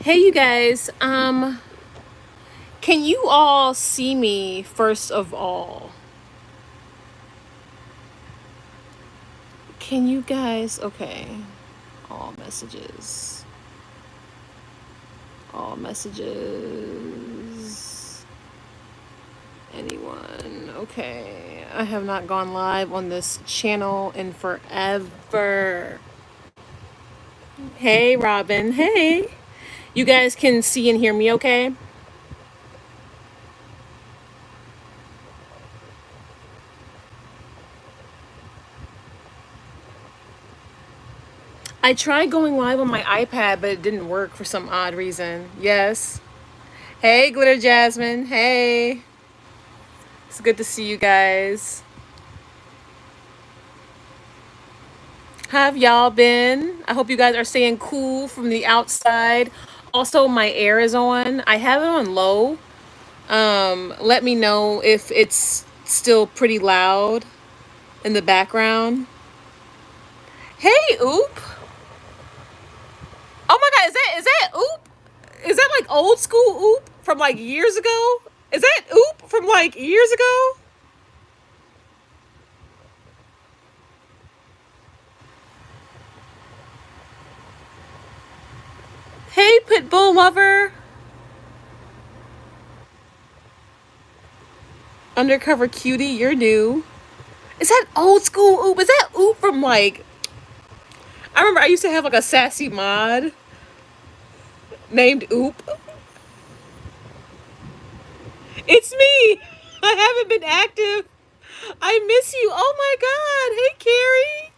Hey you guys, can you all see me first of all? Can you guys, okay, all messages, all messages, anyone, okay. I have not gone live on this channel in forever. Hey Robin, hey. You guys can see and hear me okay? I tried going live on my iPad, but it didn't work for some odd reason. Yes. Hey, Glitter Jasmine. Hey. It's good to see you guys. How have y'all been? I hope you guys are staying cool from the outside. Also, my air is on. I have it on low. Let me know if it's still pretty loud in the background. Hey, Oop. Oh my god, is that Oop? Is that like old school Oop from like years ago? Is that Oop from like years ago? Hey, Pitbull lover. Undercover cutie, you're new. Is that old school Oop? Is that Oop from like... I remember I used to have like a sassy mod named Oop. It's me. I haven't been active. I miss you. Oh my god. Hey, Carrie.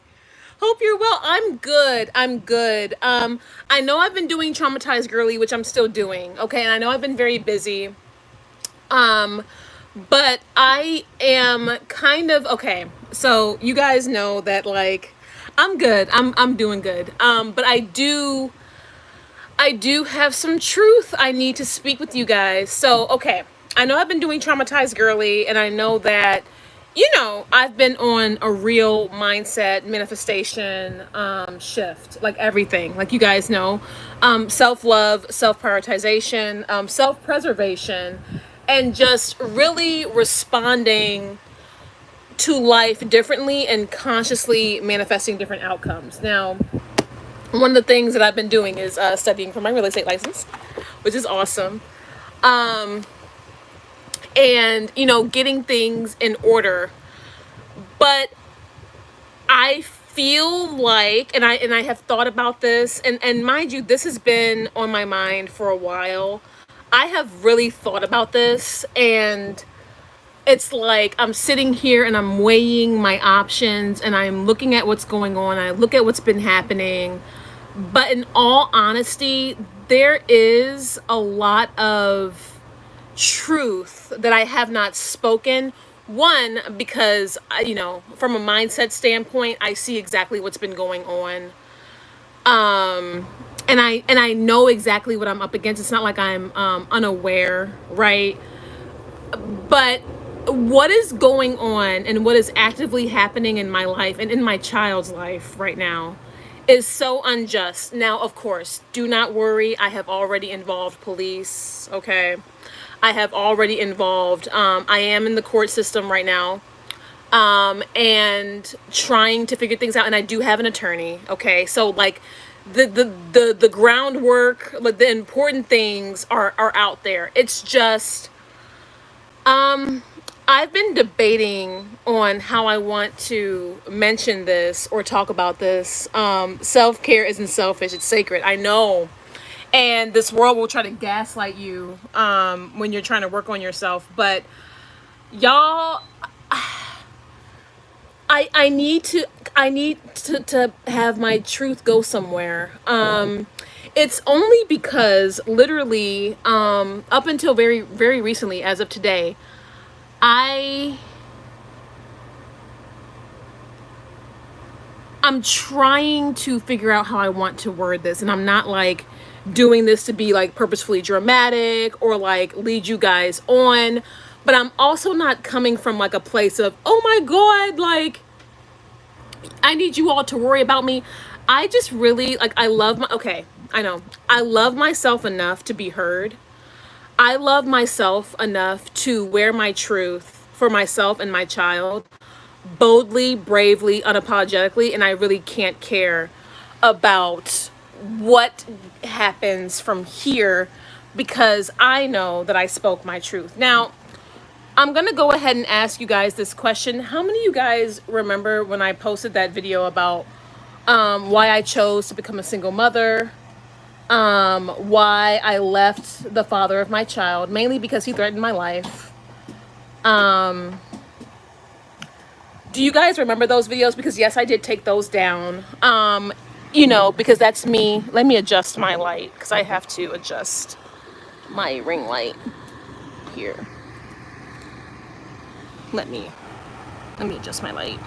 Hope you're well. I'm good. I'm good. I know I've been doing Traumatized Girly, which I'm still doing. Okay, and I know I've been very busy. Um, but I am kind of okay. So you guys know that like I'm good. I'm doing good. But I do have some truth I need to speak with you guys. So, okay. I know I've been doing Traumatized Girly, and I know that, I've been on a real mindset manifestation shift, like everything, like you guys know. Self-love, self-prioritization, self-preservation, and just really responding to life differently and consciously manifesting different outcomes. Now, one of the things that I've been doing is studying for my real estate license, which is awesome. Um, and getting things in order. But I feel like, and I have thought about this, and mind you, this has been on my mind for a while. I have really thought about this, and it's like I'm sitting here and I'm weighing my options, and I'm looking at what's going on. I look at what's been happening. But in all honesty, there is a lot of truth that I have not spoken. One, because, from a mindset standpoint, I see exactly what's been going on. And I know exactly what I'm up against. It's not like I'm unaware, right? But what is going on and what is actively happening in my life and in my child's life right now is so unjust. Now, of course, do not worry. I have already involved police. Okay. I have already involved, I am in the court system right now, and trying to figure things out. And I do have an attorney. Okay. So like the groundwork, like the important things are out there. It's just, I've been debating on how I want to mention this or talk about this. Self-care isn't selfish, it's sacred. I know. And this world will try to gaslight you when you're trying to work on yourself. But y'all, I need to have my truth go somewhere. It's only because literally up until very, very recently, as of today, I I'm trying to figure out how I want to word this, and I'm not like doing this to be like purposefully dramatic or like lead you guys on, but I'm also not coming from like a place of, oh my god, like I need you all to worry about me. I just really, like, I love my, okay, I know. I love myself enough to be heard. I love myself enough to wear my truth for myself and my child boldly, bravely, unapologetically, and I really can't care about what happens from here because I know that I spoke my truth. Now, I'm going to go ahead and ask you guys this question. How many of you guys remember when I posted that video about why I chose to become a single mother? Why I left the father of my child, mainly because he threatened my life. Do you guys remember those videos? Because yes, I did take those down. You know, because that's me. Let me adjust my light because I have to adjust my ring light here. Let me adjust my light.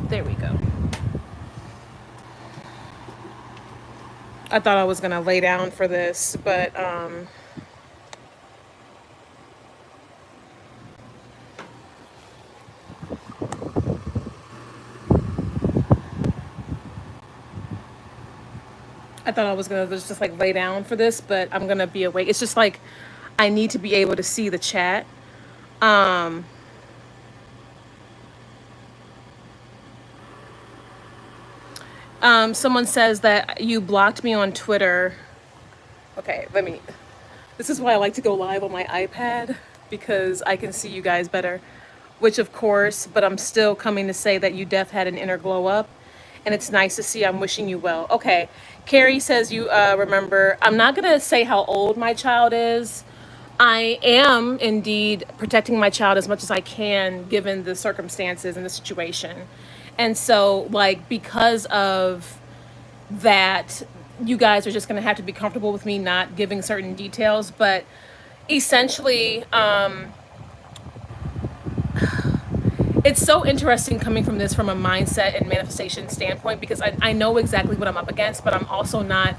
There we go. I thought I was gonna lay down for this, but I thought I was gonna just like lay down for this, but I'm gonna be awake. It's just like I need to be able to see the chat. Someone says that you blocked me on Twitter. Okay, this is why I like to go live on my iPad because I can see you guys better. Which of course, but I'm still coming to say that you def had an inner glow up and it's nice to see. I'm wishing you well. Okay, Carrie says you remember. I'm not gonna say how old my child is. I am indeed protecting my child as much as I can given the circumstances and the situation. And so like because of that, you guys are just going to have to be comfortable with me not giving certain details, but essentially it's so interesting coming from this from a mindset and manifestation standpoint because I know exactly what I'm up against, but I'm also not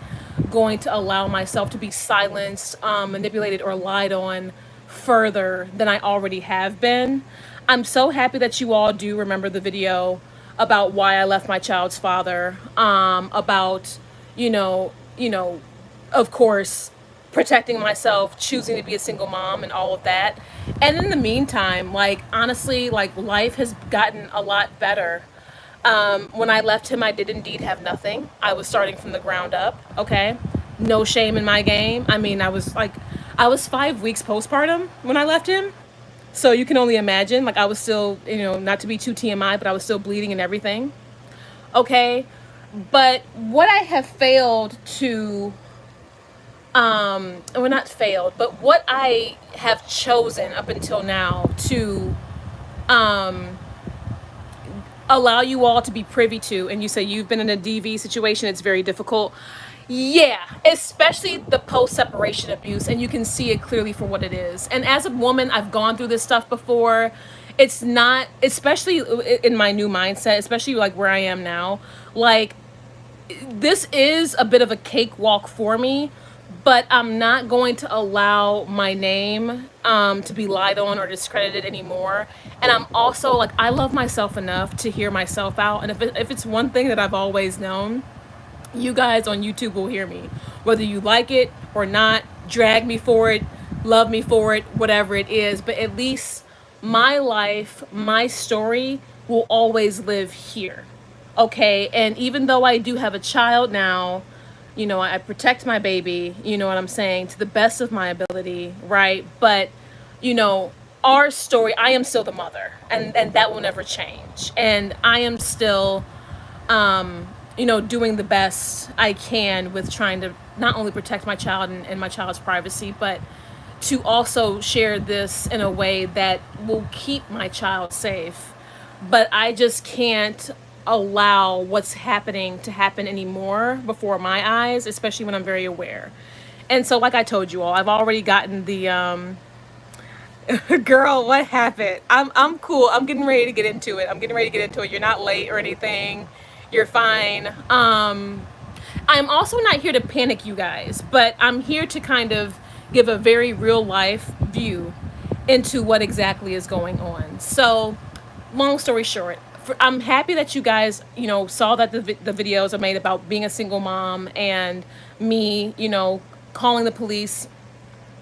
going to allow myself to be silenced, manipulated, or lied on further than I already have been. I'm so happy that you all do remember the video about why I left my child's father, about, of course, protecting myself, choosing to be a single mom and all of that. And in the meantime, like, honestly, like, life has gotten a lot better. When I left him, I did indeed have nothing. I was starting from the ground up, okay? No shame in my game. I mean, I was 5 weeks postpartum when I left him. So you can only imagine, like I was still, not to be too TMI, but I was still bleeding and everything. Okay. But what I have failed to, well, not failed, but what I have chosen up until now to allow you all to be privy to, and you say you've been in a DV situation, it's very difficult. Yeah, especially the post-separation abuse, and you can see it clearly for what it is. And as a woman, I've gone through this stuff before. It's not, especially in my new mindset, especially like where I am now, like this is a bit of a cakewalk for me, but I'm not going to allow my name to be lied on or discredited anymore. And I'm also like, I love myself enough to hear myself out. And if it's one thing that I've always known, you guys on YouTube will hear me, whether you like it or not, drag me for it, love me for it, whatever it is. But at least my life, my story will always live here. Okay. And even though I do have a child now, I protect my baby, you know what I'm saying, to the best of my ability. Right. But, our story, I am still the mother and that will never change. And I am still, doing the best I can with trying to not only protect my child and my child's privacy, but to also share this in a way that will keep my child safe. But I just can't allow what's happening to happen anymore before my eyes, especially when I'm very aware. And so, like I told you all, I've already gotten the, girl, what happened? I'm cool. I'm getting ready to get into it. You're not late or anything. You're fine. I'm also not here to panic you guys, but I'm here to kind of give a very real life view into what exactly is going on. So, long story short, I'm happy that you guys, saw that the videos I made about being a single mom and me, calling the police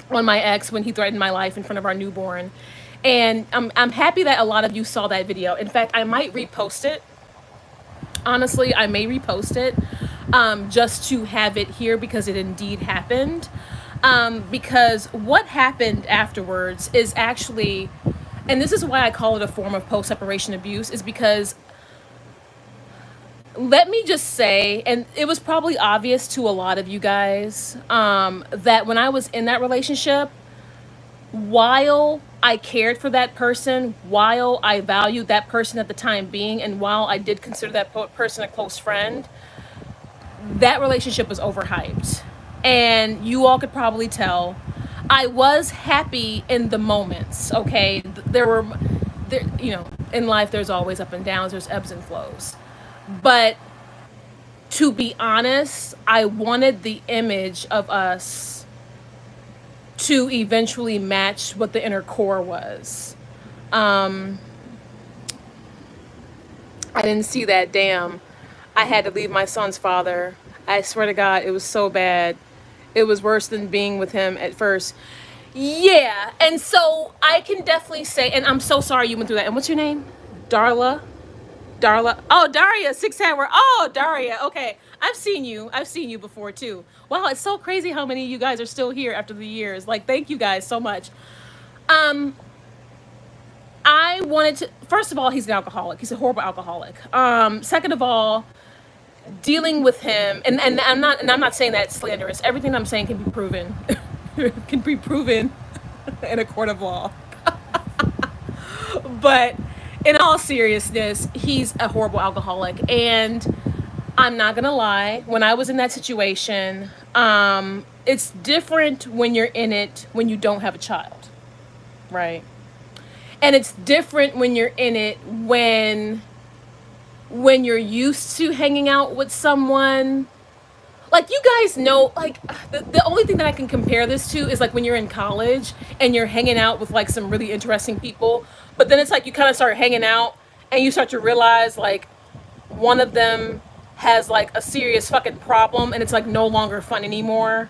on my ex when he threatened my life in front of our newborn. And I'm happy that a lot of you saw that video. In fact, I might repost it. Honestly, I may repost it just to have it here because it indeed happened. Because what happened afterwards is actually, and this is why I call it a form of post-separation abuse, is because, let me just say, and it was probably obvious to a lot of you guys, that when I was in that relationship, while I cared for that person, while I valued that person at the time being, and while I did consider that person a close friend, that relationship was overhyped. And you all could probably tell. I was happy in the moments, okay? In life there's always up and downs, there's ebbs and flows. But to be honest, I wanted the image of us to eventually match what the inner core was. I didn't see that. Damn. I had to leave my son's father. I swear to God, it was so bad. It was worse than being with him at first. Yeah. And so I can definitely say, and I'm so sorry you went through that. And what's your name? Darla? Oh, Daria, six hammer. Oh, Daria. Okay. I've seen you before too. Wow. It's so crazy how many of you guys are still here after the years. Like, thank you guys so much. I wanted to, first of all, he's an alcoholic. He's a horrible alcoholic. Second of all, dealing with him, and I'm not saying that slanderous. Everything I'm saying can be proven, can be proven in a court of law. But in all seriousness, he's a horrible alcoholic, and I'm not gonna lie. When I was in that situation, it's different when you're in it when you don't have a child, right? And it's different when you're in it when you're used to hanging out with someone. Like, you guys know, like, the only thing that I can compare this to is like when you're in college and you're hanging out with like some really interesting people, but then it's like you kind of start hanging out and you start to realize like one of them has like a serious fucking problem and it's like no longer fun anymore.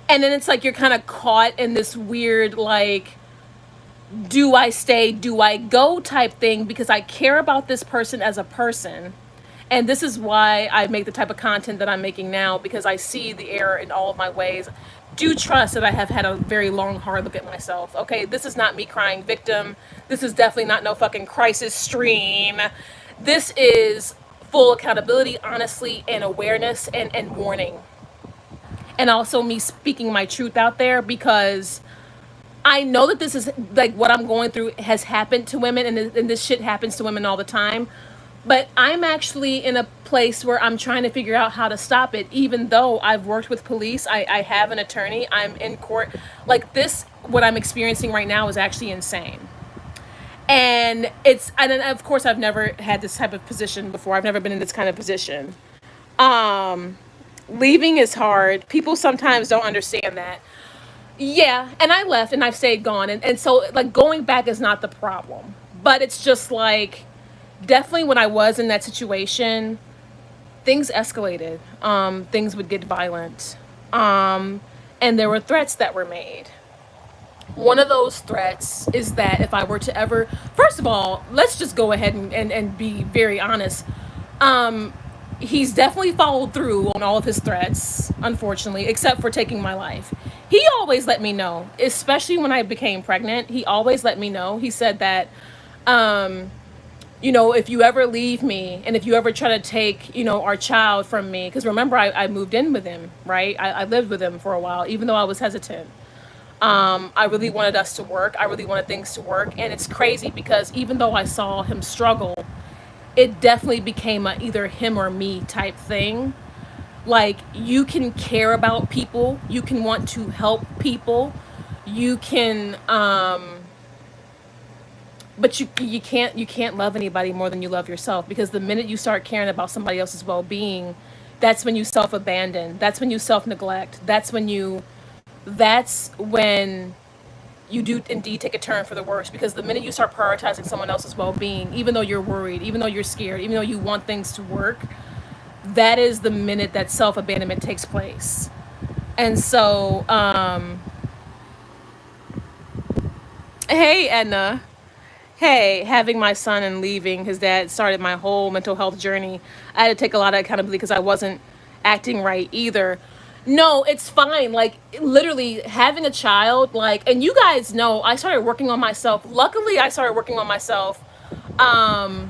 And then it's like you're kind of caught in this weird like, do I stay, do I go type thing, because I care about this person as a person. And this is why I make the type of content that I'm making now, because I see the error in all of my ways. Do trust that I have had a very long, hard look at myself. Okay, this is not me crying victim. This is definitely not no fucking crisis stream. This is full accountability, honestly, and awareness and warning. And also me speaking my truth out there, because I know that this is like what I'm going through has happened to women, and this shit happens to women all the time. But I'm actually in a place where I'm trying to figure out how to stop it, even though I've worked with police. I have an attorney. I'm in court. Like, this, what I'm experiencing right now is actually insane. And of course, I've never had this type of position before. I've never been in this kind of position. Leaving is hard. People sometimes don't understand that. Yeah, and I left and I've stayed gone. And so, like, going back is not the problem. But it's just like, definitely when I was in that situation, things escalated. Things would get violent. And there were threats that were made. One of those threats is that if I were to ever, first of all, let's just go ahead and be very honest. He's definitely followed through on all of his threats, unfortunately, except for taking my life. He always let me know, especially when I became pregnant. He always let me know. He said that, if you ever leave me and if you ever try to take, our child from me, because remember, I moved in with him, right? I lived with him for a while, even though I was hesitant. I really wanted us to work. I really wanted things to work. And it's crazy because even though I saw him struggle, it definitely became a either him or me type thing. Like, you can care about people. You can want to help people. You can, but you can't love anybody more than you love yourself, because the minute you start caring about somebody else's well-being, that's when you self-abandon. That's when you self-neglect. That's when you that's when you do indeed take a turn for the worse, because the minute you start prioritizing someone else's well-being, even though you're worried, even though you're scared, even though you want things to work, that is the minute that self-abandonment takes place. And so, hey, Edna. Hey, having my son and leaving his dad started my whole mental health journey. I had to take a lot of accountability because I wasn't acting right either. No, it's fine. Like, literally having a child, like, and you guys know, I started working on myself. Luckily, I started working on myself. Um,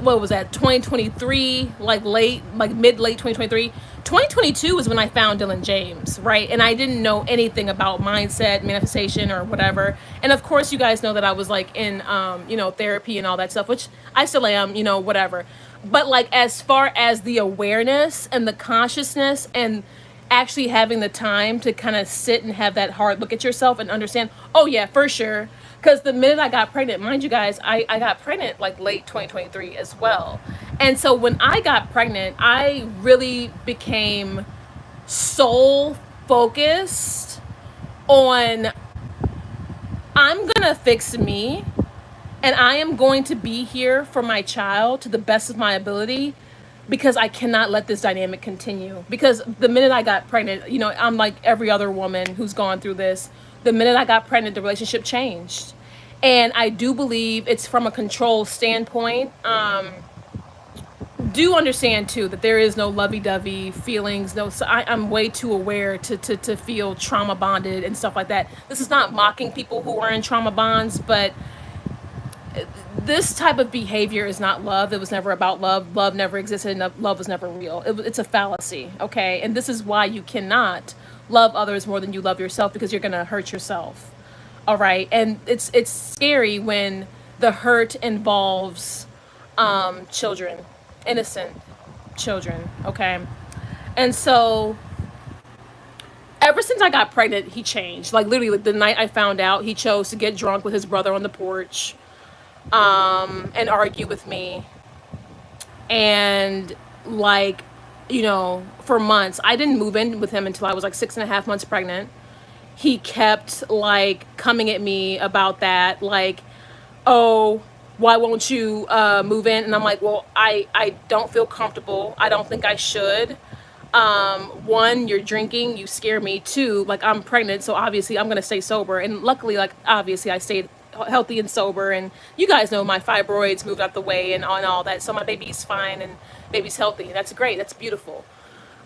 what was that, 2023, like late, like mid late 2023. 2022 is when I found Dylan James, right? And I didn't know anything about mindset, manifestation, or whatever. And of course, you guys know that I was like in therapy and all that stuff, which I still am, whatever. But like, as far as the awareness and the consciousness and actually having the time to kind of sit and have that hard look at yourself and understand, oh yeah, for sure. Because the minute I got pregnant, mind you guys, I got pregnant like late 2023 as well. And so when I got pregnant, I really became soul focused on, I'm gonna fix me, and I am going to be here for my child to the best of my ability, because I cannot let this dynamic continue. Because the minute I got pregnant, I'm like every other woman who's gone through this. The minute I got pregnant, the relationship changed. And I do believe it's from a control standpoint. Do understand too that there is no lovey-dovey feelings. No, so I'm way too aware to feel trauma bonded and stuff like that. This is not mocking people who are in trauma bonds, but this type of behavior is not love. It was never about love. Love never existed, and love was never real. It's a fallacy, okay? And this is why you cannot love others more than you love yourself, because you're gonna hurt yourself, all right? And it's scary when the hurt involves children, innocent children, okay? And so ever since I got pregnant, he changed. Like, literally, like, the night I found out, he chose to get drunk with his brother on the porch, and argue with me. And like, for months, I didn't move in with him until I was like 6.5 months pregnant. He kept like coming at me about that, like, oh, why won't you move in? And I'm like, well, I don't feel comfortable. I don't think I should. One, you're drinking, you scare me. Two, like, I'm pregnant, so obviously I'm gonna stay sober. And luckily, like, obviously I stayed healthy and sober, and you guys know my fibroids moved out the way and all that, so my baby's fine and baby's healthy. That's great, that's beautiful.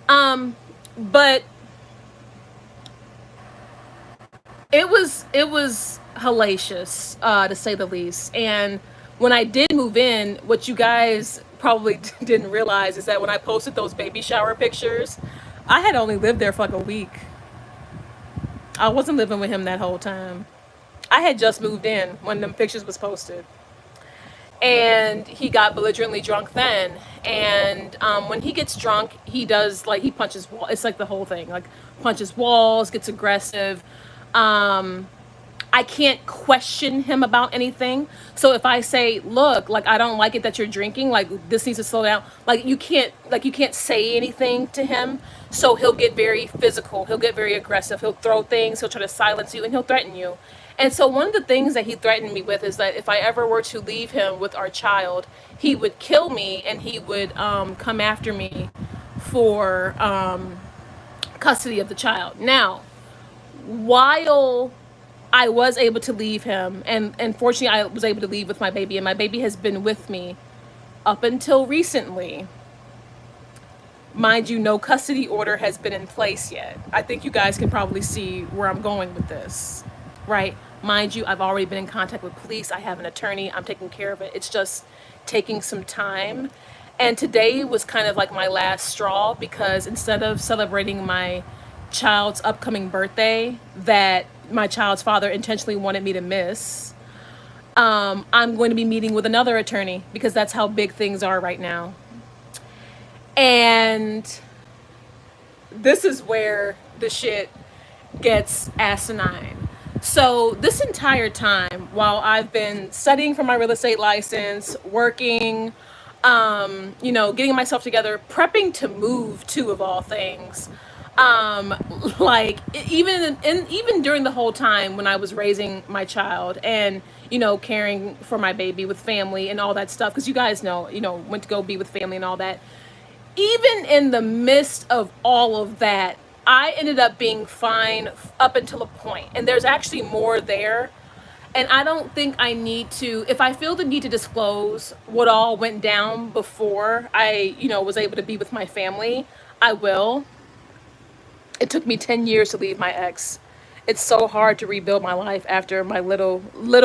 But it was hellacious, to say the least. And when I did move in, what you guys probably didn't realize is that when I posted those baby shower pictures, I had only lived there for like a week. I wasn't living with him that whole time. I had just moved in when them pictures was posted. And he got belligerently drunk then. And when he gets drunk, he does, like, he punches walls. It's like the whole thing, like, punches walls, gets aggressive. I can't question him about anything. So if I say, look, like, I don't like it that you're drinking, like, this needs to slow down, like, you can't say anything to him. So he'll get very physical, he'll get very aggressive, he'll throw things, he'll try to silence you, and he'll threaten you. And so one of the things that he threatened me with is that if I ever were to leave him with our child, he would kill me, and he would come after me for custody of the child. Now, while I was able to leave him, and fortunately I was able to leave with my baby, and my baby has been with me up until recently. Mind you, no custody order has been in place yet. I think you guys can probably see where I'm going with this, right? Mind you, I've already been in contact with police. I have an attorney. I'm taking care of it. It's just taking some time. And today was kind of like my last straw, because instead of celebrating my child's upcoming birthday that my child's father intentionally wanted me to miss, I'm going to be meeting with another attorney, because that's how big things are right now. And this is where the shit gets asinine. So this entire time, while I've been studying for my real estate license, working, getting myself together, prepping to move too, of all things, um like even during the whole time when I was raising my child and caring for my baby with family and all that stuff, because you guys know, went to go be with family and all that. Even in the midst of all of that, I ended up being fine up until a point, and there's actually more there. And I don't think I need to, if I feel the need to disclose what all went down before I was able to be with my family, I will. It took me 10 years to leave my ex. It's so hard to rebuild my life after my little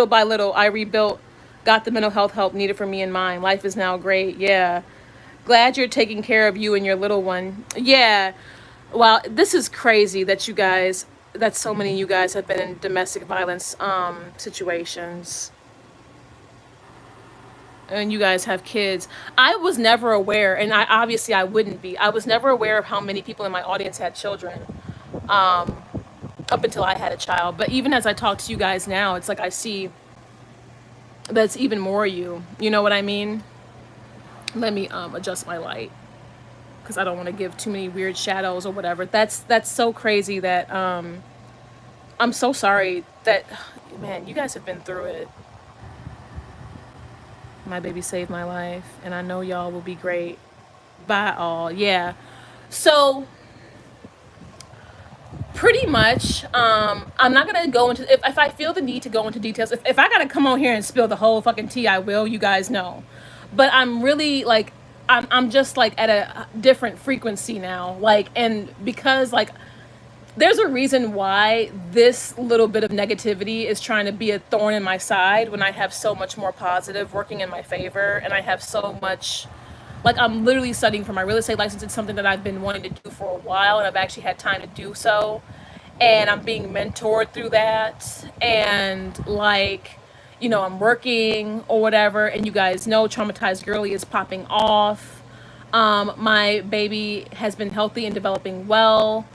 by little, I rebuilt, got the mental health help needed for me and mine. Life is now great. Yeah. Glad you're taking care of you and your little one. Yeah. Well, this is crazy that that so many of you guys have been in domestic violence situations. And you guys have kids. I was never aware, and I wouldn't be. I was never aware of how many people in my audience had children, up until I had a child. But even as I talk to you guys now, it's like I see that's even more you. You know what I mean? Let me adjust my light because I don't want to give too many weird shadows or whatever. That's so crazy that I'm so sorry that, man, you guys have been through it. My baby saved my life, and I know y'all will be great. Bye all. Yeah. So pretty much, I'm not gonna go into, if I feel the need to go into details. If I gotta come on here and spill the whole fucking tea, I will. You guys know. But I'm really like, I'm just like at a different frequency now. Like, and because like there's a reason why this little bit of negativity is trying to be a thorn in my side when I have so much more positive working in my favor, and I have so much, like, I'm literally studying for my real estate license. It's something that I've been wanting to do for a while, and I've actually had time to do so, and I'm being mentored through that, and like, I'm working or whatever, and you guys know Traumatized Girly is popping off. My baby has been healthy and developing well.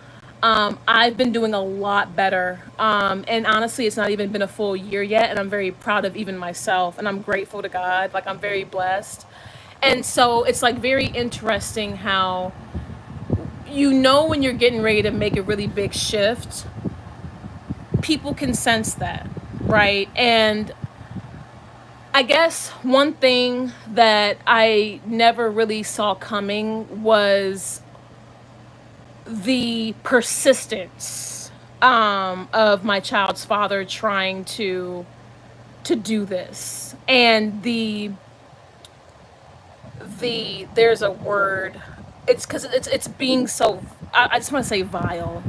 I've been doing a lot better. And honestly, it's not even been a full year yet. And I'm very proud of even myself. And I'm grateful to God. Like, I'm very blessed. And so it's like very interesting how, when you're getting ready to make a really big shift, people can sense that, right? And I guess one thing that I never really saw coming was the persistence of my child's father trying to do this, and the there's a word, it's because it's being so, I just want to say vile.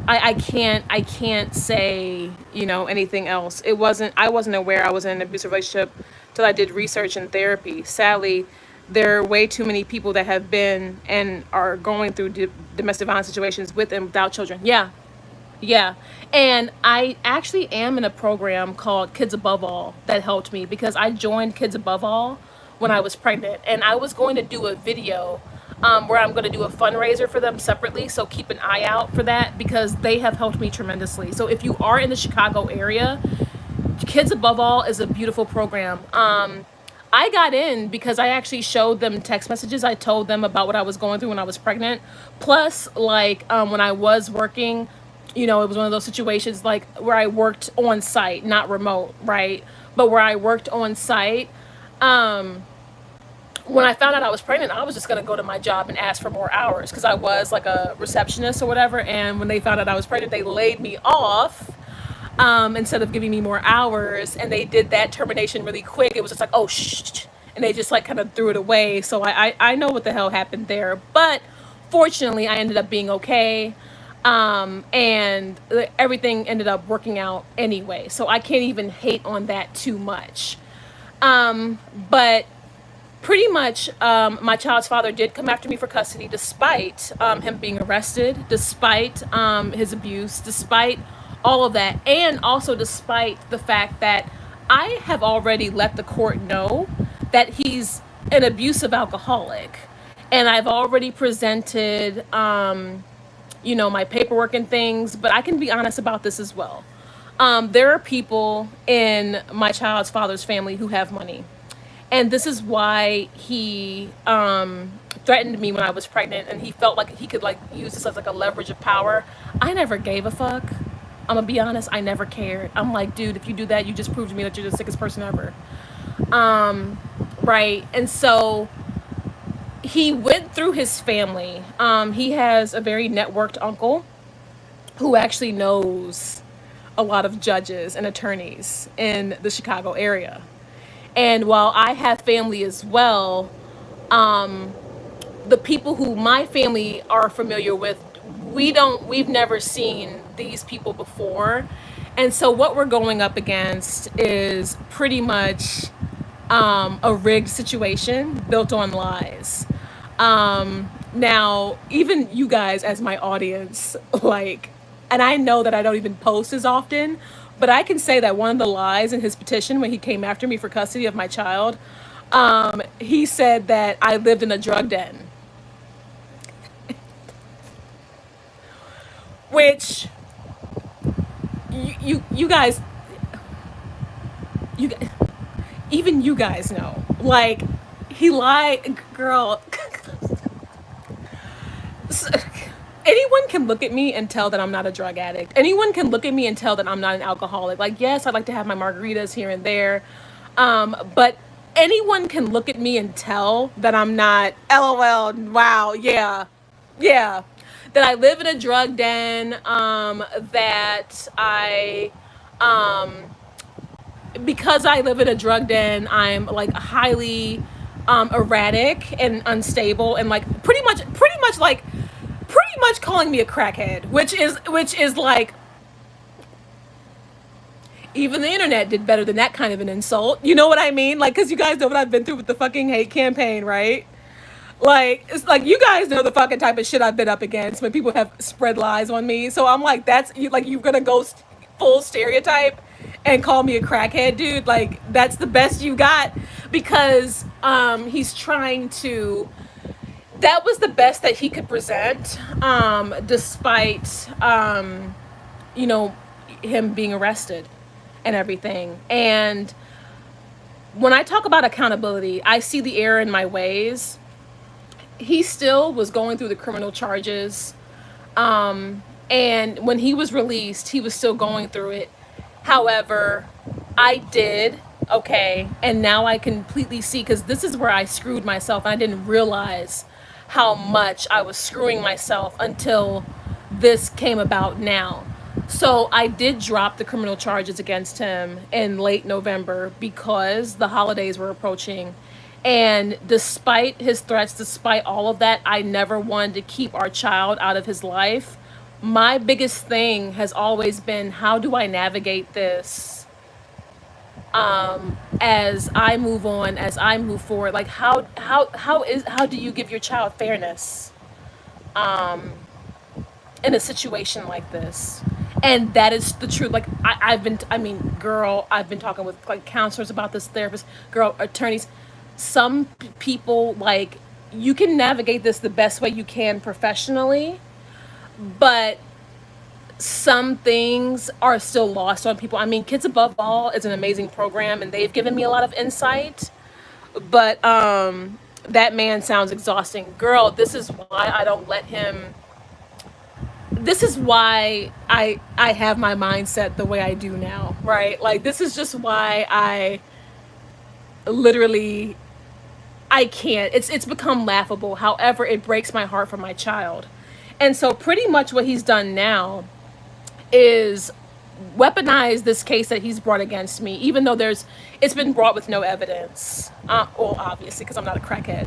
I can't say anything else. I wasn't aware I was in an abusive relationship till I did research and therapy. Sadly, there are way too many people that have been and are going through domestic violence situations with and without children. Yeah. Yeah. And I actually am in a program called Kids Above All that helped me, because I joined Kids Above All when I was pregnant, and I was going to do a video where I'm going to do a fundraiser for them separately. So keep an eye out for that, because they have helped me tremendously. So if you are in the Chicago area, Kids Above All is a beautiful program. I got in because I actually showed them text messages. I told them about what I was going through when I was pregnant. Plus, like, when I was working, it was one of those situations like where I worked on site, not remote, right? But where I worked on site. When I found out I was pregnant, I was just going to go to my job and ask for more hours, because I was like a receptionist or whatever. And when they found out I was pregnant, they laid me off. Instead of giving me more hours, and they did that termination really quick. It was just like, oh, shh, and they just like kind of threw it away. So I know what the hell happened there, but fortunately I ended up being okay. And everything ended up working out anyway. So I can't even hate on that too much. But pretty much, my child's father did come after me for custody, despite him being arrested, despite his abuse, despite all of that, and also despite the fact that I have already let the court know that he's an abusive alcoholic, and I've already presented, my paperwork and things. But I can be honest about this as well. There are people in my child's father's family who have money, And this is why he threatened me when I was pregnant, and he felt like he could like use this as like a leverage of power. I never gave a fuck. I'm gonna be honest, I never cared. I'm like, dude, if you do that, you just proved to me that you're the sickest person ever. Right. And so he went through his family. He has a very networked uncle who actually knows a lot of judges and attorneys in the Chicago area. And while I have family as well, the people who my family are familiar with, we've never seen these people before. And so what we're going up against is pretty much a rigged situation built on lies. Now, even you guys as my audience, like, and I know that I don't even post as often, but I can say that one of the lies in his petition when he came after me for custody of my child, he said that I lived in a drug den, which you guys, you even you guys know, like, he lied, girl. Anyone can look at me and tell that I'm not a drug addict. Anyone can look at me and tell that I'm not an alcoholic. Like, yes, I like to have my margaritas here and there. But anyone can look at me and tell that I'm not, LOL, wow, yeah, yeah. That I live in a drug den, that because I live in a drug den, I'm like highly erratic and unstable, and like pretty much calling me a crackhead, which is like, even the internet did better than that kind of an insult. You know what I mean? Like, because you guys know what I've been through with the fucking hate campaign, right? Like, it's like, you guys know the fucking type of shit I've been up against when people have spread lies on me. So I'm like, that's you, like, you're gonna go full stereotype and call me a crackhead, dude. Like, that's the best you got, because he's trying to. That was the best that he could present, despite you know, him being arrested and everything. And when I talk about accountability, I see the error in my ways. He still was going through the criminal charges. And when he was released, he was still going through it. However, I did, okay, and now I completely see, because this is where I screwed myself, and I didn't realize how much I was screwing myself until this came about now. So I did drop the criminal charges against him in late November because the holidays were approaching. And despite his threats, despite all of that, I never wanted to keep our child out of his life. My biggest thing has always been, how do I navigate this as I move on, as I move forward? Like, how do you give your child fairness in a situation like this? And that is the truth. Like, I've been talking with like counselors about this, therapists, girl, attorneys. Some people, like, you can navigate this the best way you can professionally, but some things are still lost on people. I mean, Kids Above All is an amazing program, and they've given me a lot of insight, but that man sounds exhausting. Girl, this is why I don't let him. This is why I have my mindset the way I do now, right? Like, this is just why I literally, I can't. It's become laughable. However, it breaks my heart for my child. And so pretty much what he's done now is weaponize this case that he's brought against me, even though it's been brought with no evidence. Well, obviously, because I'm not a crackhead.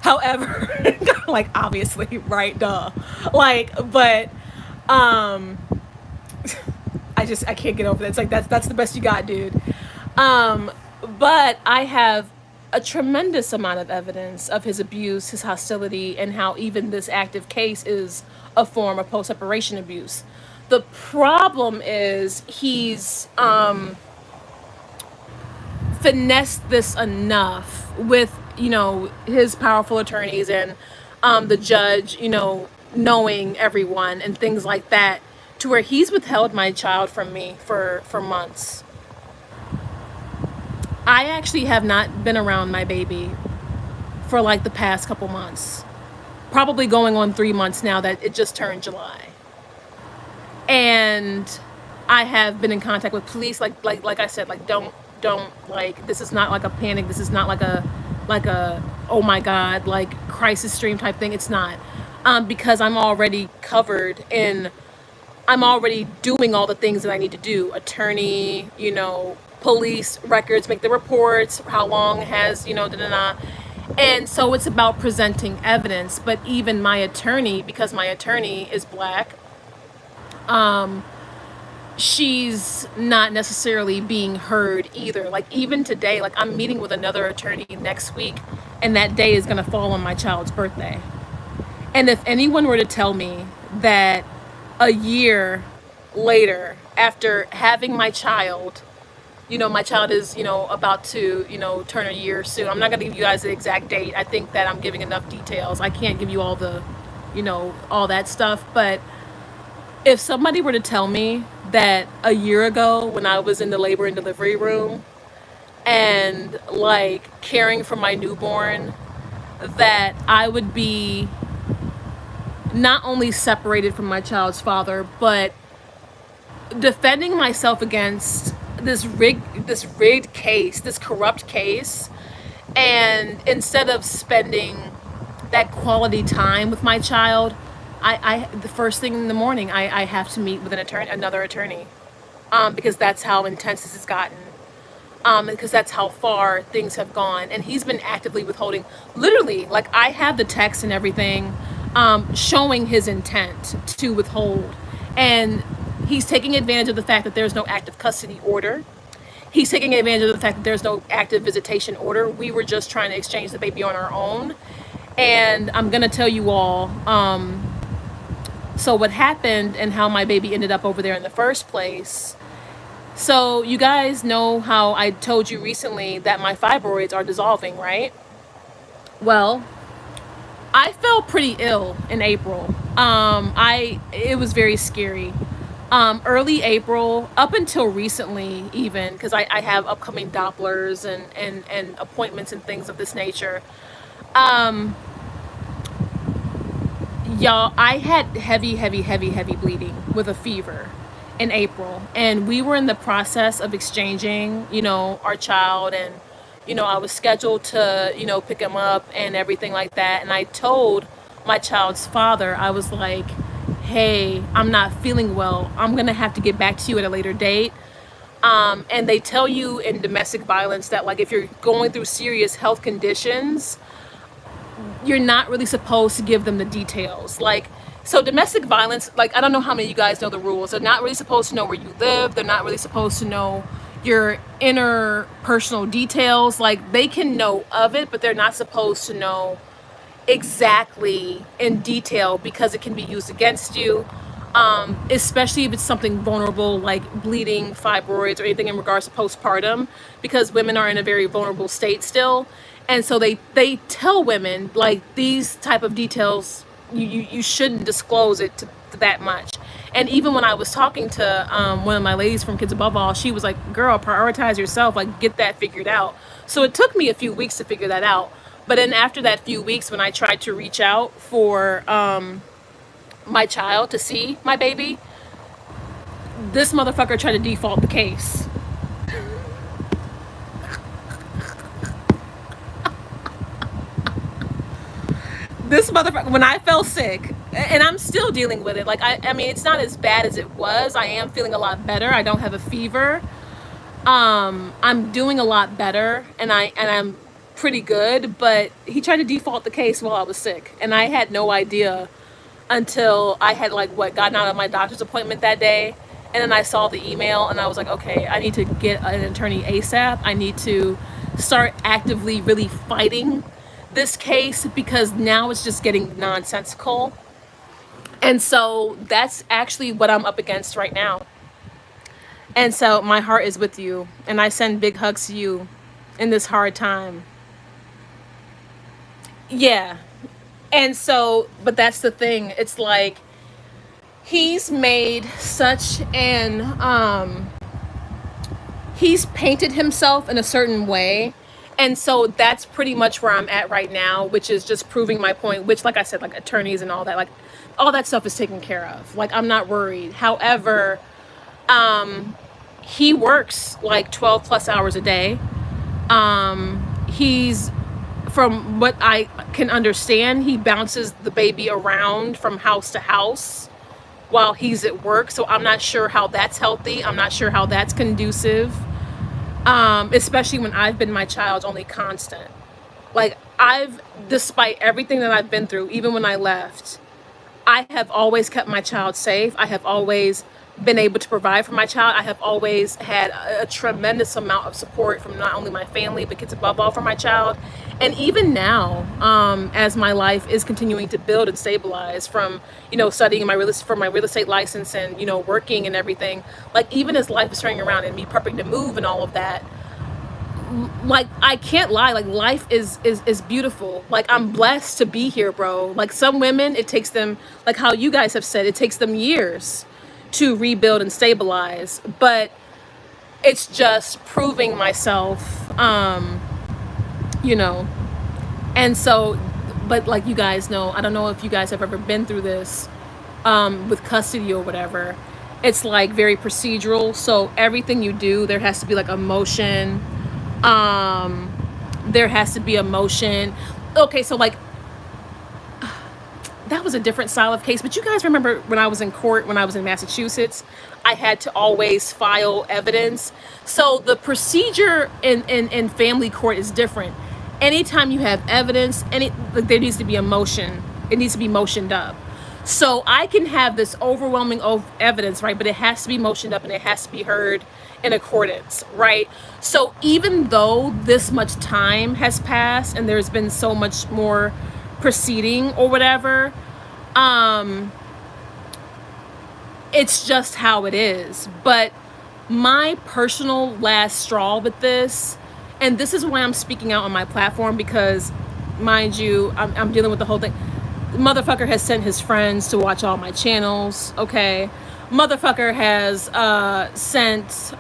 However, like, obviously, right? Duh. Like, but I can't get over that. It's like, that's the best you got, dude. But I have a tremendous amount of evidence of his abuse, his hostility, and how even this active case is a form of post-separation abuse. The problem is he's finessed this enough with, you know, his powerful attorneys and the judge, you know, knowing everyone and things like that, to where he's withheld my child from me for months. I actually have not been around my baby for like the past couple months. Probably going on 3 months now that it just turned July. And I have been in contact with police, like I said, like don't like, this is not like a panic, this is not like a oh my god, like crisis stream type thing. It's not. Because I'm already covered and I'm already doing all the things that I need to do. Attorney, police records, make the reports, how long has, da-da-da. And so it's about presenting evidence. But even my attorney, because my attorney is black, she's not necessarily being heard either. Like even today, like I'm meeting with another attorney next week, and that day is going to fall on my child's birthday. And if anyone were to tell me that a year later, after having my child, my child is, about to, turn a year soon. I'm not going to give you guys the exact date. I think that I'm giving enough details. I can't give you all the, all that stuff. But if somebody were to tell me that a year ago when I was in the labor and delivery room and like caring for my newborn, that I would be not only separated from my child's father, but defending myself against this rigged case, this corrupt case, and instead of spending that quality time with my child, I the first thing in the morning, I have to meet with another attorney, because that's how intense this has gotten, because that's how far things have gone, and he's been actively withholding. Literally, like I have the text and everything, showing his intent to withhold, and he's taking advantage of the fact that there's no active custody order. He's taking advantage of the fact that there's no active visitation order. We were just trying to exchange the baby on our own. And I'm going to tell you all, so what happened and how my baby ended up over there in the first place. So you guys know how I told you recently that my fibroids are dissolving, right? Well, I felt pretty ill in April. It was very scary. Early April, up until recently even, because I have upcoming Dopplers and appointments and things of this nature. Y'all, I had heavy bleeding with a fever in April. And we were in the process of exchanging, our child. And, I was scheduled to, pick him up and everything like that. And I told my child's father, I was like, hey, I'm not feeling well. I'm going to have to get back to you at a later date. And they tell you in domestic violence that, like, if you're going through serious health conditions, you're not really supposed to give them the details. Like, so domestic violence, like, I don't know how many of you guys know the rules. They're not really supposed to know where you live. They're not really supposed to know your inner personal details. Like, they can know of it, but they're not supposed to know exactly in detail, because it can be used against you, especially if it's something vulnerable like bleeding, fibroids, or anything in regards to postpartum, because women are in a very vulnerable state still. And so they tell women, like, these type of details, you shouldn't disclose it to that much. And even when I was talking to one of my ladies from Kids Above All, she was like, girl, prioritize yourself, like, get that figured out. So it took me a few weeks to figure that out. But then after that few weeks, when I tried to reach out for my child to see my baby, this motherfucker tried to default the case. This motherfucker, when I fell sick, and I'm still dealing with it. Like, I mean, it's not as bad as it was. I am feeling a lot better. I don't have a fever. I'm doing a lot better, and I'm pretty good, but he tried to default the case while I was sick, and I had no idea until I had, like, gotten out of my doctor's appointment that day, and then I saw the email, and I was like, okay, I need to get an attorney ASAP. I need to start actively really fighting this case, because now it's just getting nonsensical. And so that's actually what I'm up against right now. And so my heart is with you, and I send big hugs to you in this hard time. Yeah. And so, but that's the thing. It's like, he's made such an he's painted himself in a certain way. And so that's pretty much where I'm at right now, which is just proving my point, which, like I said, like attorneys and all that, like all that stuff is taken care of. Like, I'm not worried. However, he works like 12 plus hours a day. He's, from what I can understand, he bounces the baby around from house to house while he's at work. So I'm not sure how that's healthy. I'm not sure how that's conducive. Especially when I've been my child's only constant. Like, despite everything that I've been through, even when I left, I have always kept my child safe. I have always been able to provide for my child. I have always had a tremendous amount of support from not only my family, but kids above all, for my child. And even now, as my life is continuing to build and stabilize, from, studying for my real estate license and, working and everything, like, even as life is turning around and me prepping to move and all of that, like, I can't lie, like, life is beautiful. Like, I'm blessed to be here, bro. Like, some women, it takes them, like how you guys have said, it takes them years to rebuild and stabilize, but it's just proving myself, and so, but like you guys know, I don't know if you guys have ever been through this, with custody or whatever. It's like very procedural, so everything you do, there has to be like a motion. There has to be a motion. Okay, so like, that was a different style of case, but you guys remember when I was in court, when I was in Massachusetts, I had to always file evidence. So the procedure in family court is different. Anytime you have evidence, there needs to be a motion. It needs to be motioned up. So I can have this overwhelming evidence, right? But it has to be motioned up and it has to be heard in accordance, right? So even though this much time has passed and there's been so much more proceeding or whatever, it's just how it is. But my personal last straw with this, and this is why I'm speaking out on my platform, because, mind you, I'm dealing with the whole thing. The motherfucker has sent his friends to watch all my channels, okay? Motherfucker has sent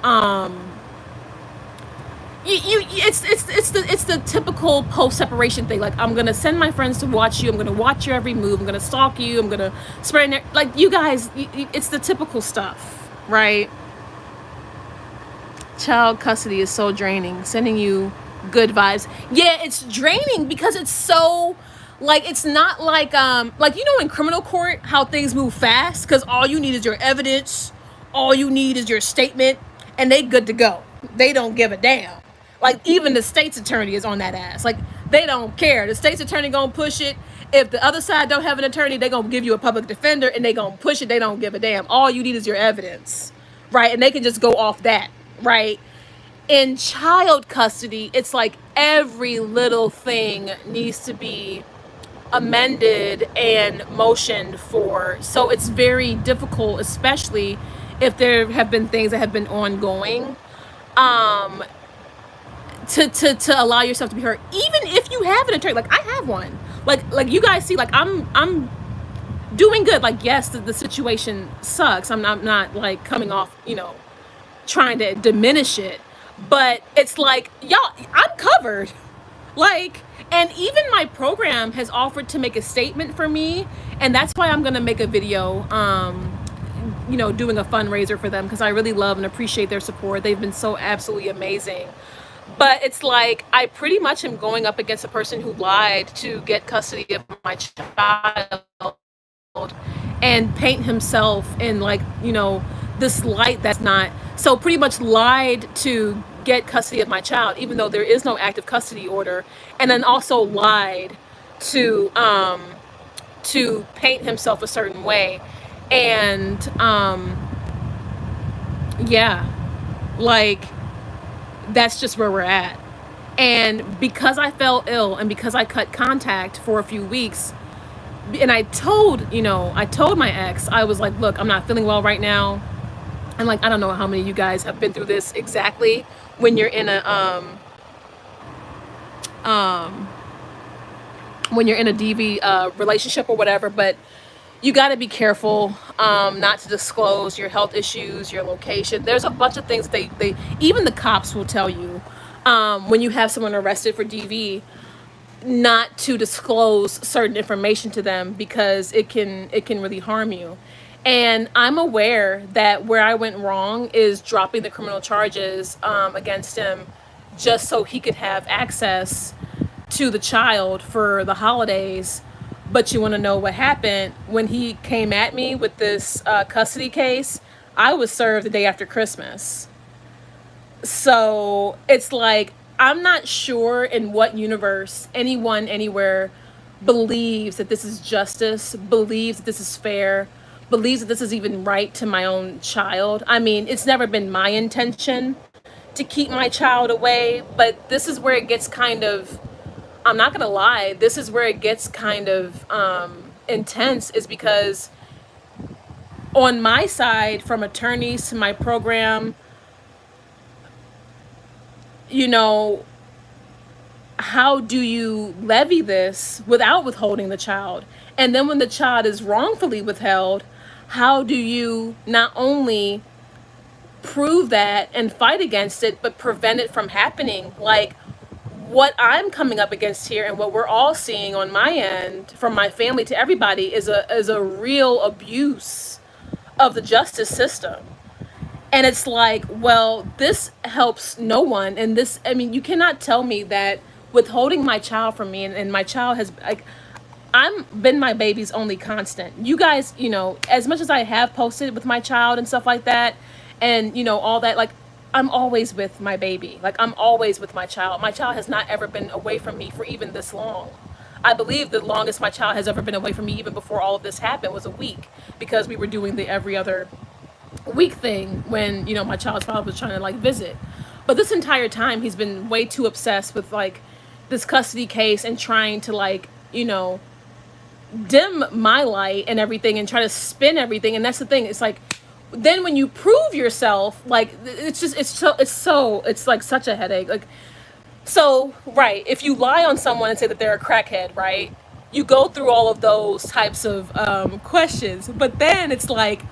it's the typical post-separation thing. Like, I'm gonna send my friends to watch you, I'm gonna watch your every move, I'm gonna stalk you, I'm gonna spread, like, you guys, it's the typical stuff, right? Child custody is so draining. Sending you good vibes. Yeah, it's draining because it's so, like, it's not like in criminal court, how things move fast, because all you need is your evidence, all you need is your statement, and they good to go. They don't give a damn. Like, even the state's attorney is on that ass. Like, they don't care. The state's attorney gonna push it. If the other side don't have an attorney, they gonna give you a public defender and they gonna push it. They don't give a damn. All you need is your evidence, right? And they can just go off that, right? In child custody, it's like every little thing needs to be amended and motioned for. So it's very difficult, especially if there have been things that have been ongoing, to allow yourself to be heard, even if you have an attorney. Like, I have one. Like you guys see, like, I'm doing good. Like, yes, the situation sucks. I'm not like coming off, trying to diminish it, but it's like, y'all, I'm covered. Like, and even my program has offered to make a statement for me, and that's why I'm gonna make a video, doing a fundraiser for them, because I really love and appreciate their support. They've been so absolutely amazing. But it's like, I pretty much am going up against a person who lied to get custody of my child and paint himself in, like, this light that's not. So pretty much lied to get custody of my child, even though there is no active custody order, and then also lied to paint himself a certain way. And yeah, like, that's just where we're at. And because I fell ill and because I cut contact for a few weeks, and I told my ex, I was like, look, I'm not feeling well right now. And, like, I don't know how many of you guys have been through this exactly, when you're in a DV relationship or whatever, but you got to be careful not to disclose your health issues, your location. There's a bunch of things they even the cops will tell you when you have someone arrested for DV, not to disclose certain information to them because it can really harm you. And I'm aware that where I went wrong is dropping the criminal charges against him just so he could have access to the child for the holidays. But you want to know what happened when he came at me with this custody case? I was served the day after Christmas. So it's like, I'm not sure in what universe anyone anywhere believes that this is justice, believes that this is fair, believes that this is even right to my own child. I mean, it's never been my intention to keep my child away, but this is where it gets kind of, I'm not gonna lie, this is where it gets kind of intense, is because on my side, from attorneys to my program, you know, how do you levy this without withholding the child? And then when the child is wrongfully withheld, how do you not only prove that and fight against it, but prevent it from happening? Like, what I'm coming up against here and what we're all seeing on my end, from my family to everybody, is a real abuse of the justice system. And it's like, well, this helps no one. And this, I mean, you cannot tell me that withholding my child from me, and my child has, like, I'm been my baby's only constant. You guys, you know, as much as I have posted with my child and stuff like that, and, you know, all that, like, I'm always with my baby. Like, I'm always with my child. My child has not ever been away from me for even this long. I believe the longest my child has ever been away from me, even before all of this happened, was a week, because we were doing the every other week thing when, you know, my child's father was trying to, like, visit. But this entire time he's been way too obsessed with, like, this custody case and trying to, like, you know, dim my light and everything and try to spin everything. And that's the thing, it's like, then when you prove yourself, like, it's just, it's like such a headache. Like, so, right, if you lie on someone and say that they're a crackhead, right, you go through all of those types of questions. But then it's like,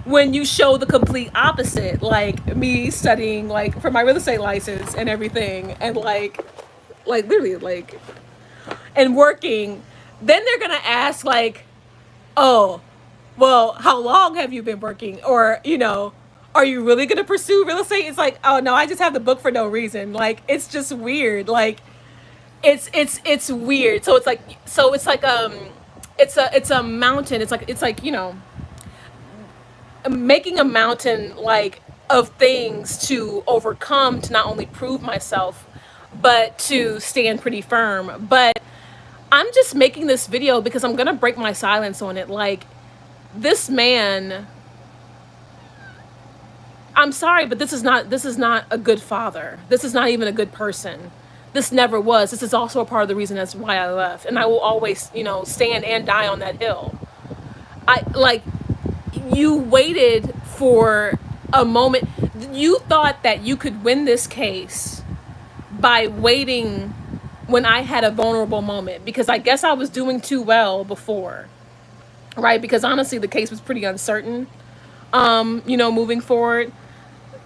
when you show the complete opposite, like me studying, like, for my real estate license and everything, and like literally, like, and working, then they're gonna ask, like, oh, well, how long have you been working? Or, you know, are you really gonna pursue real estate? It's like, oh no, I just have the book for no reason. Like, it's just weird. Like, it's weird. So it's like, it's a mountain. It's like, you know, making a mountain, like, of things to overcome, to not only prove myself, but to stand pretty firm. But I'm just making this video because I'm gonna break my silence on it. Like, this man, I'm sorry, but this is not a good father. This is not even a good person. This never was. This is also a part of the reason that's why I left. And I will always, you know, stand and die on that hill. I, like, you waited for a moment. You thought that you could win this case by waiting when I had a vulnerable moment, because I guess I was doing too well before, right? Because honestly, the case was pretty uncertain, you know, moving forward.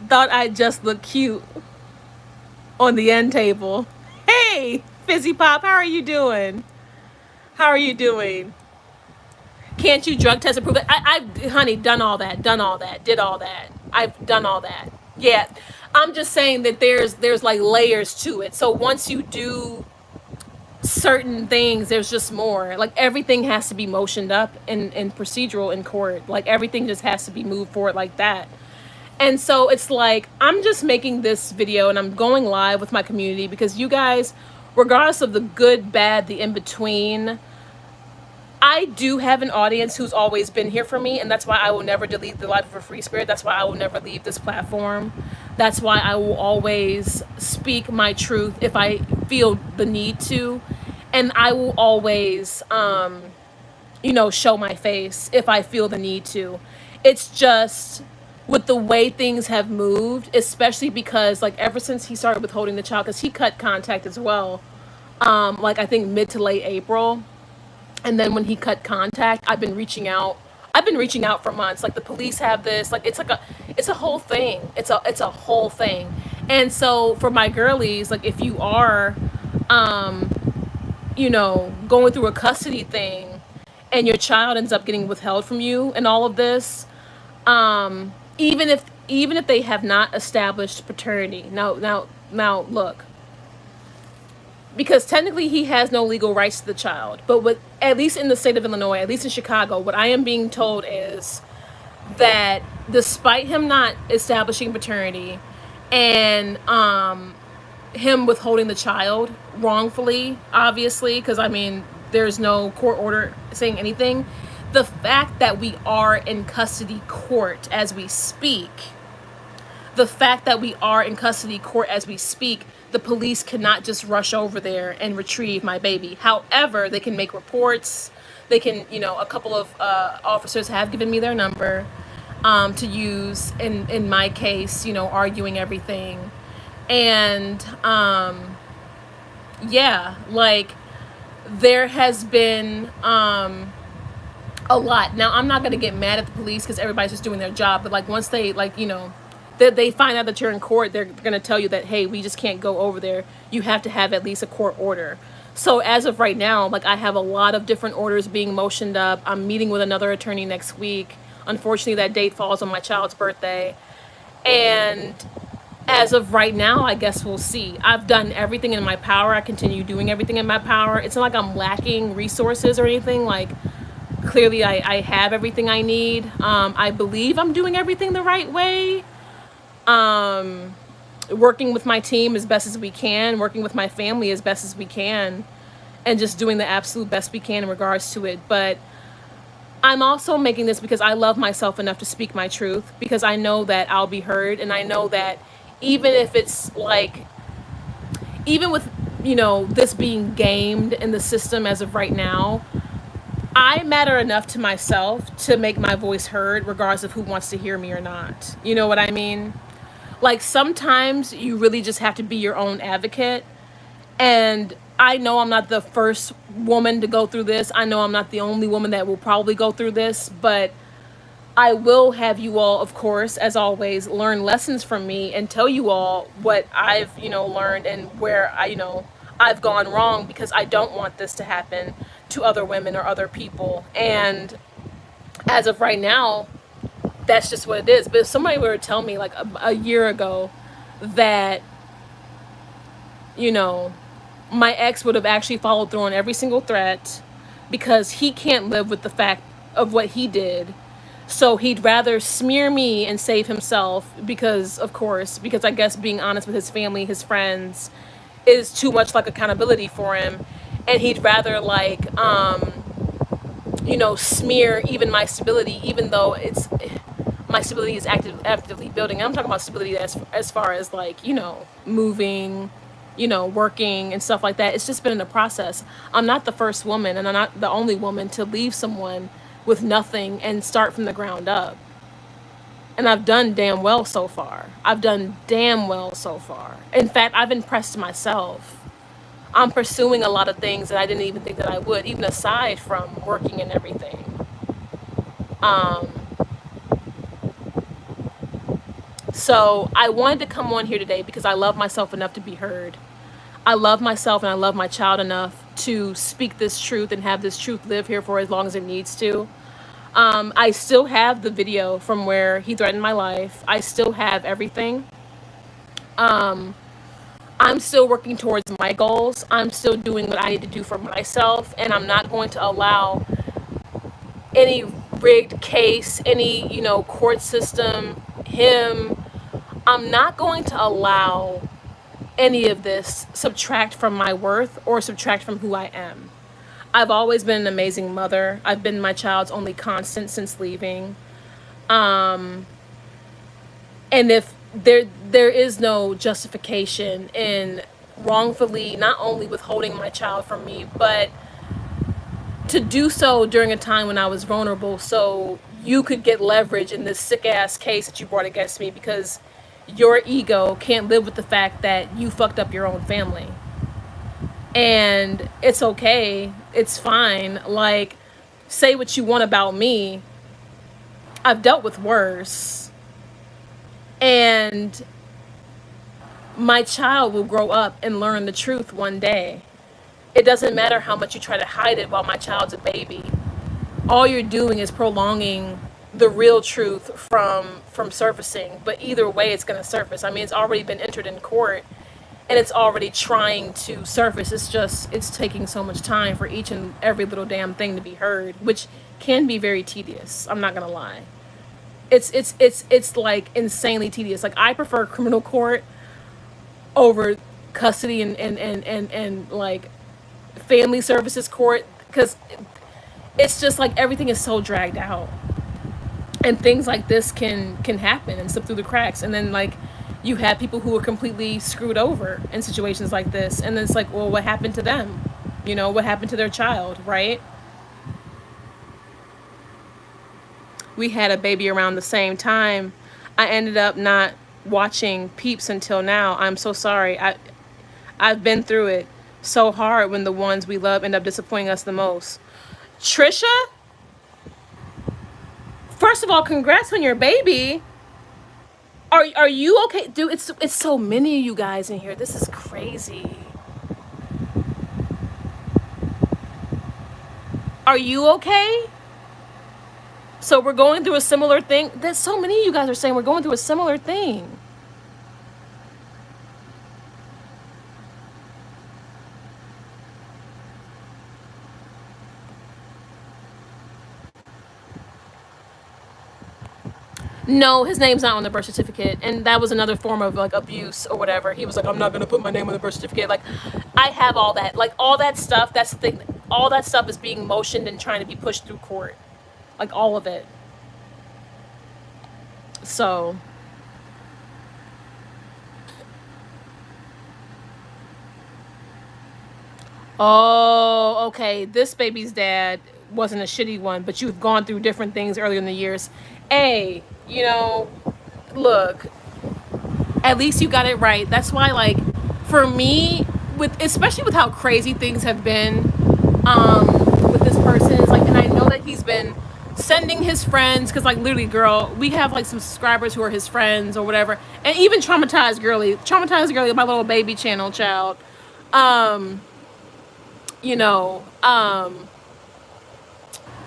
Thought I just looked cute on the end table. Hey, Fizzy Pop, how are you doing? How are you doing? Can't you drug test and prove it? Honey, done all that, did all that. I've done all that. Yeah, I'm just saying that there's like layers to it. So once you do certain things, there's just more. Like, everything has to be motioned up in procedural in court. Like, everything just has to be moved forward like that. And so it's like, I'm just making this video and I'm going live with my community because you guys, regardless of the good, bad, the in-between, I do have an audience who's always been here for me, and that's why I will never delete the Life of a Free Spirit. That's why I will never leave this platform. That's why I will always speak my truth if I feel the need to, and I will always, you know, show my face if I feel the need to. It's just with the way things have moved, especially because, like, ever since he started withholding the child, because he cut contact as well, like, I think mid to late April. And then when he cut contact, I've been reaching out. I've been reaching out for months. Like the police have this. Like it's a whole thing. It's a whole thing. And so for my girlies, like if you are, um, going through a custody thing, and your child ends up getting withheld from you, and all of this, even if they have not established paternity. Now, look, because technically he has no legal rights to the child. But what, at least in the state of Illinois, at least in Chicago, what I am being told is that despite him not establishing paternity and him withholding the child wrongfully, obviously, because I mean, there's no court order saying anything, the fact that we are in custody court as we speak, the fact that we are in custody court as we speak, the police cannot just rush over there and retrieve my baby. However, they can make reports. They can, a couple of officers have given me their number to use in my case, arguing everything. And yeah, like there has been a lot. Now, I'm not going to get mad at the police because everybody's just doing their job. But like once they they find out that you're in court, they're going to tell you that, hey, we just can't go over there. You have to have at least a court order. So as of right now, like I have a lot of different orders being motioned up. I'm meeting with another attorney next week. Unfortunately, that date falls on my child's birthday. And as of right now, I guess we'll see. I've done everything in my power. I continue doing everything in my power. It's not like I'm lacking resources or anything. Like, clearly I have everything I need. I believe I'm doing everything the right way. Working with my team as best as we can, working with my family as best as we can, and just doing the absolute best we can in regards to it. But I'm also making this because I love myself enough to speak my truth, because I know that I'll be heard, and I know that even if it's like, even with, this being gamed in the system as of right now, I matter enough to myself to make my voice heard regardless of who wants to hear me or not. You know what I mean? Like sometimes you really just have to be your own advocate. And I know I'm not the first woman to go through this. I know I'm not the only woman that will probably go through this, but I will have you all, of course, as always, learn lessons from me and tell you all what I've, learned and where I've gone wrong, because I don't want this to happen to other women or other people. And as of right now, that's just what it is. But if somebody were to tell me like a year ago that, my ex would have actually followed through on every single threat because he can't live with the fact of what he did. So he'd rather smear me and save himself because, of course, because I guess being honest with his family, his friends, is too much like accountability for him. And he'd rather smear even my stability, even though my stability is actively building. I'm talking about stability as far as moving, working and stuff like that. It's just been in a process. I'm not the first woman, and I'm not the only woman to leave someone with nothing and start from the ground up. And I've done damn well so far. In fact, I've impressed myself. I'm pursuing a lot of things that I didn't even think that I would, even aside from working and everything. So I wanted to come on here today because I love myself enough to be heard. I love myself and I love my child enough to speak this truth and have this truth live here for as long as it needs to. I still have the video from where he threatened my life. I still have everything. I'm still working towards my goals. I'm still doing what I need to do for myself. And I'm not going to allow any rigged case, any, court system, I'm not going to allow any of this subtract from my worth or subtract from who I am. I've always been an amazing mother. I've been my child's only constant since leaving. And if there is no justification in wrongfully not only withholding my child from me, but to do so during a time when I was vulnerable, so you could get leverage in this sick ass case that you brought against me because your ego can't live with the fact that you fucked up your own family. And it's okay. It's fine. Like, say what you want about me. I've dealt with worse. And my child will grow up and learn the truth one day. It doesn't matter how much you try to hide it while my child's a baby. All you're doing is prolonging the real truth from surfacing. But either way, it's going to surface. I mean, it's already been entered in court, and it's already trying to surface. It's taking so much time for each and every little damn thing to be heard, which can be very tedious. I'm not going to lie. It's like insanely tedious. Like, I prefer criminal court over custody and like family services court, because it's just like everything is so dragged out, and things like this can happen and slip through the cracks. And then, like, you have people who are completely screwed over in situations like this, and then it's like, well, what happened to them? You know, what happened to their child, right? We had a baby around the same time. I ended up not watching Peeps until now. I'm so sorry. I've been through it so hard when the ones we love end up disappointing us the most. Trisha, first of all, congrats on your baby. Are you okay? Dude, it's so many of you guys in here. This is crazy. Are you okay? So we're going through a similar thing. There's so many of you guys are saying we're going through a similar thing. No, his name's not on the birth certificate, and that was another form of like abuse or whatever. He was like, I'm not gonna put my name on the birth certificate. Like, I have all that, like all that stuff. That's the thing. All that stuff is being motioned and trying to be pushed through court, like all of it. So, oh, okay. This baby's dad wasn't a shitty one, but you've gone through different things earlier in the years. Hey, you know, look, at least you got it right. That's why, like, for me, with especially with how crazy things have been, with this person, is like, and I know that he's been sending his friends, because like literally, girl, we have like some subscribers who are his friends or whatever, and even traumatized girly, my little baby channel child, um, you know,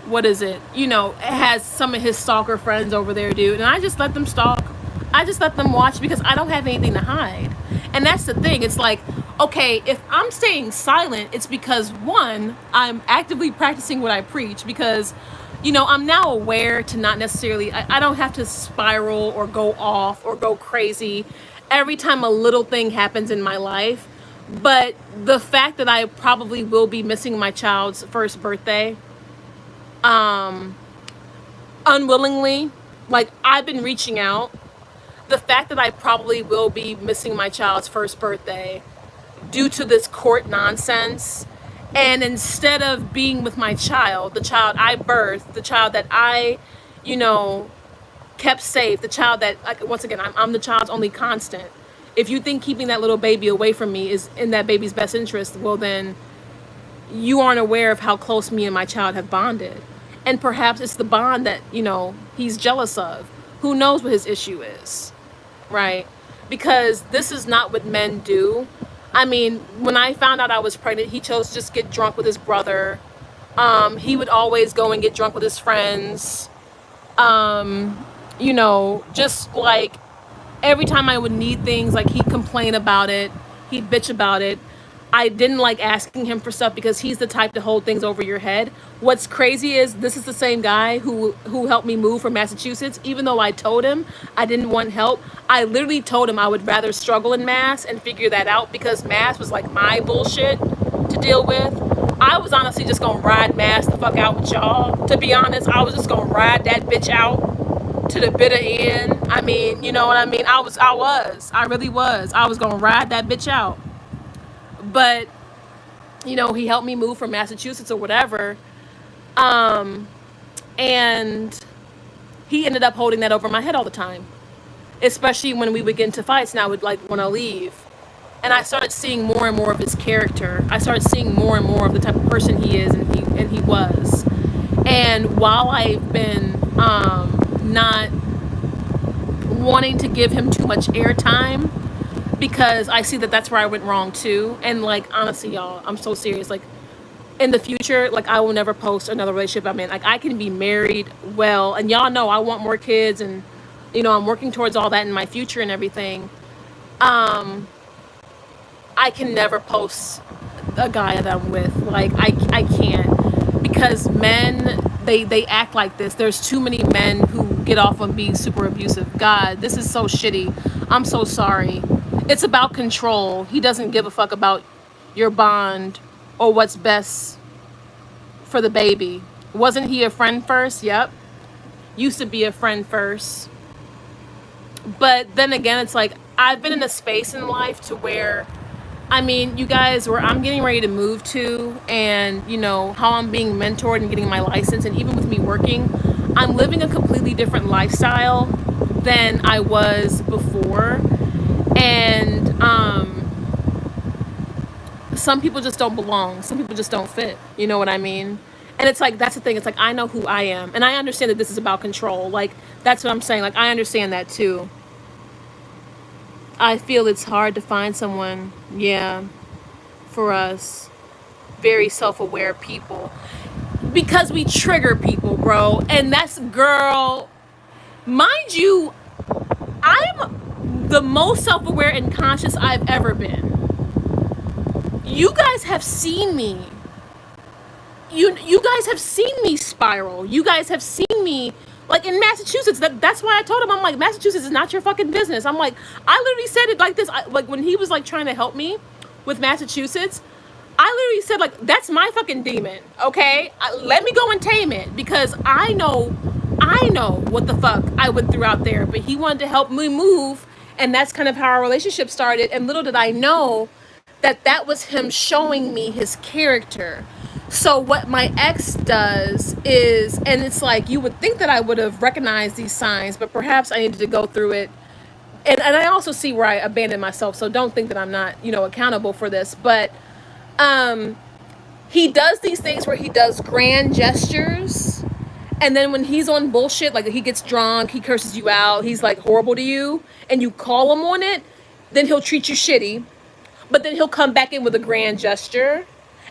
what is it? You know, has some of his stalker friends over there, dude. And I just let them stalk. I just let them watch because I don't have anything to hide. And that's the thing. It's like, okay, if I'm staying silent, it's because one, I'm actively practicing what I preach, because, you know, I'm now aware to not necessarily, I don't have to spiral or go off or go crazy every time a little thing happens in my life. But the fact that I probably will be missing my child's first birthday, um, unwillingly, like I've been reaching out. The fact that I probably will be missing my child's first birthday due to this court nonsense, and instead of being with my child, the child I birthed, the child that I, you know, kept safe, the child that, like, once again, I'm the child's only constant. If you think keeping that little baby away from me is in that baby's best interest, well then you aren't aware of how close me and my child have bonded. And perhaps it's the bond that, you know, he's jealous of. Who knows what his issue is, right? Because this is not what men do. I mean, when I found out I was pregnant, he chose to just get drunk with his brother. He would always go and get drunk with his friends. You know, just like every time I would need things, like he'd complain about it, he'd bitch about it. I didn't like asking him for stuff because he's the type to hold things over your head. What's crazy is this is the same guy who helped me move from Massachusetts. Even though I told him I didn't want help, I literally told him I would rather struggle in Mass and figure that out, because Mass was like my bullshit to deal with. I was honestly just gonna ride Mass the fuck out with y'all. To be honest, I was just gonna ride that bitch out to the bitter end. I mean, you know what I mean? I really was. I was gonna ride that bitch out. But, you know, he helped me move from Massachusetts or whatever. And he ended up holding that over my head all the time, especially when we would get into fights and I would like want to leave. and I started seeing more and more of his character. I started seeing more and more of the type of person he is and he was. And while I've been not wanting to give him too much airtime, because I see that that's where I went wrong too. And like, honestly, y'all, I'm so serious. Like, in the future, like, I will never post another relationship I'm in. Like, I can be married well, and y'all know I want more kids, and you know, I'm working towards all that in my future and everything. I can never post a guy that I'm with. Like, I can't, because men, they act like this. There's too many men who get off on being super abusive. God, this is so shitty. I'm so sorry. It's about control. He doesn't give a fuck about your bond or what's best for the baby. Wasn't he a friend first? Yep. Used to be a friend first. But then again, it's like, I've been in a space in life to where, I mean, you guys, where I'm getting ready to move to, and you know how I'm being mentored and getting my license, and even with me working, I'm living a completely different lifestyle than I was before. And some people just don't belong. Some people just don't fit. You know what I mean? And it's like, that's the thing. It's like, I know who I am, and I understand that this is about control. Like, that's what I'm saying. Like, I understand that too. I feel it's hard to find someone, yeah, for us, very self-aware people, because we trigger people, bro. And that's, girl, mind you, I'm the most self-aware and conscious I've ever been. You guys have seen me. You guys have seen me spiral. You guys have seen me, like, in Massachusetts. That's why I told him, I'm like, Massachusetts is not your fucking business. I'm like, I literally said it like this. Like, when he was like trying to help me with Massachusetts, I literally said, like, that's my fucking demon, okay? Let me go and tame it, because I know what the fuck I went through out there. But he wanted to help me move, and that's kind of how our relationship started. And little did I know that that was him showing me his character. So what my ex does is, and it's like, you would think that I would have recognized these signs, but perhaps I needed to go through it. And I also see where I abandoned myself, so don't think that I'm not, you know, accountable for this. But he does these things where he does grand gestures, and then when he's on bullshit, like he gets drunk, he curses you out, he's like horrible to you, and you call him on it, then he'll treat you shitty, but then he'll come back in with a grand gesture.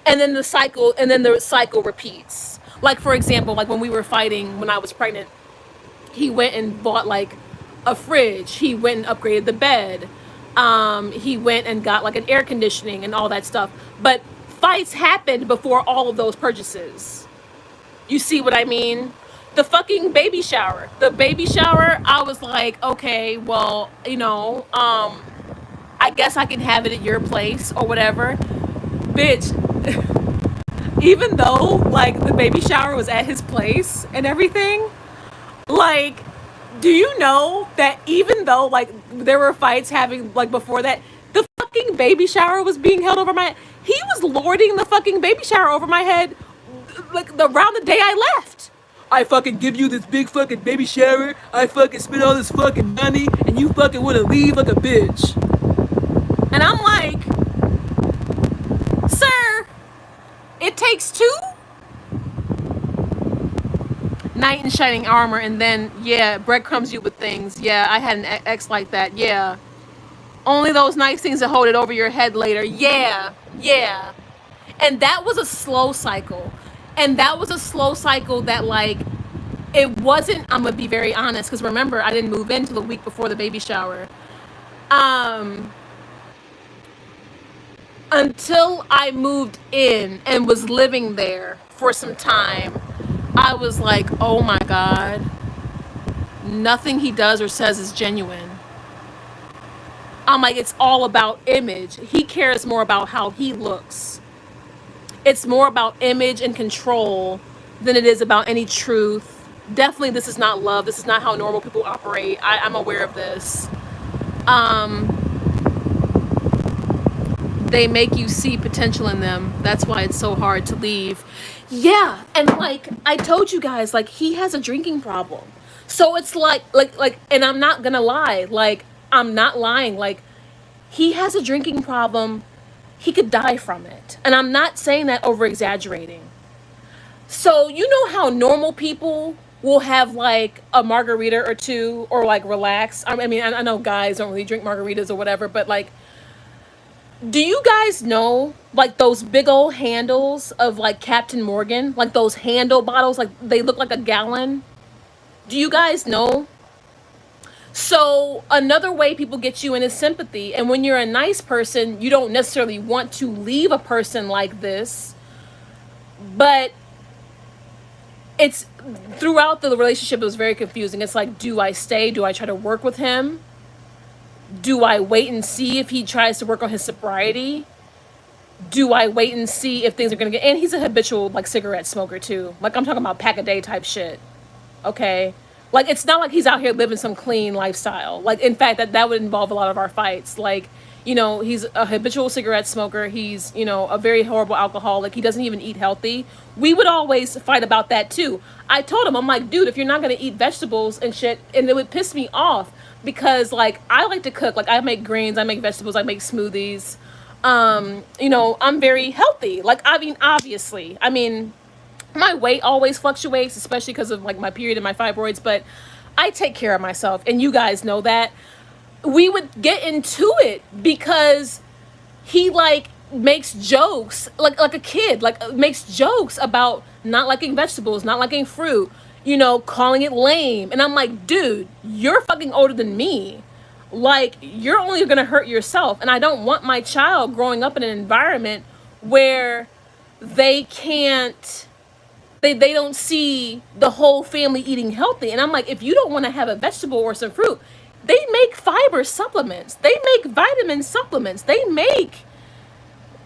And then the cycle repeats. Like, for example, like when we were fighting when I was pregnant, he went and bought like a fridge. He went and upgraded the bed. He went and got like an air conditioning and all that stuff. But fights happened before all of those purchases. You see what I mean? The fucking baby shower. The baby shower, I was like, okay, well, you know, I guess I can have it at your place or whatever. Bitch, even though like the baby shower was at his place and everything, like, do you know that even though like there were fights having like before that, the fucking baby shower was being held over my head. He was lording the fucking baby shower over my head like around the day I left. I fucking give you this big fucking baby shower, I fucking spend all this fucking money, and you fucking want to leave like a bitch. And I'm like, sir, it takes two. Knight in shining armor, and then, yeah, breadcrumbs you with things. Yeah, I had an ex like that. Yeah. Only those nice things that hold it over your head later. Yeah. Yeah. And that was a slow cycle. And that was a slow cycle that, like, it wasn't, I'm going to be very honest, because remember, I didn't move in till the week before the baby shower. Until I moved in and was living there for some time, I was like, oh my God, nothing he does or says is genuine. I'm like, it's all about image. He cares more about how he looks. It's more about image and control than it is about any truth. Definitely, this is not love. This is not how normal people operate. I'm aware of this. They make you see potential in them. That's why it's so hard to leave. Yeah, and like I told you guys, like he has a drinking problem. So it's like, and I'm not gonna lie, like I'm not lying. Like he has a drinking problem. He could die from it. And I'm not saying that over exaggerating. So, you know how normal people will have like a margarita or two or like relax? I mean, I know guys don't really drink margaritas or whatever, but like, do you guys know like those big old handles of like Captain Morgan? Like those handle bottles, like they look like a gallon? Do you guys know? So another way people get you in is sympathy. And when you're a nice person, you don't necessarily want to leave a person like this. But it's throughout the relationship, it was very confusing. It's like, do I stay? Do I try to work with him? Do I wait and see if he tries to work on his sobriety? Do I wait and see if things are gonna get, and he's a habitual like cigarette smoker too. Like I'm talking about pack a day type shit. Okay. Like it's not like he's out here living some clean lifestyle. Like in fact that would involve a lot of our fights. Like, you know, he's a habitual cigarette smoker. He's, you know, a very horrible alcoholic. He doesn't even eat healthy. We would always fight about that too. I told him, I'm like, dude, if you're not gonna eat vegetables and shit, and it would piss me off because like I like to cook. Like I make greens, I make vegetables, I make smoothies. You know, I'm very healthy. Like I mean, obviously, I mean, my weight always fluctuates, especially because of like my period and my fibroids, but I take care of myself, and you guys know that. We would get into it because he like makes jokes like a kid, like makes jokes about not liking vegetables, not liking fruit, you know, calling it lame. And I'm like, dude, you're fucking older than me. Like you're only gonna hurt yourself. And I don't want my child growing up in an environment where they can't, they don't see the whole family eating healthy. And I'm like, if you don't want to have a vegetable or some fruit, they make fiber supplements, they make vitamin supplements, they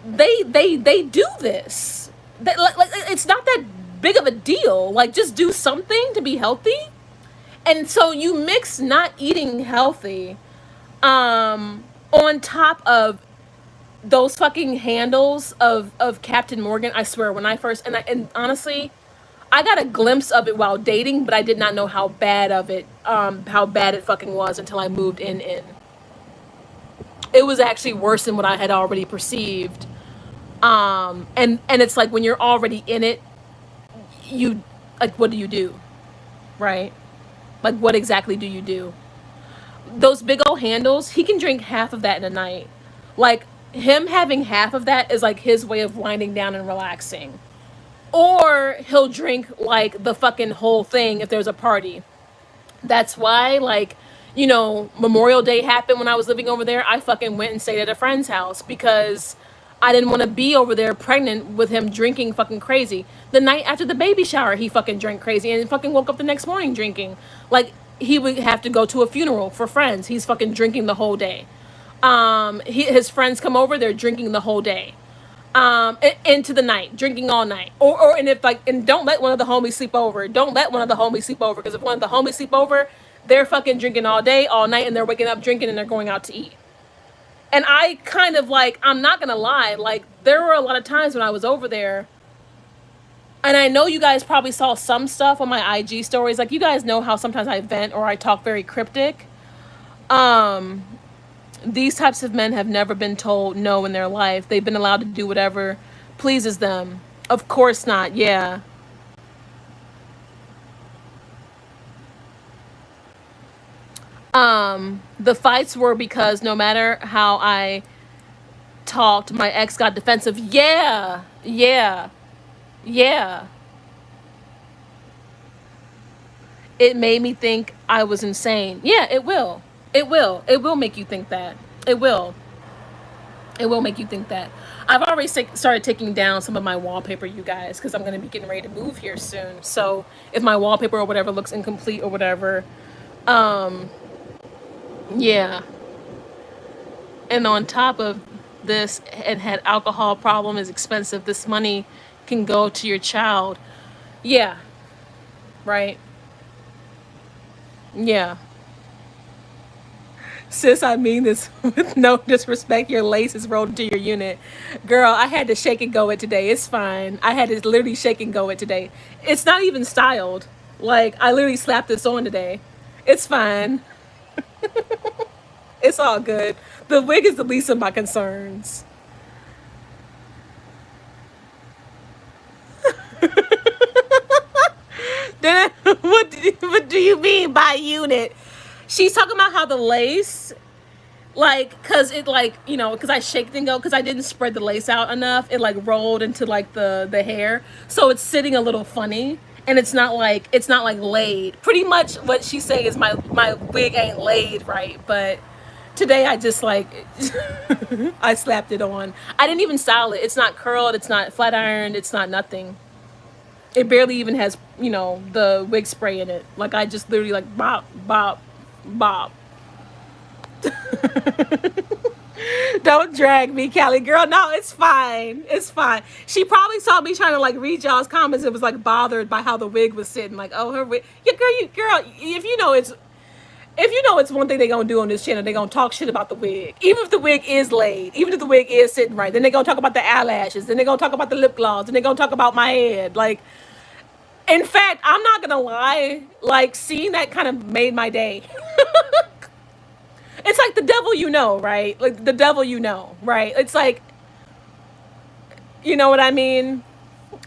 do this. Like it's not that big of a deal. Like just do something to be healthy. And so you mix not eating healthy on top of those fucking handles of Captain Morgan. I swear, when I first, and honestly, I got a glimpse of it while dating, but I did not know how bad it fucking was until I moved in. It was actually worse than what I had already perceived. And it's like when you're already in it, you, like, what do you do? Right? Like, what exactly do you do? Those big old handles, he can drink half of that in a night. Like, him having half of that is like his way of winding down and relaxing. Or he'll drink like the fucking whole thing if there's a party. That's why, like, you know, Memorial Day happened when I was living over there. I fucking went and stayed at a friend's house because I didn't want to be over there pregnant with him drinking fucking crazy. The night after the baby shower, he fucking drank crazy and fucking woke up the next morning drinking. Like, he would have to go to a funeral for friends. He's fucking drinking the whole day. His friends come over, they're drinking the whole day. Into the night, drinking all night. And if like, and don't let one of the homies sleep over. Don't let one of the homies sleep over, because if one of the homies sleep over, they're fucking drinking all day, all night, and they're waking up drinking and they're going out to eat. And I kind of like, I'm not gonna lie, like there were a lot of times when I was over there, and I know you guys probably saw some stuff on my IG stories. Like you guys know how sometimes I vent or I talk very cryptic. These types of men have never been told no in their life. They've been allowed to do whatever pleases them. Of course not, yeah. The fights were because no matter how I talked, my ex got defensive. Yeah. It made me think I was insane. Yeah, it will. It will make you think that. It will make you think that. I've already started taking down some of my wallpaper, you guys, because I'm going to be getting ready to move here soon. So if my wallpaper or whatever looks incomplete or whatever, yeah. And on top of this, and had alcohol problem, is expensive. This money can go to your child. Yeah. Right. Yeah. Sis, I mean this with no disrespect. Your lace is rolled into your unit. Girl, I had to shake and go it today. It's fine. I had to literally shake and go it today. It's not even styled. Like, I literally slapped this on today. It's fine. It's all good. The wig is the least of my concerns. What do you mean by unit? She's talking about how the lace, like, cause it like, you know, cause I shaked and go, cause I didn't spread the lace out enough. It like rolled into like the hair, so it's sitting a little funny, and it's not like laid. Pretty much what she's saying is my wig ain't laid right, but today I just like I slapped it on. I didn't even style it. It's not curled. It's not flat ironed. It's not nothing. It barely even has, you know, the wig spray in it. Like I just literally like bop, bop, bop. Don't drag me, Callie girl. No, it's fine. It's fine. She probably saw me trying to like read y'all's comments. It was like bothered by how the wig was sitting. Like, oh, her wig. Yeah, girl. If you know it's one thing they gonna do on this channel, they gonna talk shit about the wig. Even if the wig is laid, even if the wig is sitting right, then they gonna talk about the eyelashes, then they gonna talk about the lip gloss, then they gonna talk about my head. Like, in fact, I'm not gonna lie. Like, seeing that kind of made my day. It's like the devil you know, right? Like the devil you know, right? It's like, you know what I mean?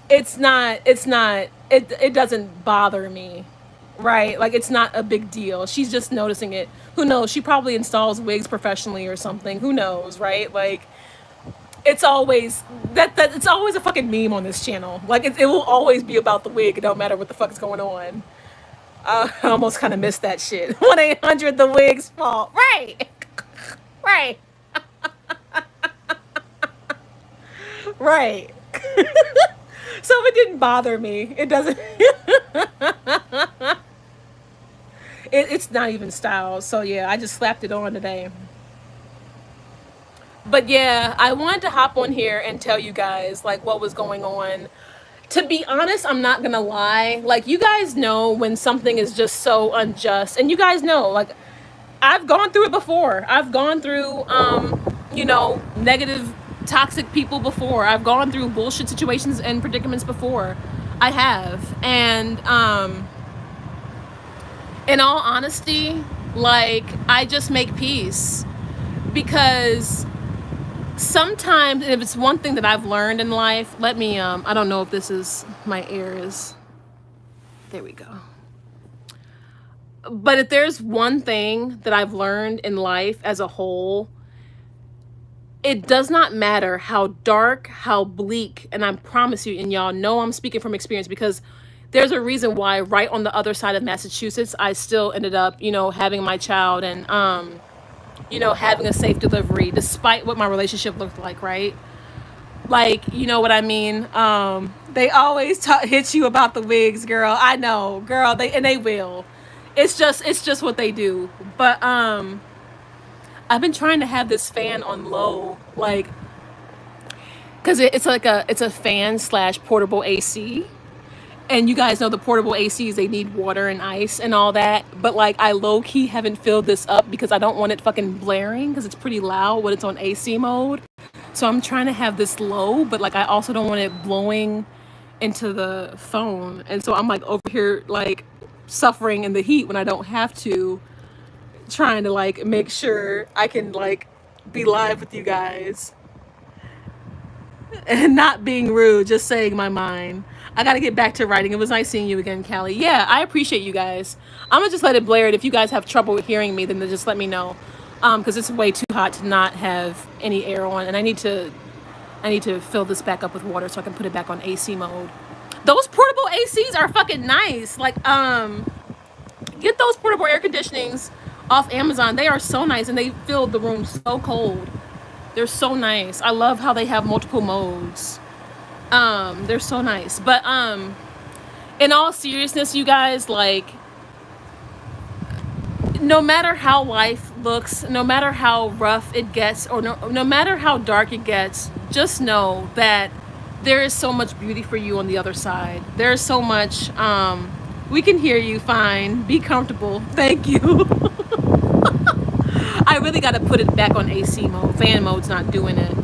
It doesn't bother me, right? Like it's not a big deal. She's just noticing it. Who knows? She probably installs wigs professionally or something. Who knows, right? Like it's always it's always a fucking meme on this channel. Like it will always be about the wig. It don't matter what the fuck is going on. I almost kind of missed that shit. 1-800 the wig's fault. Right. Right. Right. So it didn't bother me. It doesn't. It's not even styled. So yeah, I just slapped it on today. But yeah, I wanted to hop on here and tell you guys like what was going on. To be honest, I'm not gonna lie. Like, you guys know when something is just so unjust. And you guys know, like, I've gone through it before. I've gone through, you know, negative, toxic people before. I've gone through bullshit situations and predicaments before. I have. And, in all honesty, like, I just make peace. Because sometimes, and if it's one thing that I've learned in life, let me, I don't know if this is, my air is, there we go. But if there's one thing that I've learned in life as a whole, it does not matter how dark, how bleak, and I promise you, and y'all know I'm speaking from experience because there's a reason why right on the other side of Massachusetts, I still ended up, you know, having my child and, you know, having a safe delivery, despite what my relationship looked like, right? Like, you know what I mean? They always hit you about the wigs, girl. I know, girl, they will. It's just what they do. But, I've been trying to have this fan on low, like, cause it's a fan / portable AC. And you guys know the portable ACs, they need water and ice and all that. But like I low-key haven't filled this up because I don't want it fucking blaring because it's pretty loud when it's on AC mode. So I'm trying to have this low, but like I also don't want it blowing into the phone. And so I'm like over here like suffering in the heat when I don't have to, trying to like make sure I can like be live with you guys. And not being rude, just saying my mind. I gotta get back to writing. It was nice seeing you again, Callie. Yeah, I appreciate you guys. I'm gonna just let it blare it. If you guys have trouble with hearing me, then just let me know. Because it's way too hot to not have any air on, and I need to fill this back up with water so I can put it back on AC mode. Those portable ACs are fucking nice. Like, get those portable air conditionings off Amazon. They are so nice, and they fill the room so cold. They're so nice. I love how they have multiple modes. They're so nice. But in all seriousness, you guys, like, no matter how life looks, no matter how rough it gets, or no matter how dark it gets, just know that there is so much beauty for you on the other side. There's so much, we can hear you fine. Be comfortable. Thank you. I really got to put it back on AC mode. Fan mode's not doing it.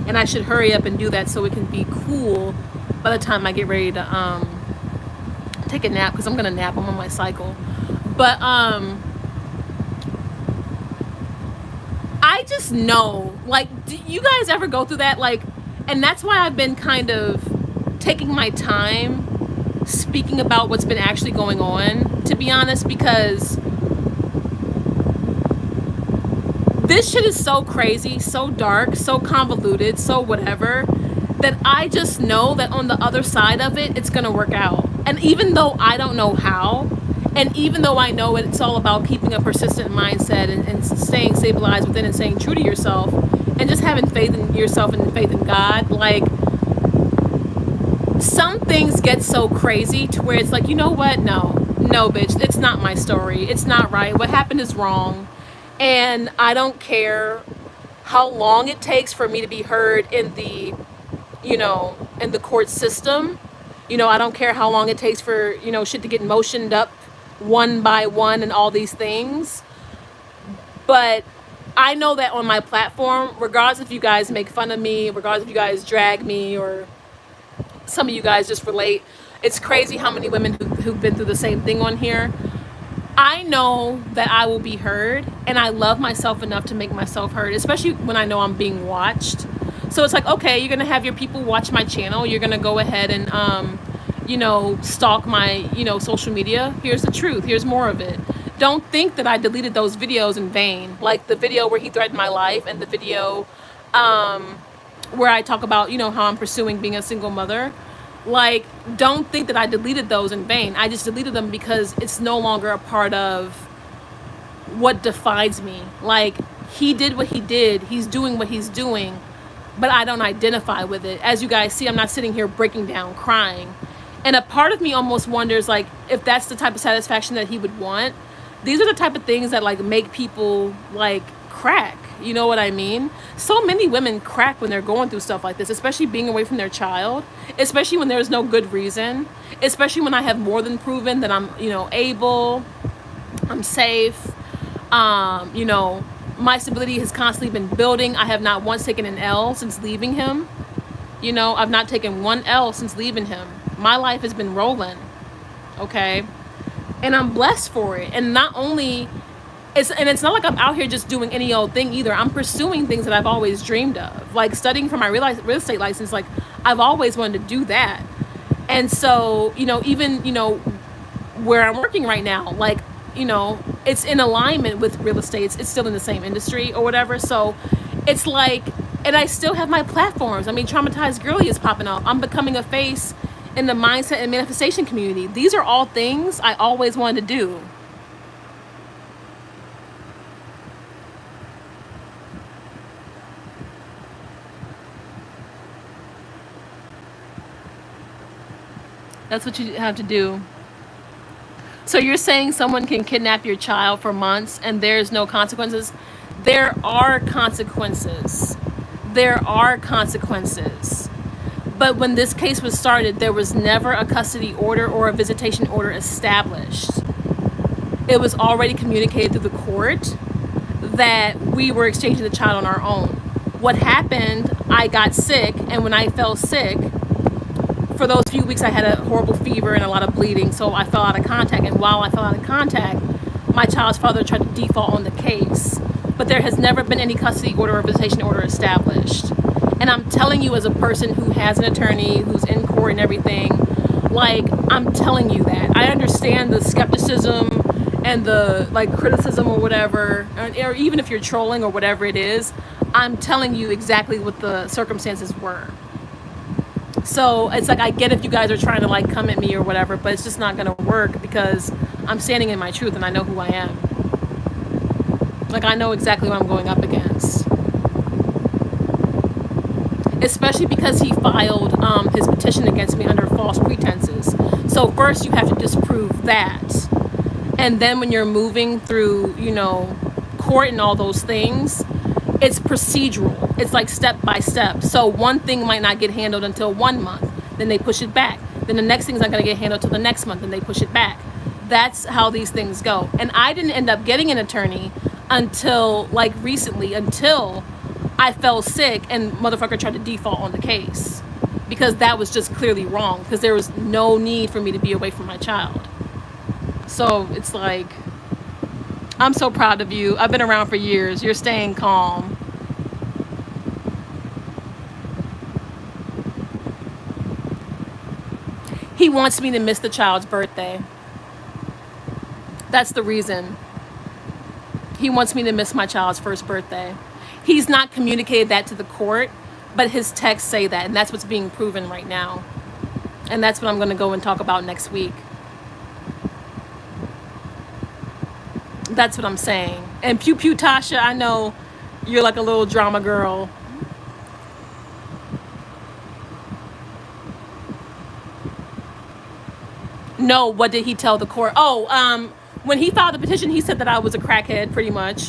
And I should hurry up and do that so it can be cool by the time I get ready to take a nap, because I'm going to nap. I'm on my cycle. But just know, like, do you guys ever go through that? Like, and that's why I've been kind of taking my time speaking about what's been actually going on, to be honest, because this shit is so crazy, so dark, so convoluted, so whatever, that I just know that on the other side of it, it's gonna work out. And even though I don't know how, and even though I know it's all about keeping a persistent mindset and staying stabilized within and staying true to yourself and just having faith in yourself and faith in God, like, some things get so crazy to where it's like, you know what? No, bitch, it's not my story. It's not right. What happened is wrong. And I don't care how long it takes for me to be heard in the, in the court system. I don't care how long it takes for, shit to get motioned up one by one and all these things. But I know that on my platform, regardless if you guys make fun of me, regardless if you guys drag me, or some of you guys just relate, it's crazy how many women who've been through the same thing on here. I know that I will be heard, and I love myself enough to make myself heard, especially when I know I'm being watched. So it's like, okay, you're gonna have your people watch my channel, you're gonna go ahead and stalk my social media. Here's the truth, here's more of it. Don't think that I deleted those videos in vain, like the video where he threatened my life and the video where I talk about how I'm pursuing being a single mother. Like, don't think that I deleted those in vain. I just deleted them because it's no longer a part of what defines me. Like, he did what he did, he's doing what he's doing, but I don't identify with it. As you guys see, I'm not sitting here breaking down, crying. And a part of me almost wonders, like, if that's the type of satisfaction that he would want. These are the type of things that, like, make people, like, crack. You know what I mean? So many women crack when they're going through stuff like this, especially being away from their child, especially when there's no good reason, especially when I have more than proven that I'm, able, I'm safe, my stability has constantly been building. I have not once taken an L since leaving him. I've not taken one L since leaving him. My life has been rolling, okay? And I'm blessed for it. And not only... It's not like I'm out here just doing any old thing either. I'm pursuing things that I've always dreamed of, like studying for my real estate license. Like, I've always wanted to do that. And so, even, where I'm working right now, like, it's in alignment with real estate. It's still in the same industry or whatever. So it's like, and I still have my platforms. I mean, Traumatized Girly is popping up. I'm becoming a face in the mindset and manifestation community. These are all things I always wanted to do. That's what you have to do. So you're saying someone can kidnap your child for months and there's no consequences? There are consequences. There are consequences. But when this case was started, there was never a custody order or a visitation order established. It was already communicated through the court that we were exchanging the child on our own. What happened, I got sick, and when I fell sick, for those few weeks I had a horrible fever and a lot of bleeding, so I fell out of contact. And while I fell out of contact, my child's father tried to default on the case. But there has never been any custody order or visitation order established. And I'm telling you, as a person who has an attorney, who's in court and everything, like, I'm telling you that. I understand the skepticism and the, like, criticism or whatever, or even if you're trolling or whatever it is, I'm telling you exactly what the circumstances were. So it's like, I get if you guys are trying to, like, come at me or whatever, but it's just not going to work because I'm standing in my truth and I know who I am. Like, I know exactly what I'm going up against. Especially because he filed his petition against me under false pretenses. So first you have to disprove that. And then when you're moving through, court and all those things, it's procedural. It's like step by step. So one thing might not get handled until 1 month. Then they push it back. Then the next thing's not going to get handled till the next month. And they push it back. That's how these things go. And I didn't end up getting an attorney until, like, recently, until I fell sick and motherfucker tried to default on the case. Because that was just clearly wrong. Because there was no need for me to be away from my child. So it's like, I'm so proud of you. I've been around for years. You're staying calm. He wants me to miss the child's birthday. That's the reason. He wants me to miss my child's first birthday. He's not communicated that to the court, but his texts say that, and that's what's being proven right now. And that's what I'm going to go and talk about next week. That's what I'm saying. And pew pew Tasha, I know you're like a little drama girl. No, what did he tell the court? Oh, when he filed the petition, he said that I was a crackhead, pretty much,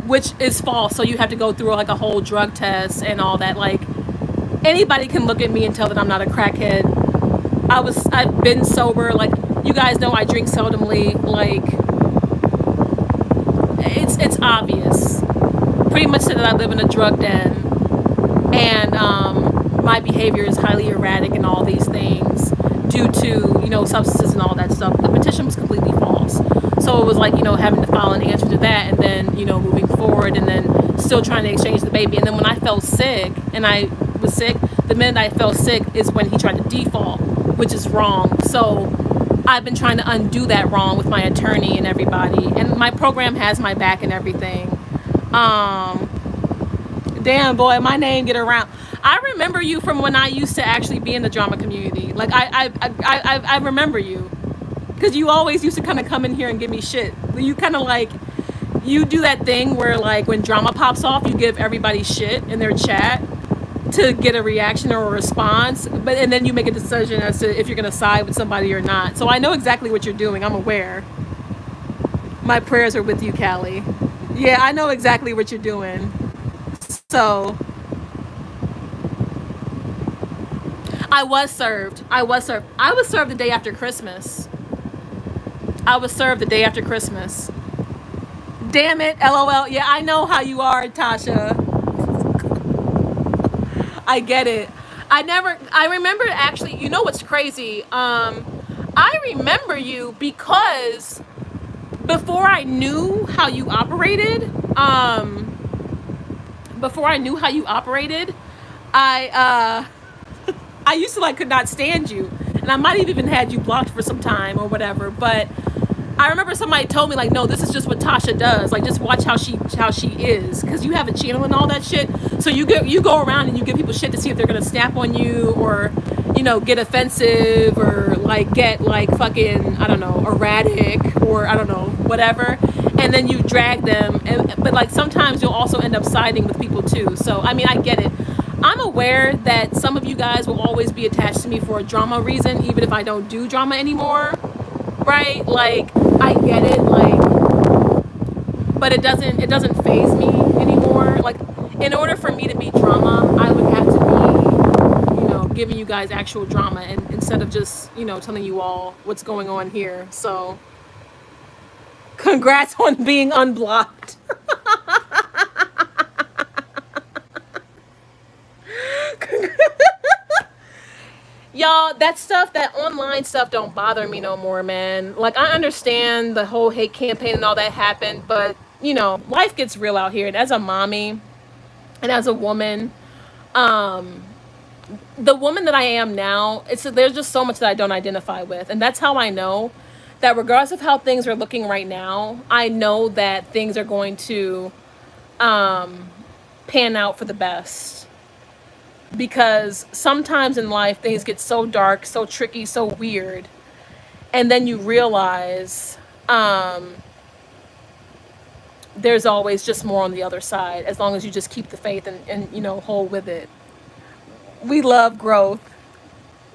which is false. So you have to go through like a whole drug test and all that. Like, anybody can look at me and tell that I'm not a crackhead. I've been sober. Like, you guys know I drink seldomly. Like, it's obvious. Pretty much said that I live in a drug den, and my behavior is highly erratic and all these things due to, you know, substances and all that stuff. The petition was completely false. So it was like, you know, having to file an answer to that, and then, you know, moving forward, and then still trying to exchange the baby. And then when I felt sick, and I was sick, the minute I felt sick is when he tried to default, which is wrong. So I've been trying to undo that wrong with my attorney and everybody. And my program has my back and everything. Damn, boy, my name get around. I remember you from when I used to actually be in the drama community. Like, I remember you. Because you always used to kind of come in here and give me shit. You kind of like, you do that thing where like when drama pops off, you give everybody shit in their chat to get a reaction or a response. And then you make a decision as to if you're going to side with somebody or not. So I know exactly what you're doing. I'm aware. My prayers are with you, Callie. Yeah, I know exactly what you're doing. So I was served. I was served the day after Christmas. Damn it, LOL. Yeah, I know how you are, Tasha. I get it. I remember actually, you know what's crazy? I remember you because before I knew how you operated, I used to like could not stand you, and I might have even had you blocked for some time or whatever. But I remember somebody told me like, no, this is just what Tasha does. Like, just watch how she is, because you have a channel and all that shit. So you go around and you give people shit to see if they're gonna snap on you, or, you know, get offensive, or like get like fucking, I don't know, erratic, or I don't know, whatever. And then you drag them, but like sometimes you'll also end up siding with people too. So I mean, I get it. I'm aware that some of you guys will always be attached to me for a drama reason, even if I don't do drama anymore, right? Like, I get it, like, but it doesn't faze me anymore. Like, in order for me to be drama, I would have to be, you know, giving you guys actual drama, and instead of just, you know, telling you all what's going on here. So, congrats on being unblocked. Y'all, that online stuff don't bother me no more, man. Like, I understand the whole hate campaign and all that happened, but, you know, life gets real out here. And as a mommy and as a woman, the woman that I am now, there's just so much that I don't identify with. And that's how I know that regardless of how things are looking right now, I know that things are going to pan out for the best. Because sometimes in life, things get so dark, so tricky, so weird. And then you realize there's always just more on the other side, as long as you just keep the faith and you know, hold with it. We love growth.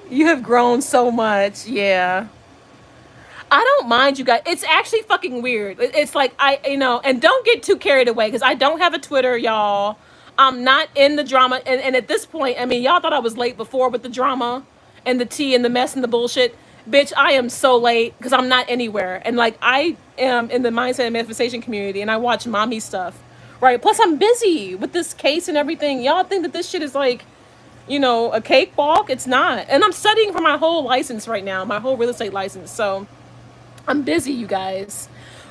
You have grown so much. Yeah. I don't mind you guys. It's actually fucking weird. It's like, you know, and don't get too carried away, because I don't have a Twitter, y'all. I'm not in the drama. And at this point, I mean, y'all thought I was late before with the drama and the tea and the mess and the bullshit. Bitch, I am so late because I'm not anywhere. And like, I am in the mindset and manifestation community, and I watch mommy stuff, right? Plus, I'm busy with this case and everything. Y'all think that this shit is like, you know, a cakewalk. It's not. And I'm studying for my whole license right now, my whole real estate license. So I'm busy, you guys.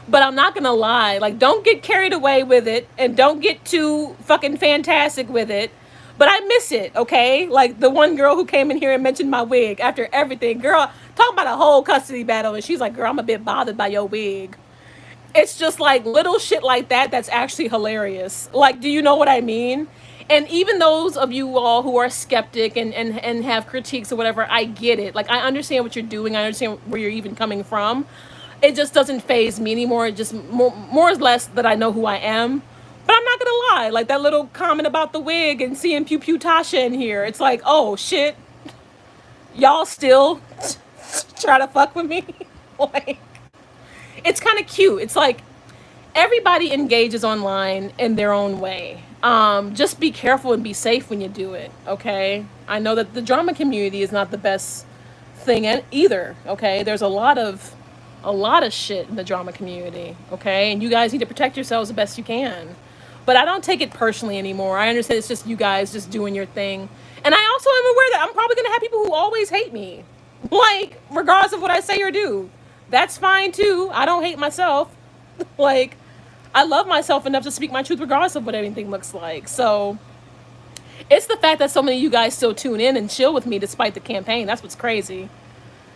But I'm not gonna lie, like, don't get carried away with it, and don't get too fucking fantastic with it. But I miss it, okay? Like the one girl who came in here and mentioned my wig after everything. Girl, talking about a whole custody battle, and she's like, girl, I'm a bit bothered by your wig. It's just like little shit like that that's actually hilarious. Like, do you know what I mean? And even those of you all who are skeptic and have critiques or whatever, I get it. Like, I understand what you're doing. I understand where you're even coming from. It just doesn't faze me anymore. It just more or less that I know who I am. But I'm not gonna lie, like that little comment about the wig and seeing Pew Pew Tasha in here, it's like, oh shit, y'all still try to fuck with me? Like, it's kind of cute. It's like everybody engages online in their own way. Just be careful and be safe when you do it, okay? I know that the drama community is not the best thing either, okay? There's a lot of shit in the drama community, okay? And you guys need to protect yourselves the best you can. But I don't take it personally anymore. I understand it's just you guys just doing your thing. And I also am aware that I'm probably going to have people who always hate me. Like, regardless of what I say or do. That's fine too. I don't hate myself. Like, I love myself enough to speak my truth regardless of what anything looks like. So, it's the fact that so many of you guys still tune in and chill with me despite the campaign. That's what's crazy.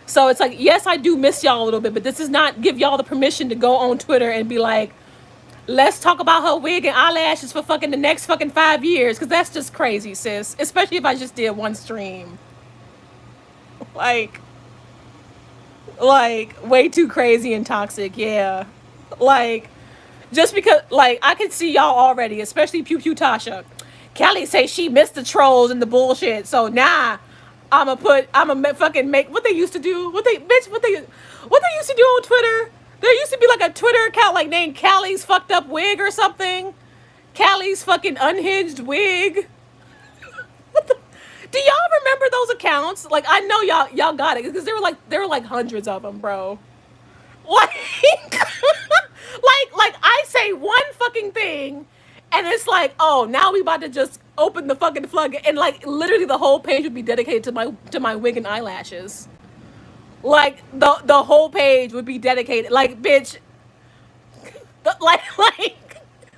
So it's like, yes, I do miss y'all a little bit, but this does not give y'all the permission to go on Twitter and be like, let's talk about her wig and eyelashes for fucking the next fucking 5 years. Because that's just crazy, sis. Especially if I just did one stream. Like, way too crazy and toxic, yeah. Like, just because, like, I can see y'all already, especially Pew Pew Tasha. Callie say she missed the trolls and the bullshit, so nah. I'ma fucking make what they used to do. What they used to do on Twitter. There used to be like a Twitter account like named Callie's fucked up wig or something. Callie's fucking unhinged wig. Do y'all remember those accounts? Like, I know y'all got it because there were like hundreds of them, bro. Like, like I say one fucking thing, and it's like, oh, now we about to just open the fucking flood, and like literally the whole page would be dedicated to my wig and eyelashes. Like the whole page would be dedicated, like, bitch, like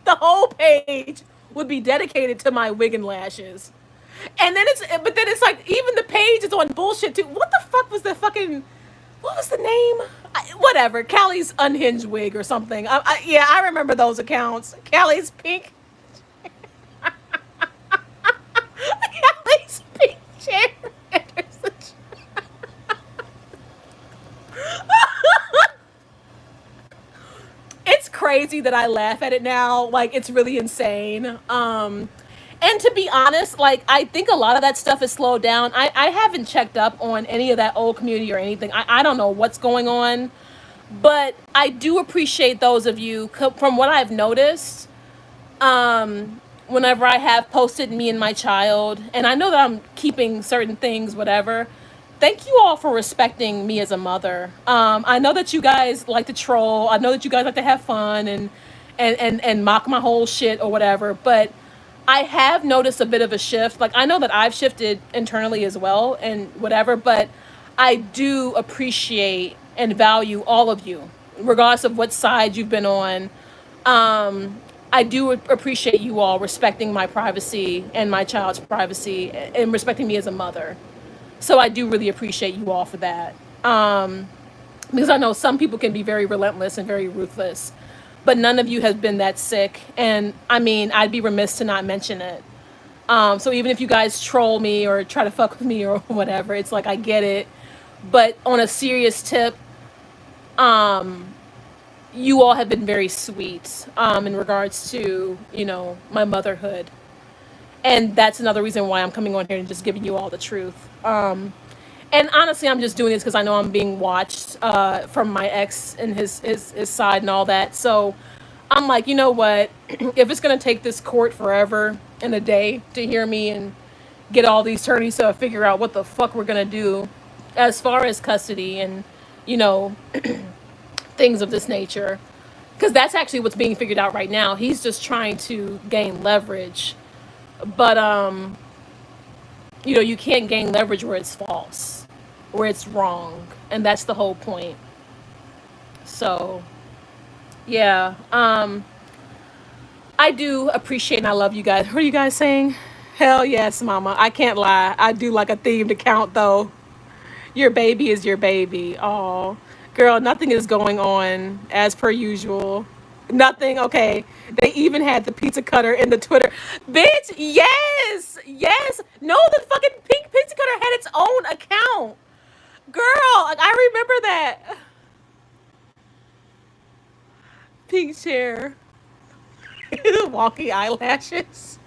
the whole page would be dedicated to my wig and lashes. And then it's like even the page is on bullshit too. What the fuck was the fucking, what was the name? Whatever, Callie's unhinged wig or something. Yeah, I remember those accounts. Callie's pink. Callie's pink chair. It's crazy that I laugh at it now. Like, it's really insane. And to be honest, like, I think a lot of that stuff is slowed down. I haven't checked up on any of that old community or anything. I don't know what's going on. But I do appreciate those of you, from what I've noticed, whenever I have posted me and my child, and I know that I'm keeping certain things, whatever. Thank you all for respecting me as a mother. I know that you guys like to troll. I know that you guys like to have fun and mock my whole shit or whatever. But I have noticed a bit of a shift. Like, I know that I've shifted internally as well and whatever, but I do appreciate and value all of you, regardless of what side you've been on. I do appreciate you all respecting my privacy and my child's privacy and respecting me as a mother. So I do really appreciate you all for that. Because I know some people can be very relentless and very ruthless, but none of you have been that sick. And I mean, I'd be remiss to not mention it. So even if you guys troll me or try to fuck with me or whatever, it's like, I get it. But on a serious tip, you all have been very sweet in regards to, you know, my motherhood. And that's another reason why I'm coming on here and just giving you all the truth. And honestly, I'm just doing this because I know I'm being watched from my ex and his side and all that. So I'm like, you know what? If it's going to take this court forever and a day to hear me and get all these attorneys to figure out what the fuck we're going to do as far as custody and, you know, things of this nature. Because that's actually what's being figured out right now. He's just trying to gain leverage. But, you know, you can't gain leverage where it's false, where it's wrong. And that's the whole point. So, yeah. I do appreciate and I love you guys. What are you guys saying? Hell yes, mama. I can't lie. I do like a themed account though. Your baby is your baby. Oh, girl, nothing is going on as per usual. Nothing. Okay. They even had the pizza cutter in the Twitter. Bitch, yes. Yes. No, the fucking pink pizza cutter had its own account. Girl, like I remember that. Pink chair. Walkie eyelashes.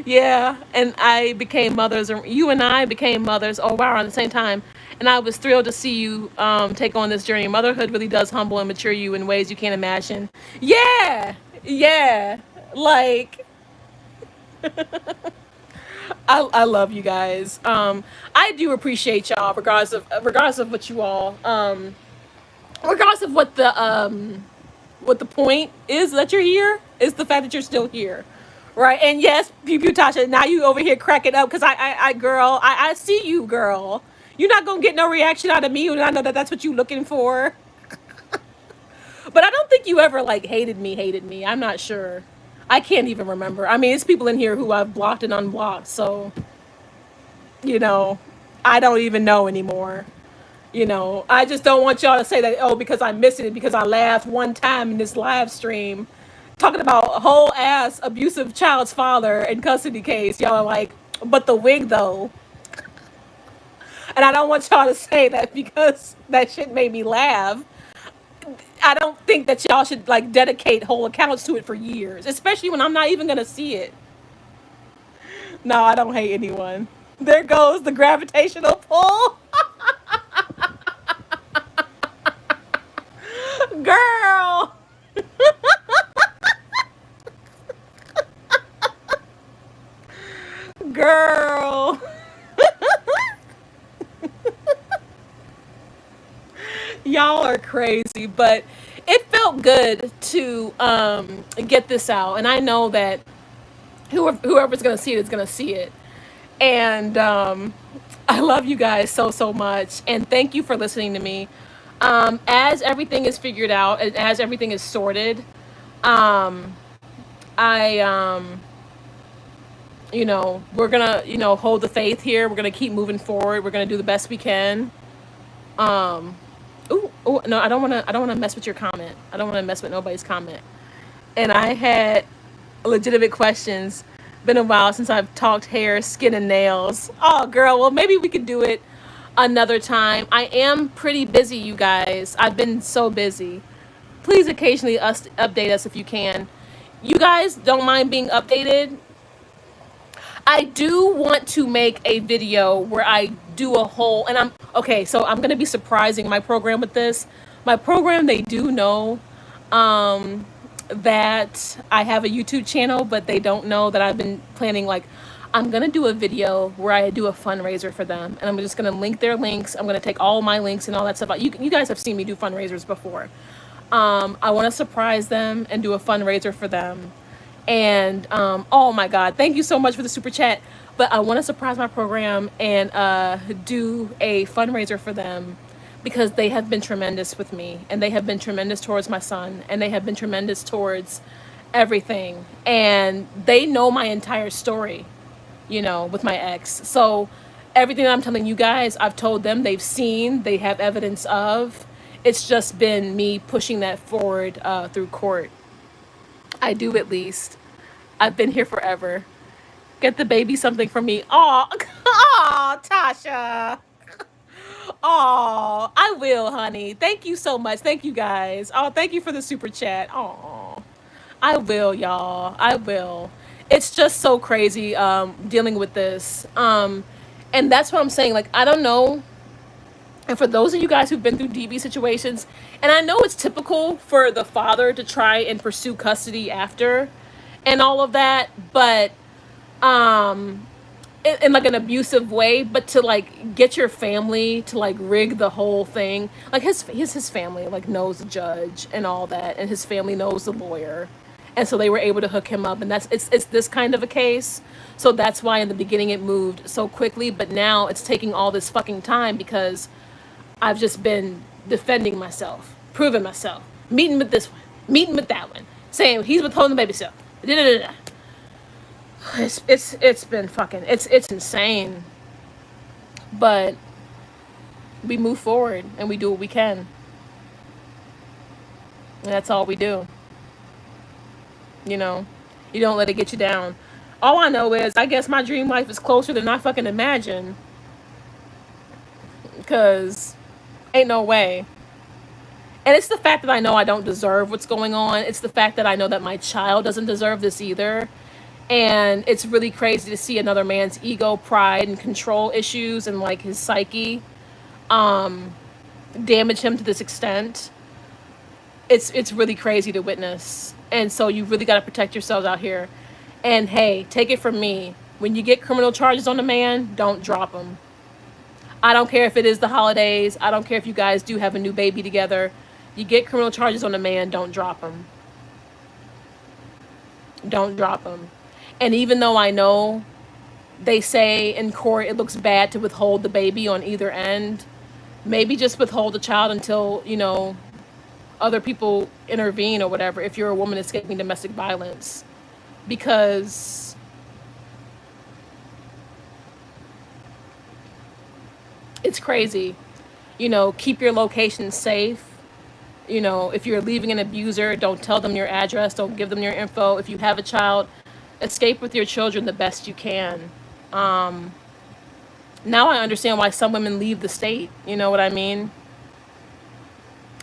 Yeah, and I became mothers, or you and I became mothers, oh wow, at the same time. And I was thrilled to see you take on this journey. Motherhood really does humble and mature you in ways you can't imagine. Yeah, yeah. Like, I love you guys. I do appreciate y'all, regardless of what you all, regardless of what the point is that you're here, is the fact that you're still here. Right. And yes, Pew Pew Tasha, now you over here cracking up because girl, I see you, girl. You're not going to get no reaction out of me. And I know that that's what you're looking for. But I don't think you ever like hated me. I'm not sure. I can't even remember. I mean, it's people in here who I've blocked and unblocked. So, you know, I don't even know anymore. You know, I just don't want y'all to say that, oh, because I'm missing it because I laughed one time in this live stream talking about a whole ass abusive child's father in custody case. Y'all are like, but the wig though. And I don't want y'all to say that because that shit made me laugh. I don't think that y'all should like dedicate whole accounts to it for years, especially when I'm not even gonna see it. No, I don't hate anyone. There goes the gravitational pull. Girl. Girl. Y'all are crazy, but it felt good to get this out. And I know that whoever's going to see it is going to see it. And I love you guys so, so much. And thank you for listening to me. As everything is figured out and as everything is sorted, I, you know, we're going to, you know, hold the faith here. We're going to keep moving forward. We're going to do the best we can. Oh no, I don't want to mess with your comment. I don't want to mess with nobody's comment. And I had legitimate questions. Been a while since I've talked hair, skin, and nails. Oh, girl, well, maybe we could do it another time. I am pretty busy, you guys. I've been so busy. Please occasionally update us if you can. You guys don't mind being updated? I do want to make a video where I do a whole, and so I'm going to be surprising my program with this. My program, they do know that I have a YouTube channel, but they don't know that I've been planning, like, I'm going to do a video where I do a fundraiser for them, and I'm just going to link their links. I'm going to take all my links and all that stuff. You guys have seen me do fundraisers before. I want to surprise them and do a fundraiser for them. And oh my God, thank you so much for the super chat. But I want to surprise my program and do a fundraiser for them because they have been tremendous with me, and they have been tremendous towards my son, and they have been tremendous towards everything. And they know my entire story, you know, with my ex. So everything that I'm telling you guys, I've told them, they've seen, they have evidence of. It's just been me pushing that forward through court. I do, at least. I've been here forever. Get the baby something from me. Aw, aw, Tasha. Aw, I will, honey. Thank you so much. Thank you, guys. Oh, thank you for the super chat. Aw, I will, y'all. I will. It's just so crazy dealing with this. And that's what I'm saying. Like, I don't know. And for those of you guys who've been through DV situations, and I know it's typical for the father to try and pursue custody after and all of that, but in like an abusive way, but to like get your family to like rig the whole thing. Like his family like knows the judge and all that, and his family knows the lawyer. And so they were able to hook him up, and it's this kind of a case. So that's why in the beginning it moved so quickly, but now it's taking all this fucking time because I've just been defending myself, proving myself, meeting with this one, meeting with that one, saying he's withholding the baby stuff. It's been fucking, it's insane. But we move forward and we do what we can. And that's all we do. You know, you don't let it get you down. All I know is, I guess my dream life is closer than I fucking imagine. Because ain't no way. And it's the fact that I know I don't deserve what's going on. It's the fact that I know that my child doesn't deserve this either. And it's really crazy to see another man's ego, pride, and control issues and like his psyche damage him to this extent. It's really crazy to witness. And so you really got to protect yourselves out here. And hey, take it from me. When you get criminal charges on a man, don't drop them. I don't care if it is the holidays. I don't care if you guys do have a new baby together. You get criminal charges on a man, don't drop them. Don't drop them. And even though I know they say in court it looks bad to withhold the baby on either end, maybe just withhold the child until, other people intervene or whatever if you're a woman escaping domestic violence. Because it's crazy. Keep your location safe. If you're leaving an abuser, don't tell them your address, don't give them your info. If you have a child, escape with your children the best you can. Now I understand why some women leave the state, you know what I mean?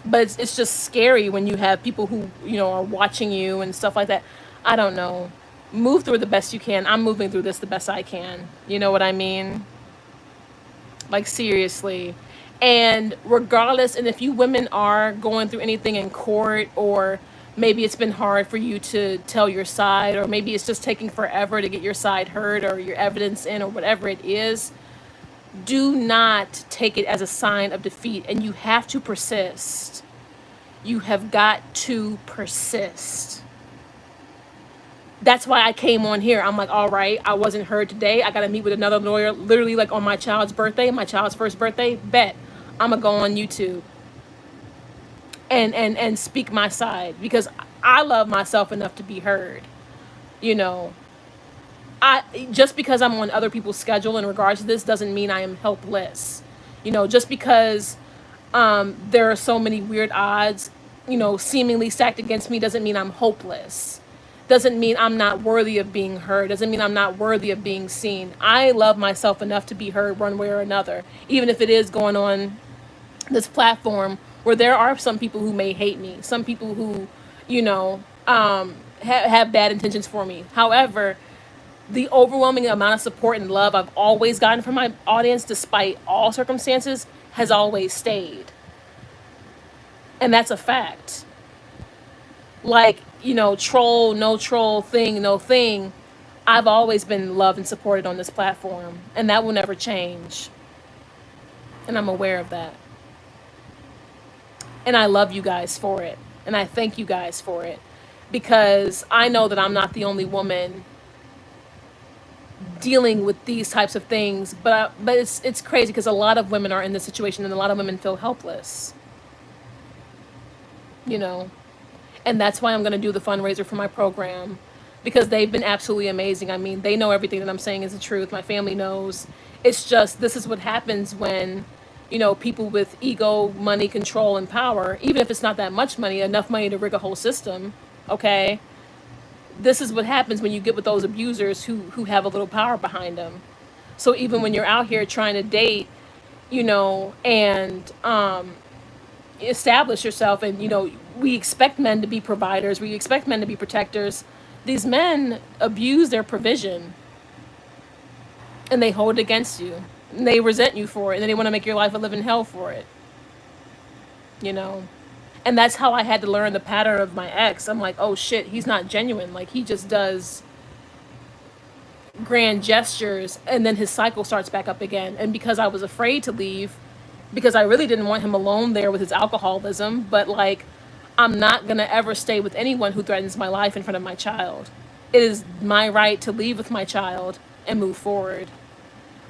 But it's just scary when you have people who, are watching you and stuff like that. I don't know. Move through it the best you can. I'm moving through this the best I can. You know what I mean? Like, seriously. And regardless, and if you women are going through anything in court, or maybe it's been hard for you to tell your side, or maybe it's just taking forever to get your side heard or your evidence in, or whatever it is, do not take it as a sign of defeat. And you have to persist. You have got to persist. That's why I came on here. I'm like, all right, I wasn't heard today. I got to meet with another lawyer literally like on my child's birthday, my child's first birthday. Bet I'm going to go on YouTube and speak my side, because I love myself enough to be heard. Just because I'm on other people's schedule in regards to this doesn't mean I am helpless. Just because there are so many weird odds, seemingly stacked against me, doesn't mean I'm hopeless. Doesn't mean I'm not worthy of being heard. Doesn't mean I'm not worthy of being seen. I love myself enough to be heard one way or another, even if it is going on this platform where there are some people who may hate me, some people who, have bad intentions for me. However, the overwhelming amount of support and love I've always gotten from my audience, despite all circumstances, has always stayed. And that's a fact. Like, troll, no troll, thing, no thing. I've always been loved and supported on this platform. And that will never change. And I'm aware of that. And I love you guys for it. And I thank you guys for it. Because I know that I'm not the only woman dealing with these types of things, but it's crazy because a lot of women are in this situation and a lot of women feel helpless, and that's why I'm going to do the fundraiser for my program, because they've been absolutely amazing. I mean, they know everything that I'm saying is the truth. My family knows. It's just, this is what happens when, people with ego, money, control, and power, even if it's not that much money, enough money to rig a whole system, okay? This is what happens when you get with those abusers who have a little power behind them. So even when you're out here trying to date, and establish yourself, and, we expect men to be providers, we expect men to be protectors. These men abuse their provision, and they hold it against you, and they resent you for it, and then they want to make your life a living hell for it, And that's how I had to learn the pattern of my ex. I'm like, oh shit, he's not genuine. Like, he just does grand gestures, and then his cycle starts back up again. And because I was afraid to leave, because I really didn't want him alone there with his alcoholism, but like, I'm not going to ever stay with anyone who threatens my life in front of my child. It is my right to leave with my child and move forward.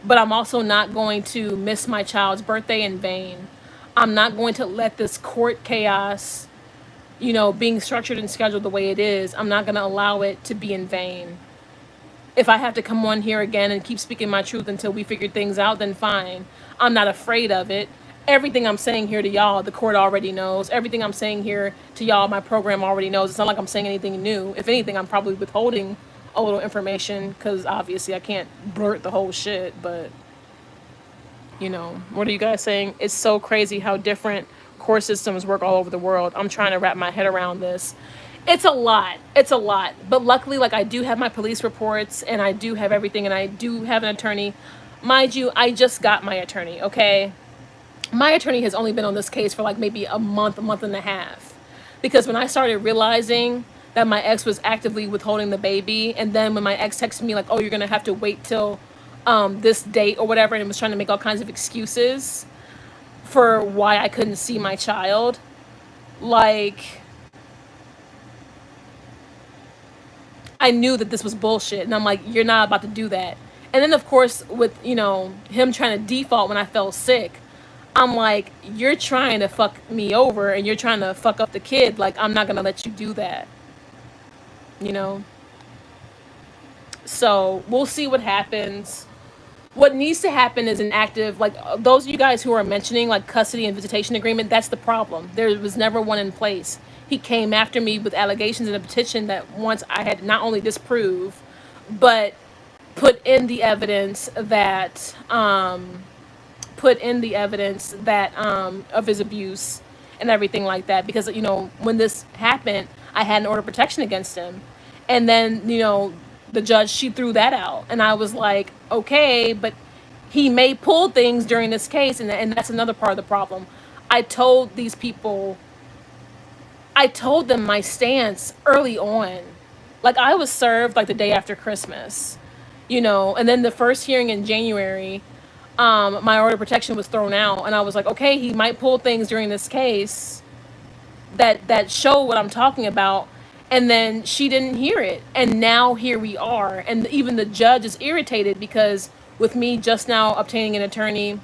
But I'm also not going to miss my child's birthday in vain. I'm not going to let this court chaos, being structured and scheduled the way it is, I'm not going to allow it to be in vain. If I have to come on here again and keep speaking my truth until we figure things out, then fine. I'm not afraid of it. Everything I'm saying here to y'all, the court already knows. Everything I'm saying here to y'all, my program already knows. It's not like I'm saying anything new. If anything, I'm probably withholding a little information because obviously I can't blurt the whole shit. But, you know, what are you guys saying? It's so crazy how different court systems work all over the world. I'm trying to wrap my head around this. It's a lot. It's a lot. But luckily, like, I do have my police reports and I do have everything and I do have an attorney. Mind you, I just got my attorney, okay? My attorney has only been on this case for like maybe a month and a half. Because when I started realizing that my ex was actively withholding the baby, and then when my ex texted me like, oh, you're going to have to wait till this date or whatever, and was trying to make all kinds of excuses for why I couldn't see my child, like, I knew that this was bullshit. And I'm like, you're not about to do that. And then, of course, with, you know, him trying to default when I fell sick, I'm like, you're trying to fuck me over and you're trying to fuck up the kid. Like, I'm not going to let you do that. You know? So we'll see what happens. What needs to happen is an active, like, those of you guys who are mentioning, like, custody and visitation agreement, that's the problem. There was never one in place. He came after me with allegations in a petition that once I had not only disproved, but put in the evidence that, of his abuse and everything like that. Because, you know, when this happened, I had an order of protection against him. And then, you know, the judge, she threw that out. And I was like, okay, but he may pull things during this case. And that's another part of the problem. I told these people, I told them my stance early on. Like, I was served like the day after Christmas, you know, and then the first hearing in January, my order of protection was thrown out. And I was like, okay, he might pull things during this case that show what I'm talking about. And then she didn't hear it. And now here we are. And even the judge is irritated because with me just now obtaining an attorney,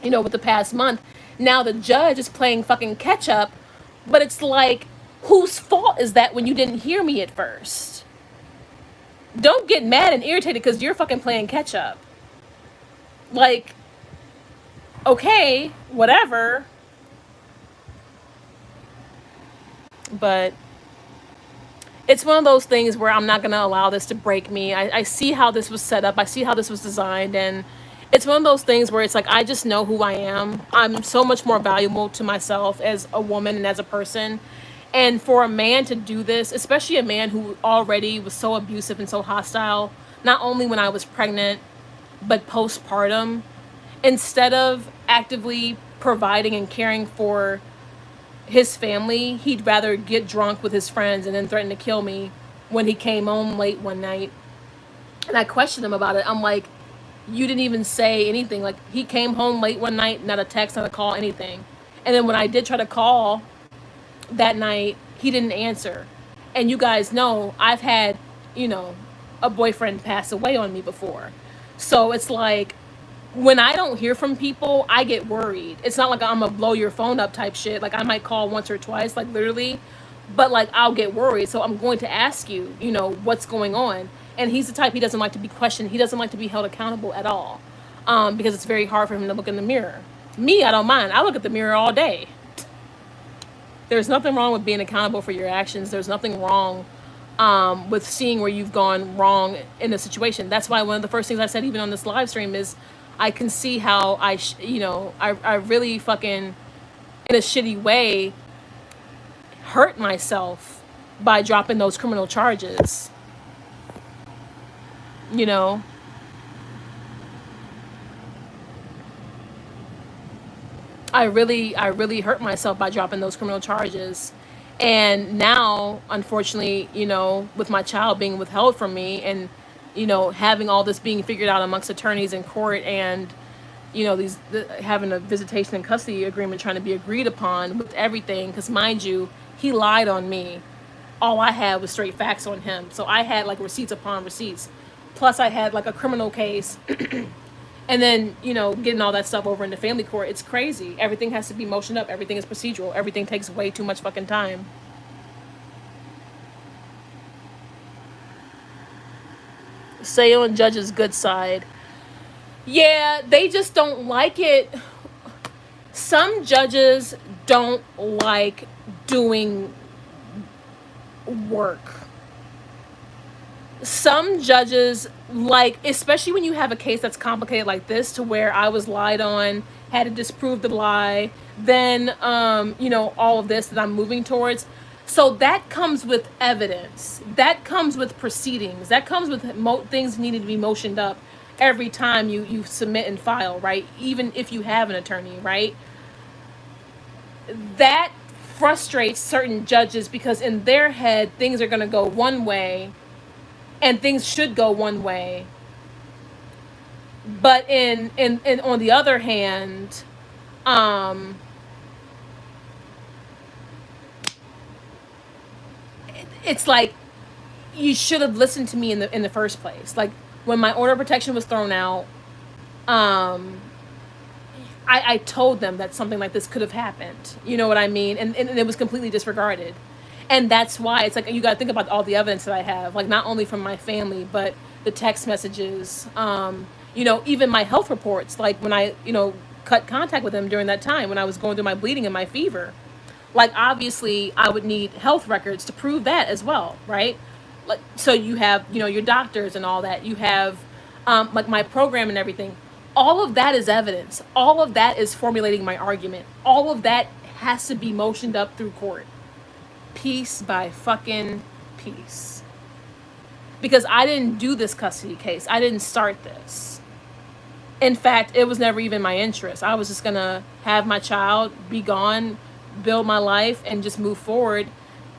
you know, with the past month, now the judge is playing fucking catch up. But it's like, whose fault is that when you didn't hear me at first? Don't get mad and irritated because you're fucking playing catch up. Like, okay, whatever. But it's one of those things where I'm not going to allow this to break me. I see how this was set up. I see how this was designed. And it's one of those things where it's like, I just know who I am. I'm so much more valuable to myself as a woman and as a person. And for a man to do this, especially a man who already was so abusive and so hostile, not only when I was pregnant, but postpartum, instead of actively providing and caring for his family, he'd rather get drunk with his friends and then threaten to kill me when he came home late one night. And I questioned him about it. I'm like, you didn't even say anything. Like, he came home late one night, not a text, not a call, anything. And then when I did try to call that night, he didn't answer. And you guys know I've had, you know, a boyfriend pass away on me before. So it's like, when I don't hear from people, I get worried. It's not like I'm a blow your phone up type shit. Like, I might call once or twice, like, literally. But, like, I'll get worried. So I'm going to ask you, you know, what's going on. And he's the type, he doesn't like to be questioned. He doesn't like to be held accountable at all. Because it's very hard for him to look in the mirror. Me, I don't mind. I look at the mirror all day. There's nothing wrong with being accountable for your actions. There's nothing wrong with seeing where you've gone wrong in a situation. That's why one of the first things I said, even on this live stream, is I can see how I really fucking, in a shitty way, hurt myself by dropping those criminal charges. You know? I really hurt myself by dropping those criminal charges. And now, unfortunately, you know, with my child being withheld from me and, you know, having all this being figured out amongst attorneys in court and, you know, having a visitation and custody agreement trying to be agreed upon with everything. Because mind you, he lied on me. All I had was straight facts on him. So I had like receipts upon receipts. Plus I had like a criminal case. And then, you know, getting all that stuff over into family court, it's crazy. Everything has to be motioned up. Everything is procedural. Everything takes way too much fucking time. Stay on judge's good side. Yeah, they just don't like it. Some judges don't like doing work. Some judges, like, especially when you have a case that's complicated like this, to where I was lied on, had to disprove the lie, then all of this that I'm moving towards. So that comes with evidence, that comes with proceedings, that comes with things needing to be motioned up every time you submit and file, right? Even if you have an attorney, right? That frustrates certain judges, because in their head things are going to go one way, and things should go one way. But in on the other hand, it's like, you should have listened to me in the first place. Like, when my order of protection was thrown out, I told them that something like this could have happened. You know what I mean? And it was completely disregarded. And that's why it's like, you got to think about all the evidence that I have, like, not only from my family, but the text messages, even my health reports, like when I, cut contact with them during that time when I was going through my bleeding and my fever. Like, obviously I would need health records to prove that as well, right? Like, so you have, your doctors and all that. You have, like, my program and everything. All of that is evidence. All of that is formulating my argument. All of that has to be motioned up through court. Piece by fucking piece. Because I didn't do this custody case. I didn't start this. In fact, it was never even my interest. I was just going to have my child be gone, build my life, and just move forward,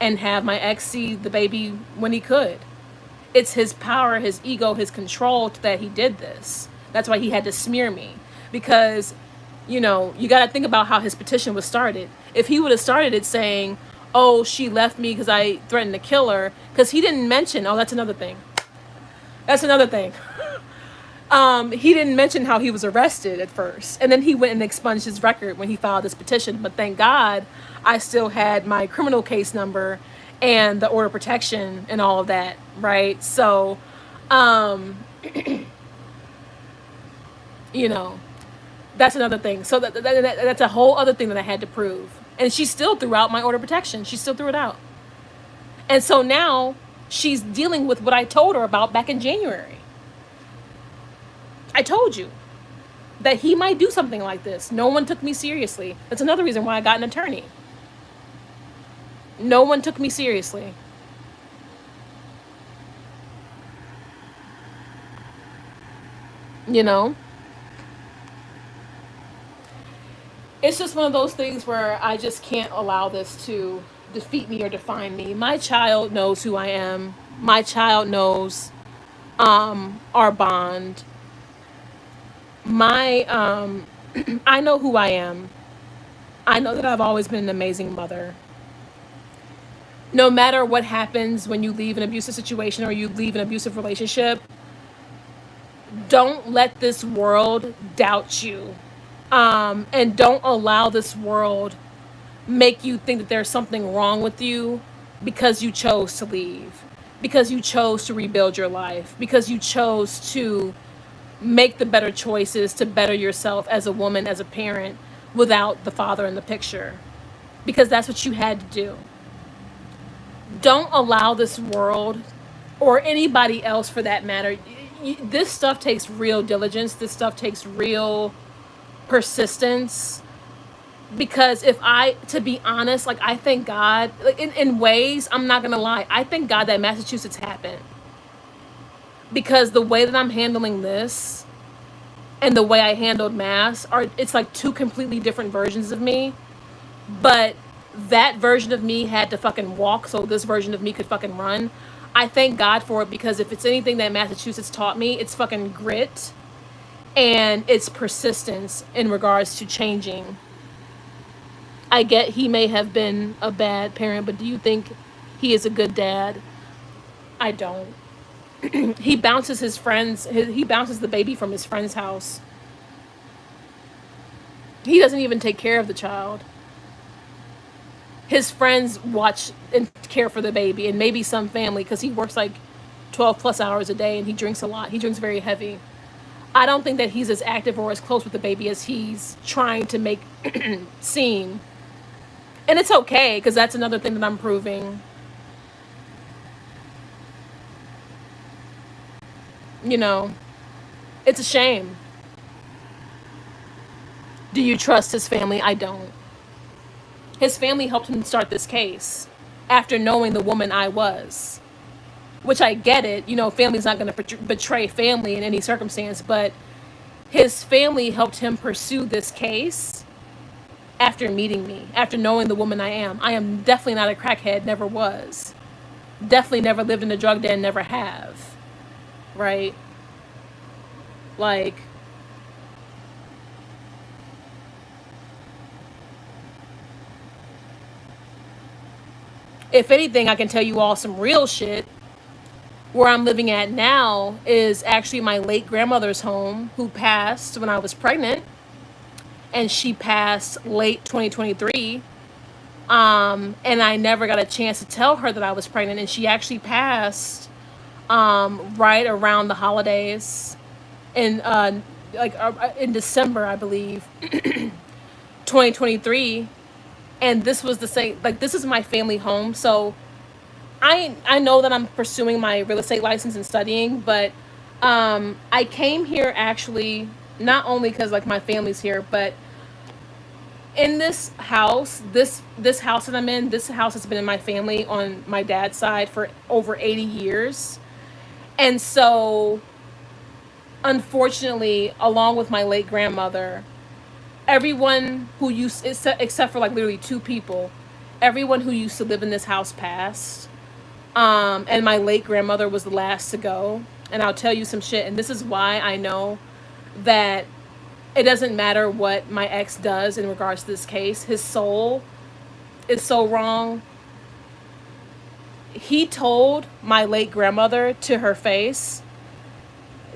and have my ex see the baby when he could. It's his power, his ego, his control that he did this. That's why he had to smear me. Because, you got to think about how his petition was started. If he would have started it saying, oh, she left me because I threatened to kill her, because he didn't mention, that's another thing. He didn't mention how he was arrested at first. And then he went and expunged his record when he filed this petition. But thank God I still had my criminal case number and the order of protection and all of that, right? So, that's another thing. So that's a whole other thing that I had to prove. And she still threw out my order of protection. She still threw it out. And so now she's dealing with what I told her about back in January. I told you that he might do something like this. No one took me seriously. That's another reason why I got an attorney. No one took me seriously. It's just one of those things where I just can't allow this to defeat me or define me. My child knows who I am. My child knows our bond. I know who I am. I know that I've always been an amazing mother. No matter what happens when you leave an abusive situation or you leave an abusive relationship, don't let this world doubt you. And don't allow this world make you think that there's something wrong with you because you chose to leave, because you chose to rebuild your life, because you chose to make the better choices to better yourself as a woman, as a parent, without the father in the picture, because that's what you had to do. Don't allow this world, or anybody else for that matter, this stuff takes real diligence. This stuff takes real persistence. Because to be honest, like, I thank God, like, in ways, I'm not gonna lie, I thank God that Massachusetts happened. Because the way that I'm handling this and the way I handled Mass it's like two completely different versions of me. But that version of me had to fucking walk so this version of me could fucking run. I thank God for it, because if it's anything that Massachusetts taught me, it's fucking grit and it's persistence in regards to changing. I get he may have been a bad parent, but do you think he is a good dad? I don't. He bounces he bounces the baby from his friend's house. He doesn't even take care of the child. His friends watch and care for the baby, and maybe some family, because he works like 12 plus hours a day, and he drinks a lot. He drinks very heavy. I don't think that he's as active or as close with the baby as he's trying to make seem. And it's okay, because that's another thing that I'm proving. You know, it's a shame. Do you trust his family? I don't. His family helped him start this case after knowing the woman I was. Which I get it, you know, family's not going to betray family in any circumstance, but his family helped him pursue this case after meeting me, after knowing the woman I am. I am definitely not a crackhead, never was. Definitely never lived in a drug den, never have. Right? Like, if anything, I can tell you all some real shit. Where I'm living at now is actually my late grandmother's home, who passed when I was pregnant, and she passed late 2023. And I never got a chance to tell her that I was pregnant, and she actually passed right around the holidays in in December, I believe, 2023. And this was the same, like, this is my family home, so I know that I'm pursuing my real estate license and studying, but I came here actually not only because like my family's here, but in this house, this house that I'm in, this house has been in my family on my dad's side for over 80 years. And so, unfortunately, along with my late grandmother, everyone who used, except for like literally 2 people, everyone who used to live in this house passed. And my late grandmother was the last to go. And I'll tell you some shit, and this is why I know that it doesn't matter what my ex does in regards to this case. His soul is so wrong. He told my late grandmother to her face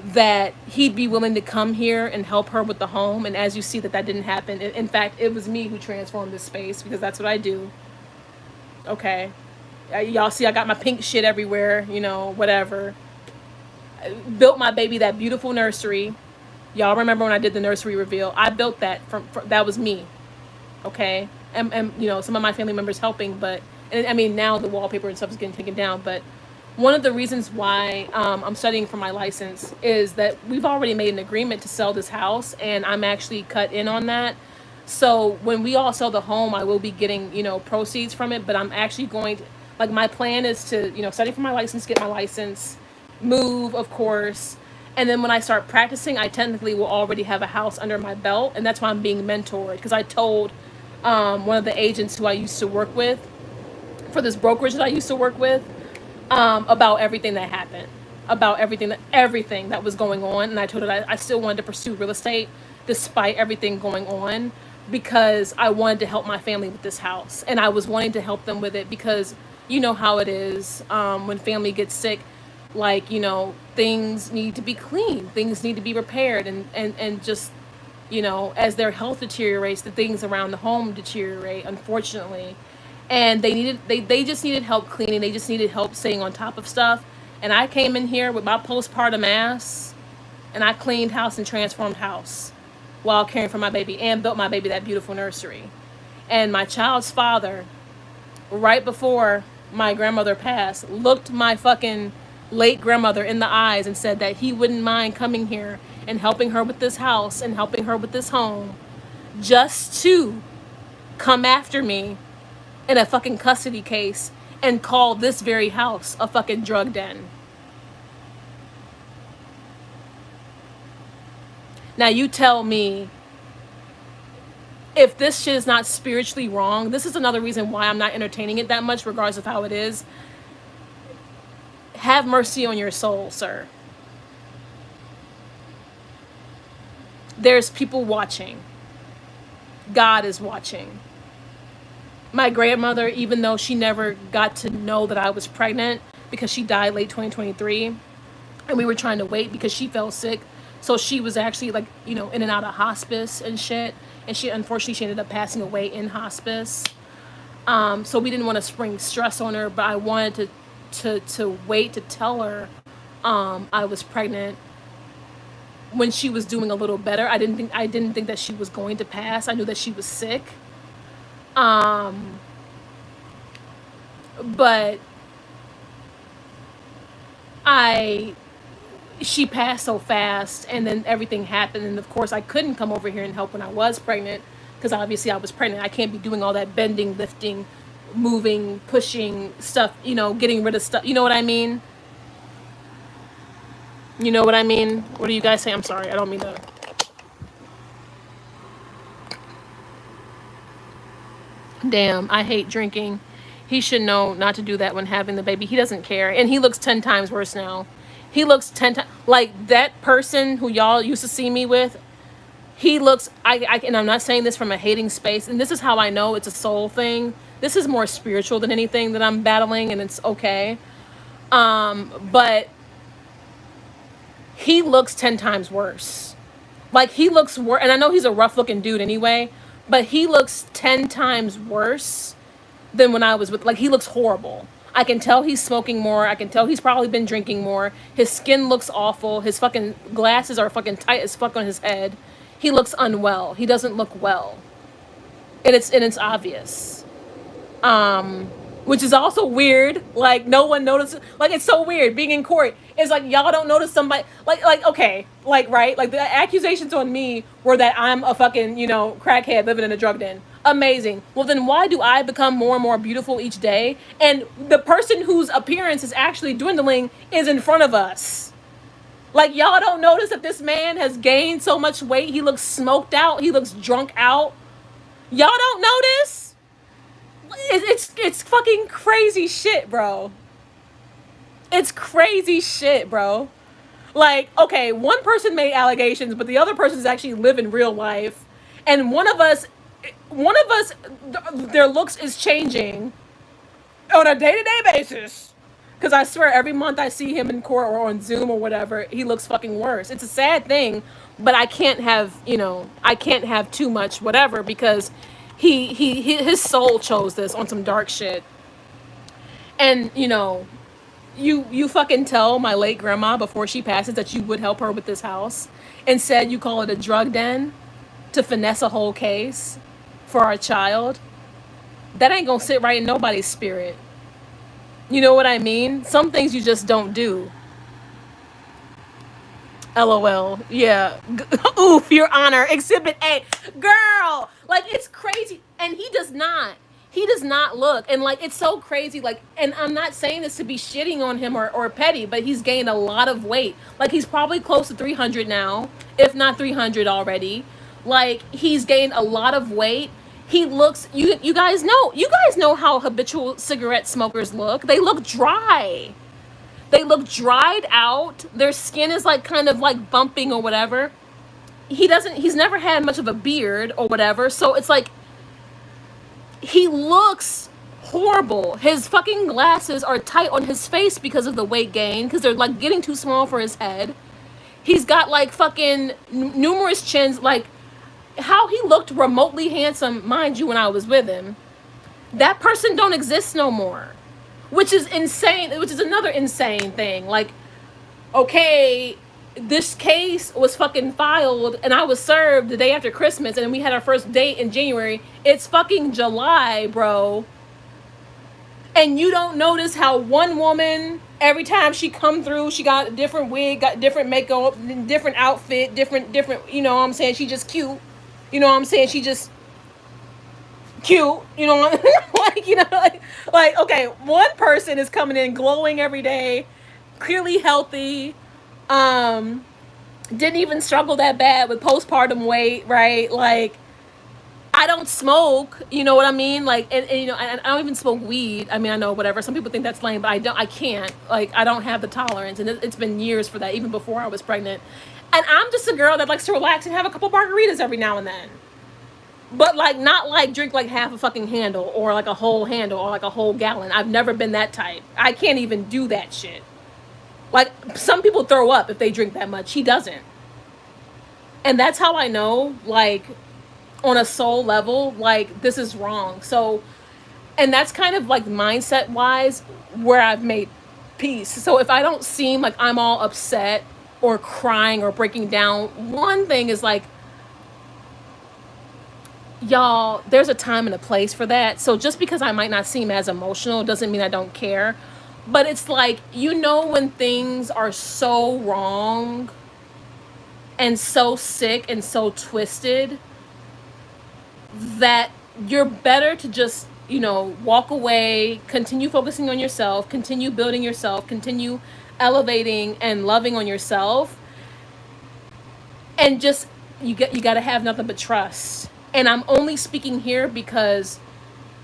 that he'd be willing to come here and help her with the home. And as you see, that didn't happen. In fact, it was me who transformed this space, because that's what I do. Okay. Y'all see I got my pink shit everywhere, you know, whatever. I built my baby that beautiful nursery. Y'all remember when I did the nursery reveal? I built that from that was me. Okay? And you know, some of my family members helping, but and I mean, now the wallpaper and stuff is getting taken down, but one of the reasons why I'm studying for my license is that we've already made an agreement to sell this house, and I'm actually cut in on that. So when we all sell the home, I will be getting, you know, proceeds from it, but I'm actually going to, like, my plan is to, you know, study for my license, get my license, move, of course. And then when I start practicing, I technically will already have a house under my belt. And that's why I'm being mentored. Because I told one of the agents who I used to work with, for this brokerage that I used to work with, about everything that happened. About everything that was going on. And I told her I still wanted to pursue real estate despite everything going on, because I wanted to help my family with this house. And I was wanting to help them with it because you know how it is when family gets sick. Like, you know, things need to be clean, things need to be repaired, and just, you know, as their health deteriorates, the things around the home deteriorate, unfortunately. And they just needed help cleaning, they just needed help staying on top of stuff. And I came in here with my postpartum ass, and I cleaned house and transformed house while caring for my baby, and built my baby that beautiful nursery. And my child's father, right before my grandmother passed, looked my fucking late grandmother in the eyes and said that he wouldn't mind coming here and helping her with this house and helping her with this home, just to come after me in a fucking custody case and call this very house a fucking drug den. Now you tell me, if this shit is not spiritually wrong, this is another reason why I'm not entertaining it that much, regardless of how it is. Have mercy on your soul, sir. There's people watching. God is watching. My grandmother, even though she never got to know that I was pregnant, because she died late 2023, and we were trying to wait because she fell sick. So she was actually, like, you know, in and out of hospice and shit. And unfortunately, she ended up passing away in hospice. So we didn't want to spring stress on her, but I wanted to wait to tell her I was pregnant when she was doing a little better. I didn't think that she was going to pass. I knew that she was sick. But she passed so fast, and then everything happened, and of course I couldn't come over here and help when I was pregnant, because obviously I was pregnant. I can't be doing all that bending, lifting, moving, pushing stuff, getting rid of stuff. You know what I mean? You know what I mean? What do you guys say? I'm sorry, I don't mean to. Damn, I hate drinking. He should know not to do that when having the baby. He doesn't care, and he looks 10 times worse now. He looks 10 times like that person who y'all used to see me with. He looks, and I'm not saying this from a hating space, and this is how I know it's a soul thing. This is more spiritual than anything that I'm battling, and it's okay. But he looks 10 times worse. Like, he looks worse, and I know he's a rough looking dude anyway, but he looks 10 times worse than when I was with, like, he looks horrible. I can tell he's smoking more. I can tell he's probably been drinking more. His skin looks awful. His fucking glasses are fucking tight as fuck on his head. He looks unwell. He doesn't look well. And it's obvious. Which is also weird. Like, no one notices. Like, it's so weird being in court. It's like, y'all don't notice somebody. Like, okay. Like, right? Like, the accusations on me were that I'm a fucking, crackhead living in a drug den. Amazing. Well, then why do I become more and more beautiful each day? And the person whose appearance is actually dwindling is in front of us. Like, y'all don't notice that this man has gained so much weight. He looks smoked out. He looks drunk out. Y'all don't notice? It's fucking crazy shit, bro. It's crazy shit, bro. Like, okay, one person made allegations, but the other person's actually living real life. And one of us, their looks is changing on a day-to-day basis. Because I swear, every month I see him in court or on Zoom or whatever, he looks fucking worse. It's a sad thing, but I can't have, I can't have too much whatever, because his soul chose this on some dark shit. And, you fucking tell my late grandma before she passes that you would help her with this house. Instead, you call it a drug den to finesse a whole case for our child. That ain't gonna sit right in nobody's spirit. You know what I mean? Some things you just don't do. LOL. Yeah. Oof, Your Honor. Exhibit A. Girl! Like, it's crazy. And he does not look. And, like, it's so crazy. Like, and I'm not saying this to be shitting on him or petty, but he's gained a lot of weight. Like, he's probably close to 300 now, if not 300 already. Like, he's gained a lot of weight. He looks, you guys know how habitual cigarette smokers look. They look dry. They look dried out. Their skin is like kind of like bumping or whatever. He's never had much of a beard or whatever. So it's like, he looks horrible. His fucking glasses are tight on his face because of the weight gain, because they're like getting too small for his head. He's got like fucking numerous chins, like, how he looked remotely handsome, mind you, when I was with him. That person don't exist no more. Which is insane, which is another insane thing. Like, okay, this case was fucking filed and I was served the day after Christmas, and we had our first date in January. It's fucking July, bro. And you don't notice how one woman, every time she come through, she got a different wig, got different makeup, different outfit, different, you know what I'm saying? She just cute. You know what I'm saying? She just cute. You know what like, okay, one person is coming in glowing every day, clearly healthy, didn't even struggle that bad with postpartum weight, right? Like, I don't smoke, you know what I mean? Like, and I don't even smoke weed. I mean, I know, whatever. Some people think that's lame, but I can't. Like, I don't have the tolerance, and it's been years for that, even before I was pregnant. And I'm just a girl that likes to relax and have a couple margaritas every now and then. But, like, not, like, drink, like, half a fucking handle or, like, a whole handle or, like, a whole gallon. I've never been that type. I can't even do that shit. Like, some people throw up if they drink that much. He doesn't. And that's how I know, like, on a soul level, like, this is wrong. So, and that's kind of, like, mindset-wise where I've made peace. So if I don't seem like I'm all upset or crying or breaking down, one thing is like, y'all, there's a time and a place for that. So just because I might not seem as emotional doesn't mean I don't care. But it's like, you know, when things are so wrong and so sick and so twisted that you're better to just, you know, walk away, continue focusing on yourself, continue building yourself, continue elevating and loving on yourself, and just you got to have nothing but trust. And I'm only speaking here because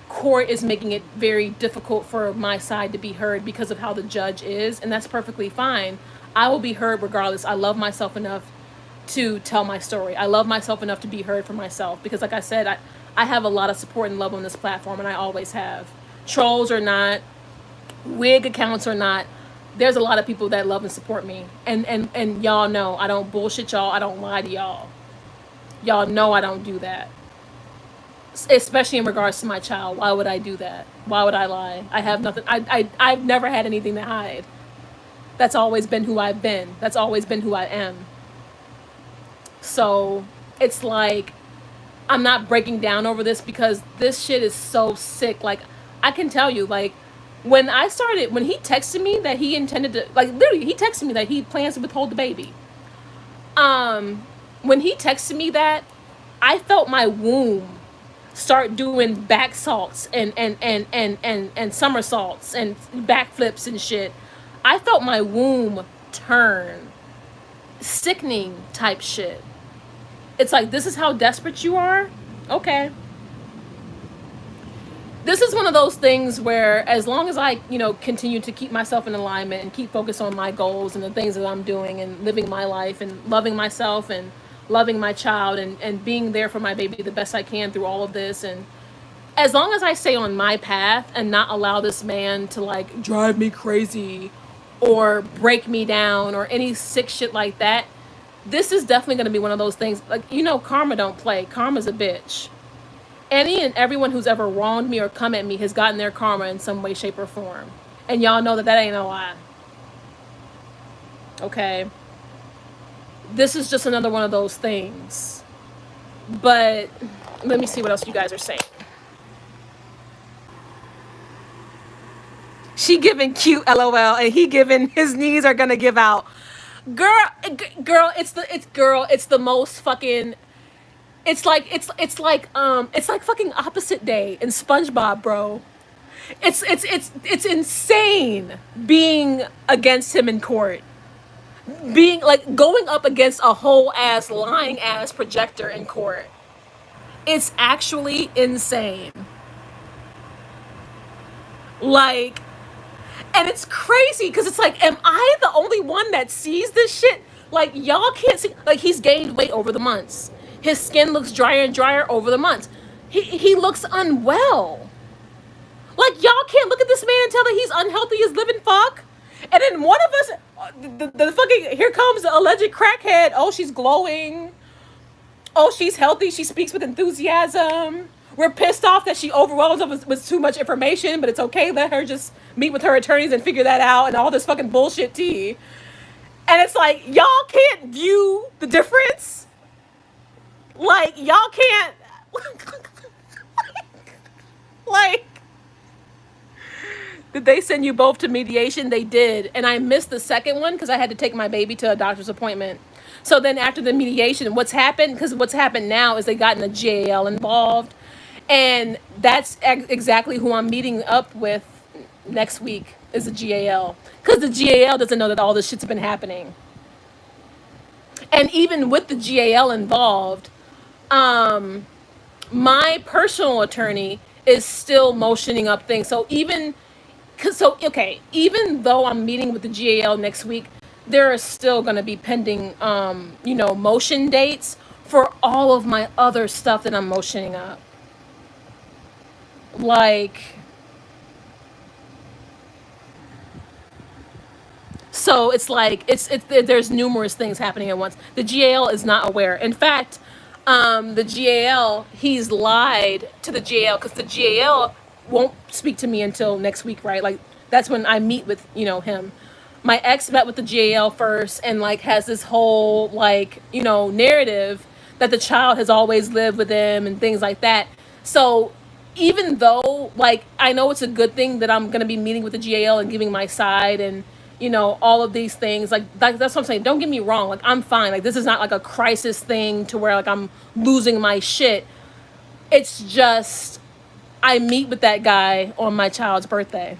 court is making it very difficult for my side to be heard because of how the judge is, and that's perfectly fine. I will be heard regardless. I love myself enough to tell my story. I love myself enough to be heard for myself because, like I said, I have a lot of support and love on this platform, and I always have. Trolls or not, wig accounts or not, there's a lot of people that love and support me. And y'all know I don't bullshit y'all. I don't lie to y'all. Y'all know I don't do that. Especially in regards to my child. Why would I do that? Why would I lie? I have nothing. I've never had anything to hide. That's always been who I've been. That's always been who I am. So it's like, I'm not breaking down over this because this shit is so sick. Like, I can tell you, like, when he texted me that he intended to, like, literally, he texted me that he plans to withhold the baby. When he texted me that, I felt my womb start doing back salts and somersaults and backflips and shit. I felt my womb turn. Sickening type shit. It's like, this is how desperate you are? Okay. This is one of those things where as long as I, you know, continue to keep myself in alignment and keep focused on my goals and the things that I'm doing and living my life and loving myself and loving my child and being there for my baby the best I can through all of this, and as long as I stay on my path and not allow this man to like drive me crazy or break me down or any sick shit like that, this is definitely going to be one of those things. Like, you know, karma don't play. Karma's a bitch. Any and everyone who's ever wronged me or come at me has gotten their karma in some way, shape, or form. And y'all know that ain't a lie. Okay? This is just another one of those things. But let me see what else you guys are saying. She giving cute LOL and he giving his knees are gonna give out. Girl, it's the most fucking, it's like fucking opposite day in SpongeBob, bro. It's insane being against him in court. Being like going up against a whole ass lying ass projector in court. It's actually insane. Like, and it's crazy because it's like, am I the only one that sees this shit? Like, y'all can't see, like, he's gained weight over the months. His skin looks drier and drier over the months. He looks unwell. Like, y'all can't look at this man and tell that he's unhealthy as living fuck. And then one of us, the fucking, here comes the alleged crackhead. Oh, she's glowing. Oh, she's healthy. She speaks with enthusiasm. We're pissed off that she overwhelms us with too much information, but it's okay. Let her just meet with her attorneys and figure that out and all this fucking bullshit tea. And it's like, y'all can't view the difference. Like, y'all can't. Like, did they send you both to mediation? They did. And I missed the second one because I had to take my baby to a doctor's appointment. So then after the mediation, what's happened now is they got in a GAL involved. And that's exactly who I'm meeting up with next week is the GAL. Because the GAL doesn't know that all this shit's been happening. And even with the GAL involved, my personal attorney is still motioning up things. So even though I'm meeting with the GAL next week, there are still going to be pending, motion dates for all of my other stuff that I'm motioning up. Like, so it's like, there's numerous things happening at once. The GAL is not aware. In fact, the GAL, he's lied to the GAL because the GAL won't speak to me until next week, right? Like, That's when I meet with, him. My ex met with the GAL first and like has this whole like, narrative that the child has always lived with him and things like that. So even though like I know it's a good thing that I'm gonna be meeting with the GAL and giving my side and all of these things, like that's what I'm saying. Don't get me wrong, like I'm fine. Like this is not like a crisis thing to where like I'm losing my shit. It's just I meet with that guy on my child's birthday.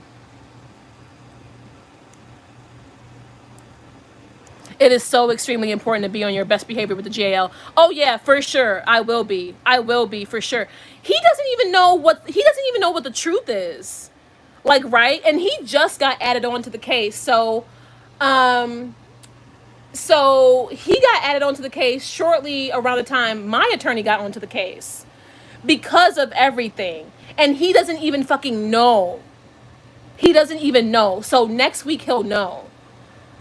It is so extremely important to be on your best behavior with the JL. Oh yeah, for sure. I will be. I will be for sure. He doesn't even know what the truth is. Like, right? And he just got added onto the case. Um so he got added onto the case shortly around the time my attorney got onto the case because of everything. And he doesn't even fucking know. He doesn't even know. So next week he'll know.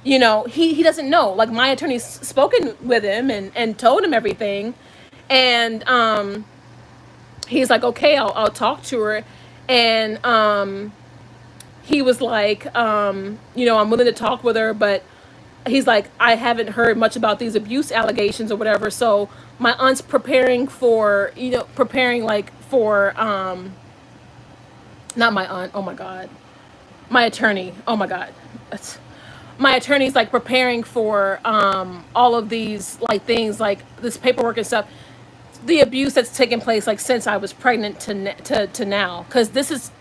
He doesn't know. Like my attorney's spoken with him and told him everything. And he's like, okay, I'll talk to her. And he was like, I'm willing to talk with her, but he's like, I haven't heard much about these abuse allegations or whatever. So my aunt's preparing like for, not my aunt. Oh my God. My attorney. Oh my God. My attorney's like preparing for all of these like things like this paperwork and stuff, the abuse that's taken place like since I was pregnant to now, because this is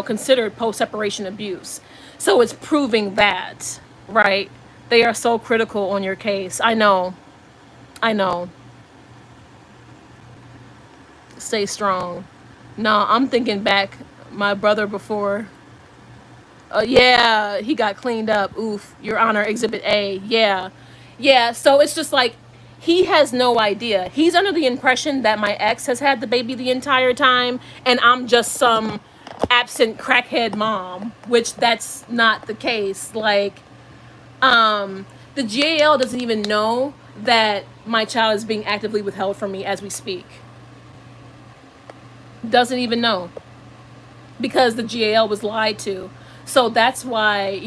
considered post-separation abuse. So it's proving that, right? They are so critical on your case. I know. Stay strong. No, I'm thinking back my brother before. Yeah, he got cleaned up. Oof, Your Honor, Exhibit A. Yeah. Yeah, so it's just like, he has no idea. He's under the impression that my ex has had the baby the entire time, and I'm just some absent crackhead mom, which that's not the case. Like, the GAL doesn't even know that my child is being actively withheld from me as we speak. Doesn't even know. Because the GAL was lied to. So that's why,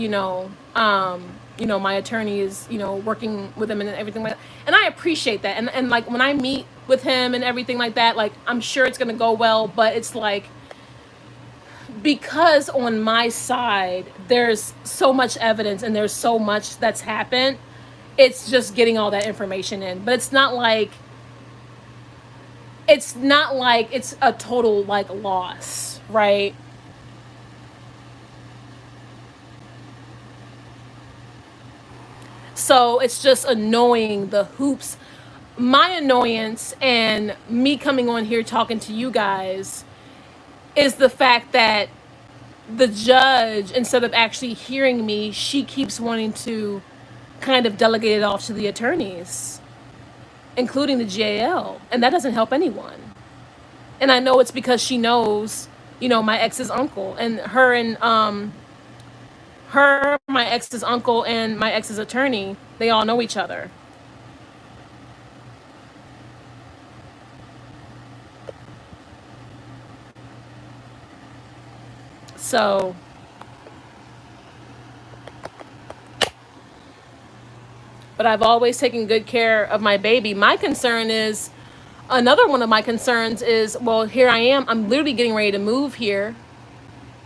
my attorney is, working with him and everything like that. And I appreciate that. And like when I meet with him and everything like that, like I'm sure it's going to go well, but it's like, because on my side, there's so much evidence and there's so much that's happened. It's just getting all that information in, but it's not like it's a total like loss, right? So it's just annoying, the hoops. My annoyance and me coming on here talking to you guys is the fact that the judge, instead of actually hearing me, she keeps wanting to kind of delegate it off to the attorneys, including the JL. And that doesn't help anyone. And I know it's because she knows, my ex's uncle, and my ex's uncle and my ex's attorney, they all know each other. So but I've always taken good care of my baby. Another one of my concerns is, well, here I am. I'm literally getting ready to move here.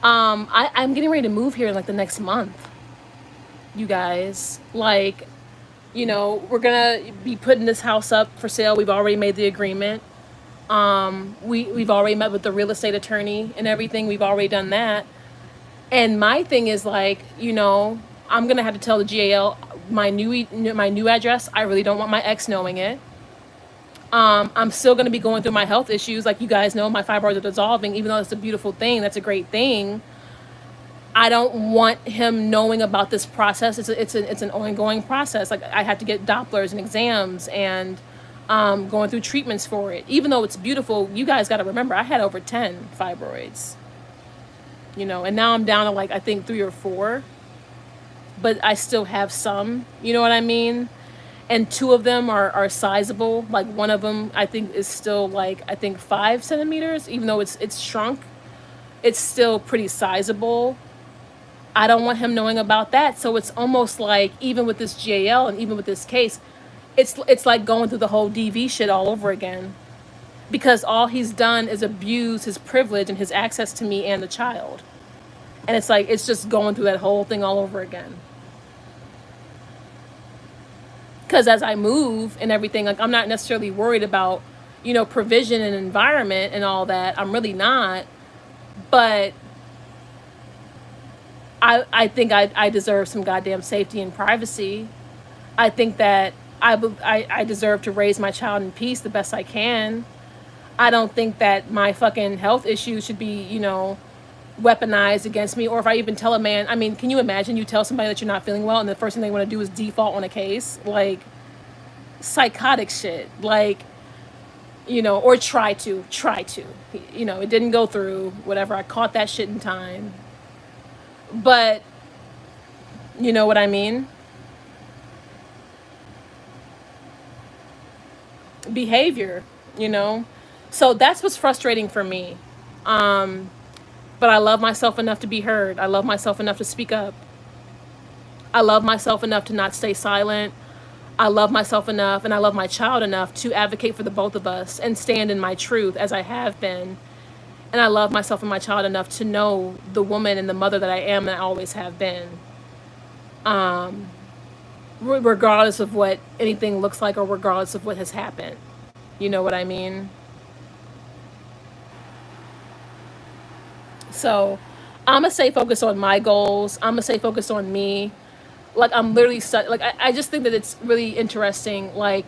I'm getting ready to move here in like the next month. You guys, like, we're gonna be putting this house up for sale. We've already made the agreement. We've already met with the real estate attorney and everything. We've already done that. And my thing is like, I'm gonna have to tell the GAL my new address. I really don't want my ex knowing it. I'm still gonna be going through my health issues. Like you guys know, my fibroids are dissolving. Even though it's a beautiful thing, that's a great thing. I don't want him knowing about this process. It's an ongoing process. Like I have to get Dopplers and exams and going through treatments for it. Even though it's beautiful, you guys got to remember I had over 10 fibroids. And now I'm down to like I think 3 or 4, but I still have some. You know what I mean? And 2 of them are sizable. Like one of them I think is still like I think 5 centimeters, even though it's shrunk. It's still pretty sizable. I don't want him knowing about that. So it's almost like, even with this GAL and even with this case, it's like going through the whole DV shit all over again, because all he's done is abuse his privilege and his access to me and the child. And it's like, it's just going through that whole thing all over again. Because as I move and everything, like, I'm not necessarily worried about, you know, provision and environment and all that. I'm really not. But I think I deserve some goddamn safety and privacy. I think that I deserve to raise my child in peace the best I can. I don't think that my fucking health issues should be, you know, weaponized against me. Or if I even tell a man, I mean, can you imagine you tell somebody that you're not feeling well and the first thing they want to do is default on a case? Like, psychotic shit. Like, you know, or try to, you know, it didn't go through, whatever. I caught that shit in time. But, you know what I mean? Behavior, you know? So that's what's frustrating for me. But I love myself enough to be heard. I love myself enough to speak up. I love myself enough to not stay silent. I love myself enough, and I love my child enough to advocate for the both of us and stand in my truth as I have been. And I love myself and my child enough to know the woman and the mother that I am and I always have been. Regardless of what anything looks like or regardless of what has happened. You know what I mean? So I'm going to stay focused on my goals. I'm going to stay focused on me. Like, I'm literally like, I just think that it's really interesting. Like,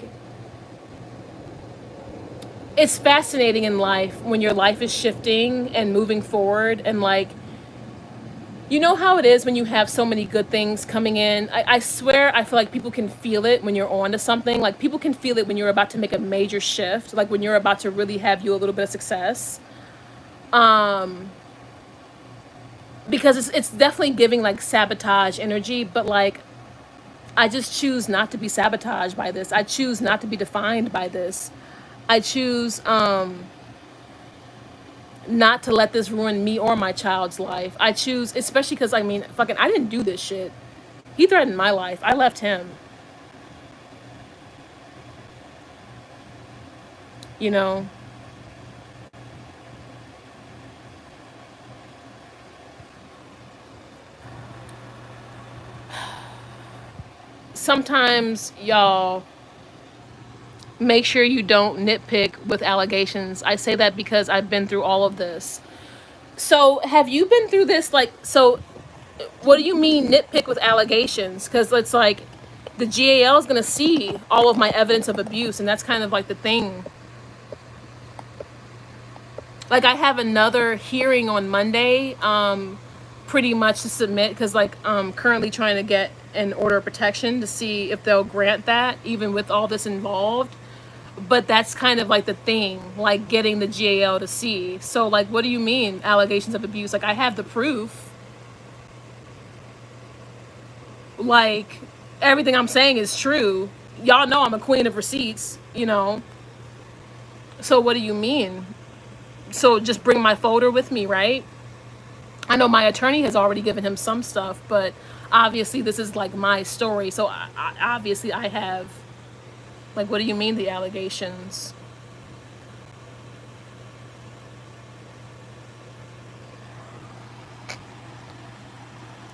it's fascinating in life when your life is shifting and moving forward, and like, you know how it is when you have so many good things coming in. I swear, I feel like people can feel it when you're on to something. Like, people can feel it when you're about to make a major shift, like when you're about to really have you a little bit of success. Because it's definitely giving like sabotage energy, but like, I just choose not to be sabotaged by this. I choose not to be defined by this. I choose not to let this ruin me or my child's life. I choose, especially because, I mean, fucking, I didn't do this shit. He threatened my life. I left him. You know? Sometimes, y'all, make sure you don't nitpick with allegations. I say that because I've been through all of this. So have you been through this? Like, so what do you mean nitpick with allegations? Because it's like the GAL is going to see all of my evidence of abuse, and that's kind of like the thing. Like, I have another hearing on Monday, pretty much to submit, because like I'm currently trying to get an order of protection to see if they'll grant that, even with all this involved. But that's kind of like the thing, like getting the GAL to see. So like, what do you mean allegations of abuse? Like, I have the proof. Like, everything I'm saying is true. Y'all know I'm a queen of receipts, you know. So what do you mean? So just bring my folder with me, right? I know my attorney has already given him some stuff, but obviously this is like my story. So obviously I have, like, what do you mean the allegations?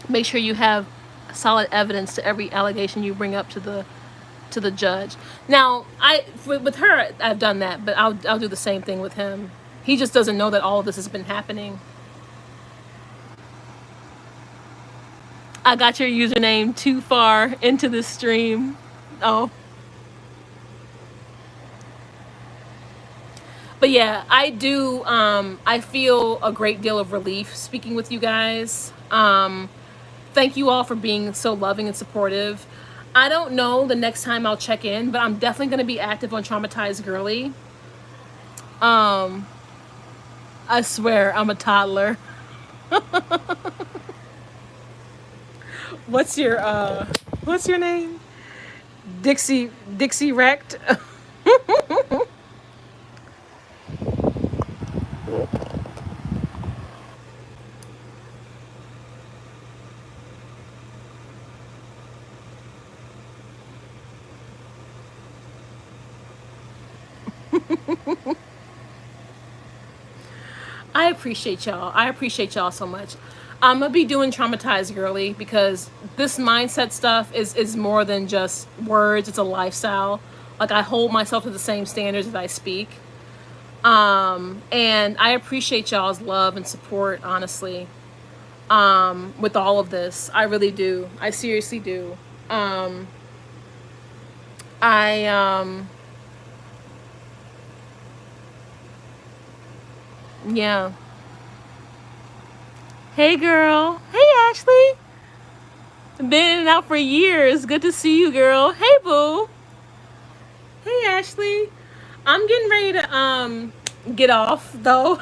Make sure you have solid evidence to every allegation you bring up to the judge. Now, with her, I've done that, but I'll do the same thing with him. He just doesn't know that all of this has been happening. I got your username too far into this stream. Oh. But yeah, I do, I feel a great deal of relief speaking with you guys. Thank you all for being so loving and supportive. I don't know the next time I'll check in, but I'm definitely going to be active on Traumatized Girly. I swear, I'm a toddler. What's your name? Dixie Wrecked. I appreciate y'all. I appreciate y'all so much. I'm gonna be doing Traumatized Girly because this mindset stuff is more than just words. It's a lifestyle. Like, I hold myself to the same standards as I speak. And I appreciate y'all's love and support, honestly, with all of this. I really do. I seriously do. I yeah. Hey girl. Hey Ashley. Been in and out for years. Good to see you, girl. Hey boo. Hey Ashley. I'm getting ready to get off though.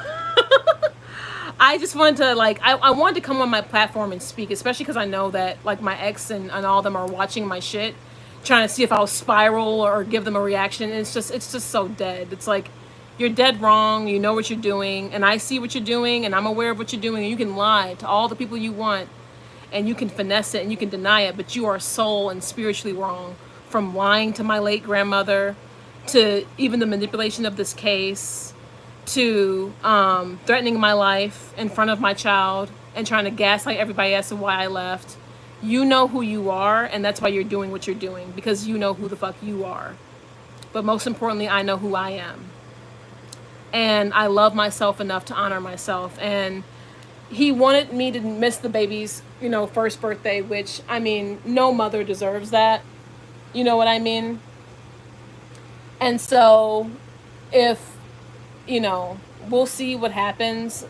I just wanted to, like, I wanted to come on my platform and speak, especially because I know that, like, my ex and all of them are watching my shit, trying to see if I'll spiral or give them a reaction. And it's just so dead. It's like, you're dead wrong. You know what you're doing, and I see what you're doing, and I'm aware of what you're doing. And you can lie to all the people you want, and you can finesse it, and you can deny it, but you are soul and spiritually wrong. From lying to my late grandmother, to even the manipulation of this case, to threatening my life in front of my child and trying to gaslight everybody as to why I left. You know who you are, and that's why you're doing what you're doing, because you know who the fuck you are. But most importantly, I know who I am. And I love myself enough to honor myself. And he wanted me to miss the baby's, first birthday, which, I mean, no mother deserves that. You know what I mean? And so, if, we'll see what happens.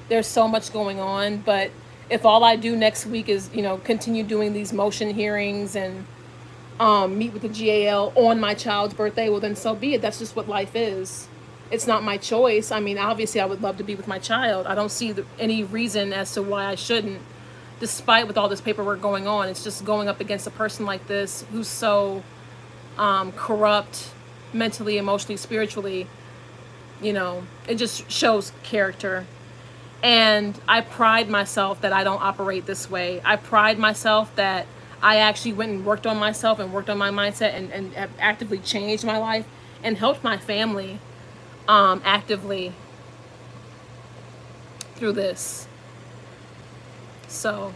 There's so much going on, but if all I do next week is, continue doing these motion hearings and meet with the GAL on my child's birthday, well, then so be it. That's just what life is. It's not my choice. I mean, obviously, I would love to be with my child. I don't see any reason as to why I shouldn't, despite with all this paperwork going on. It's just going up against a person like this who's so corrupt, mentally, emotionally, spiritually. It just shows character. And I pride myself that I don't operate this way. I pride myself that I actually went and worked on myself and worked on my mindset and have actively changed my life and helped my family actively through this. So,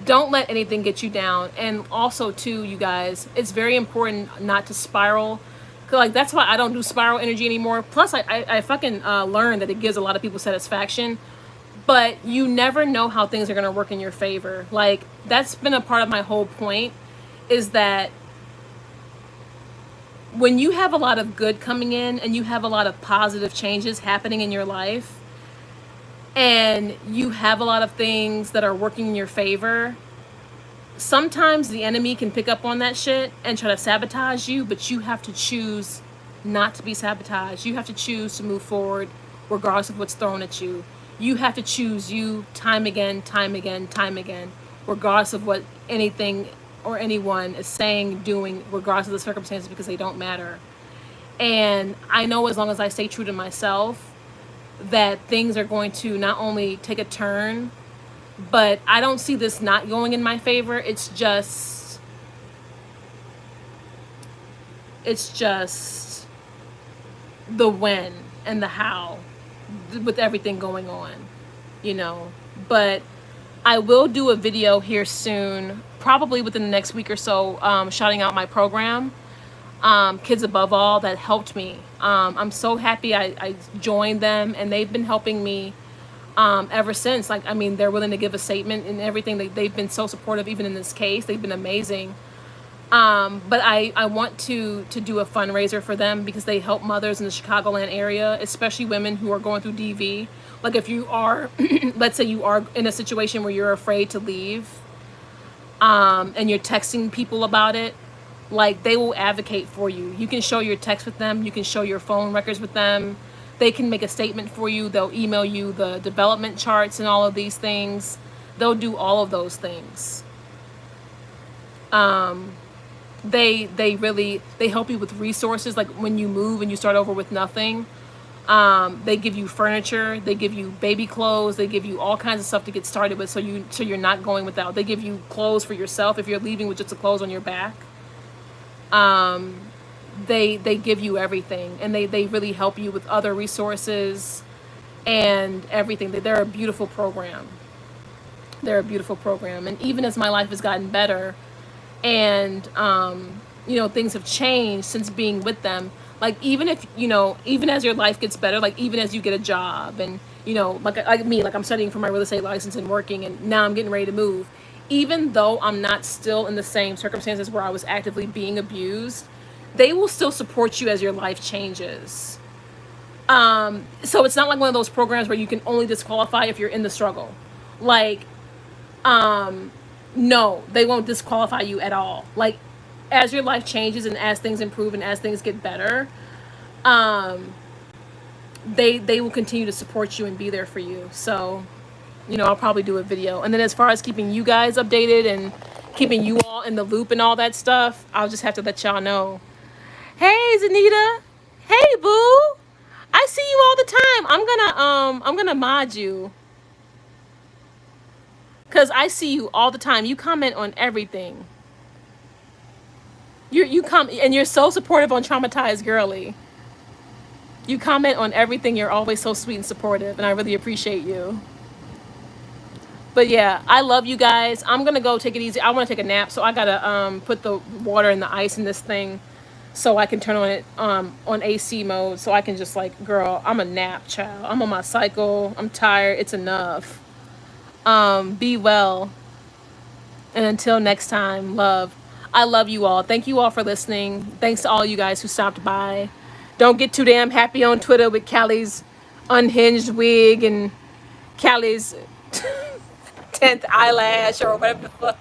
don't let anything get you down. And also, too, you guys, it's very important not to spiral. Cause, like, that's why I don't do spiral energy anymore. Plus, I fucking learned that it gives a lot of people satisfaction. But you never know how things are going to work in your favor. Like, that's been a part of my whole point, is that when you have a lot of good coming in and you have a lot of positive changes happening in your life, and you have a lot of things that are working in your favor, sometimes the enemy can pick up on that shit and try to sabotage you, but you have to choose not to be sabotaged. You have to choose to move forward regardless of what's thrown at you. You have to choose you time again, regardless of what anything or anyone is saying, doing, regardless of the circumstances, because they don't matter. And I know as long as I stay true to myself, that things are going to not only take a turn, but I don't see this not going in my favor. It's just the when and the how with everything going on, But I will do a video here soon, probably within the next week or so, shouting out my program, Kids Above All, that helped me. I'm so happy I joined them, and they've been helping me ever since. Like, I mean, they're willing to give a statement and everything. They've been so supportive, even in this case. They've been amazing. But I want to do a fundraiser for them, because they help mothers in the Chicagoland area, especially women who are going through DV. Like, if you are, let's say you are in a situation where you're afraid to leave, and you're texting people about it, like, they will advocate for you. You can show your text with them. You can show your phone records with them. They can make a statement for you. They'll email you the development charts and all of these things. They'll do all of those things. They help you with resources. Like, when you move and you start over with nothing, they give you furniture, they give you baby clothes, they give you all kinds of stuff to get started with, so you're not going without. They give you clothes for yourself if you're leaving with just the clothes on your back. They give you everything, and they really help you with other resources and everything. They're a beautiful program. They're a beautiful program. And even as my life has gotten better, and things have changed since being with them, like even if even as your life gets better, like even as you get a job, and like me, like I'm studying for my real estate license and working, and now I'm getting ready to move, even though I'm not still in the same circumstances where I was actively being abused, they will still support you as your life changes. So it's not like one of those programs where you can only disqualify if you're in the struggle. Like, no, they won't disqualify you at all. Like, as your life changes and as things improve and as things get better, they will continue to support you and be there for you. So, I'll probably do a video. And then as far as keeping you guys updated and keeping you all in the loop and all that stuff, I'll just have to let y'all know. Hey, Zanita. Hey, boo. I see you all the time. I'm gonna mod you, cause I see you all the time. You comment on everything. You come and you're so supportive on Traumatized Girly. You comment on everything. You're always so sweet and supportive, and I really appreciate you. But yeah, I love you guys. I'm gonna go take it easy. I want to take a nap, so I gotta put the water and the ice in this thing, so I can turn on it on AC mode, so I can just girl, I'm a nap child. I'm on my cycle. I'm tired. It's enough. Be well. And until next time, love. I love you all. Thank you all for listening. Thanks to all you guys who stopped by. Don't get too damn happy on Twitter with Callie's unhinged wig and Callie's 10th eyelash or whatever the fuck.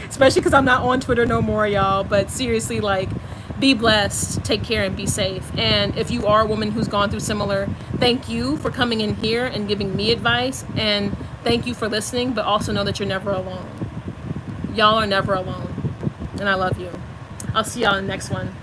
Especially because I'm not on Twitter no more, y'all. But seriously, be blessed, take care, and be safe. And if you are a woman who's gone through similar, thank you for coming in here and giving me advice. And thank you for listening, but also know that you're never alone. Y'all are never alone. And I love you. I'll see y'all in the next one.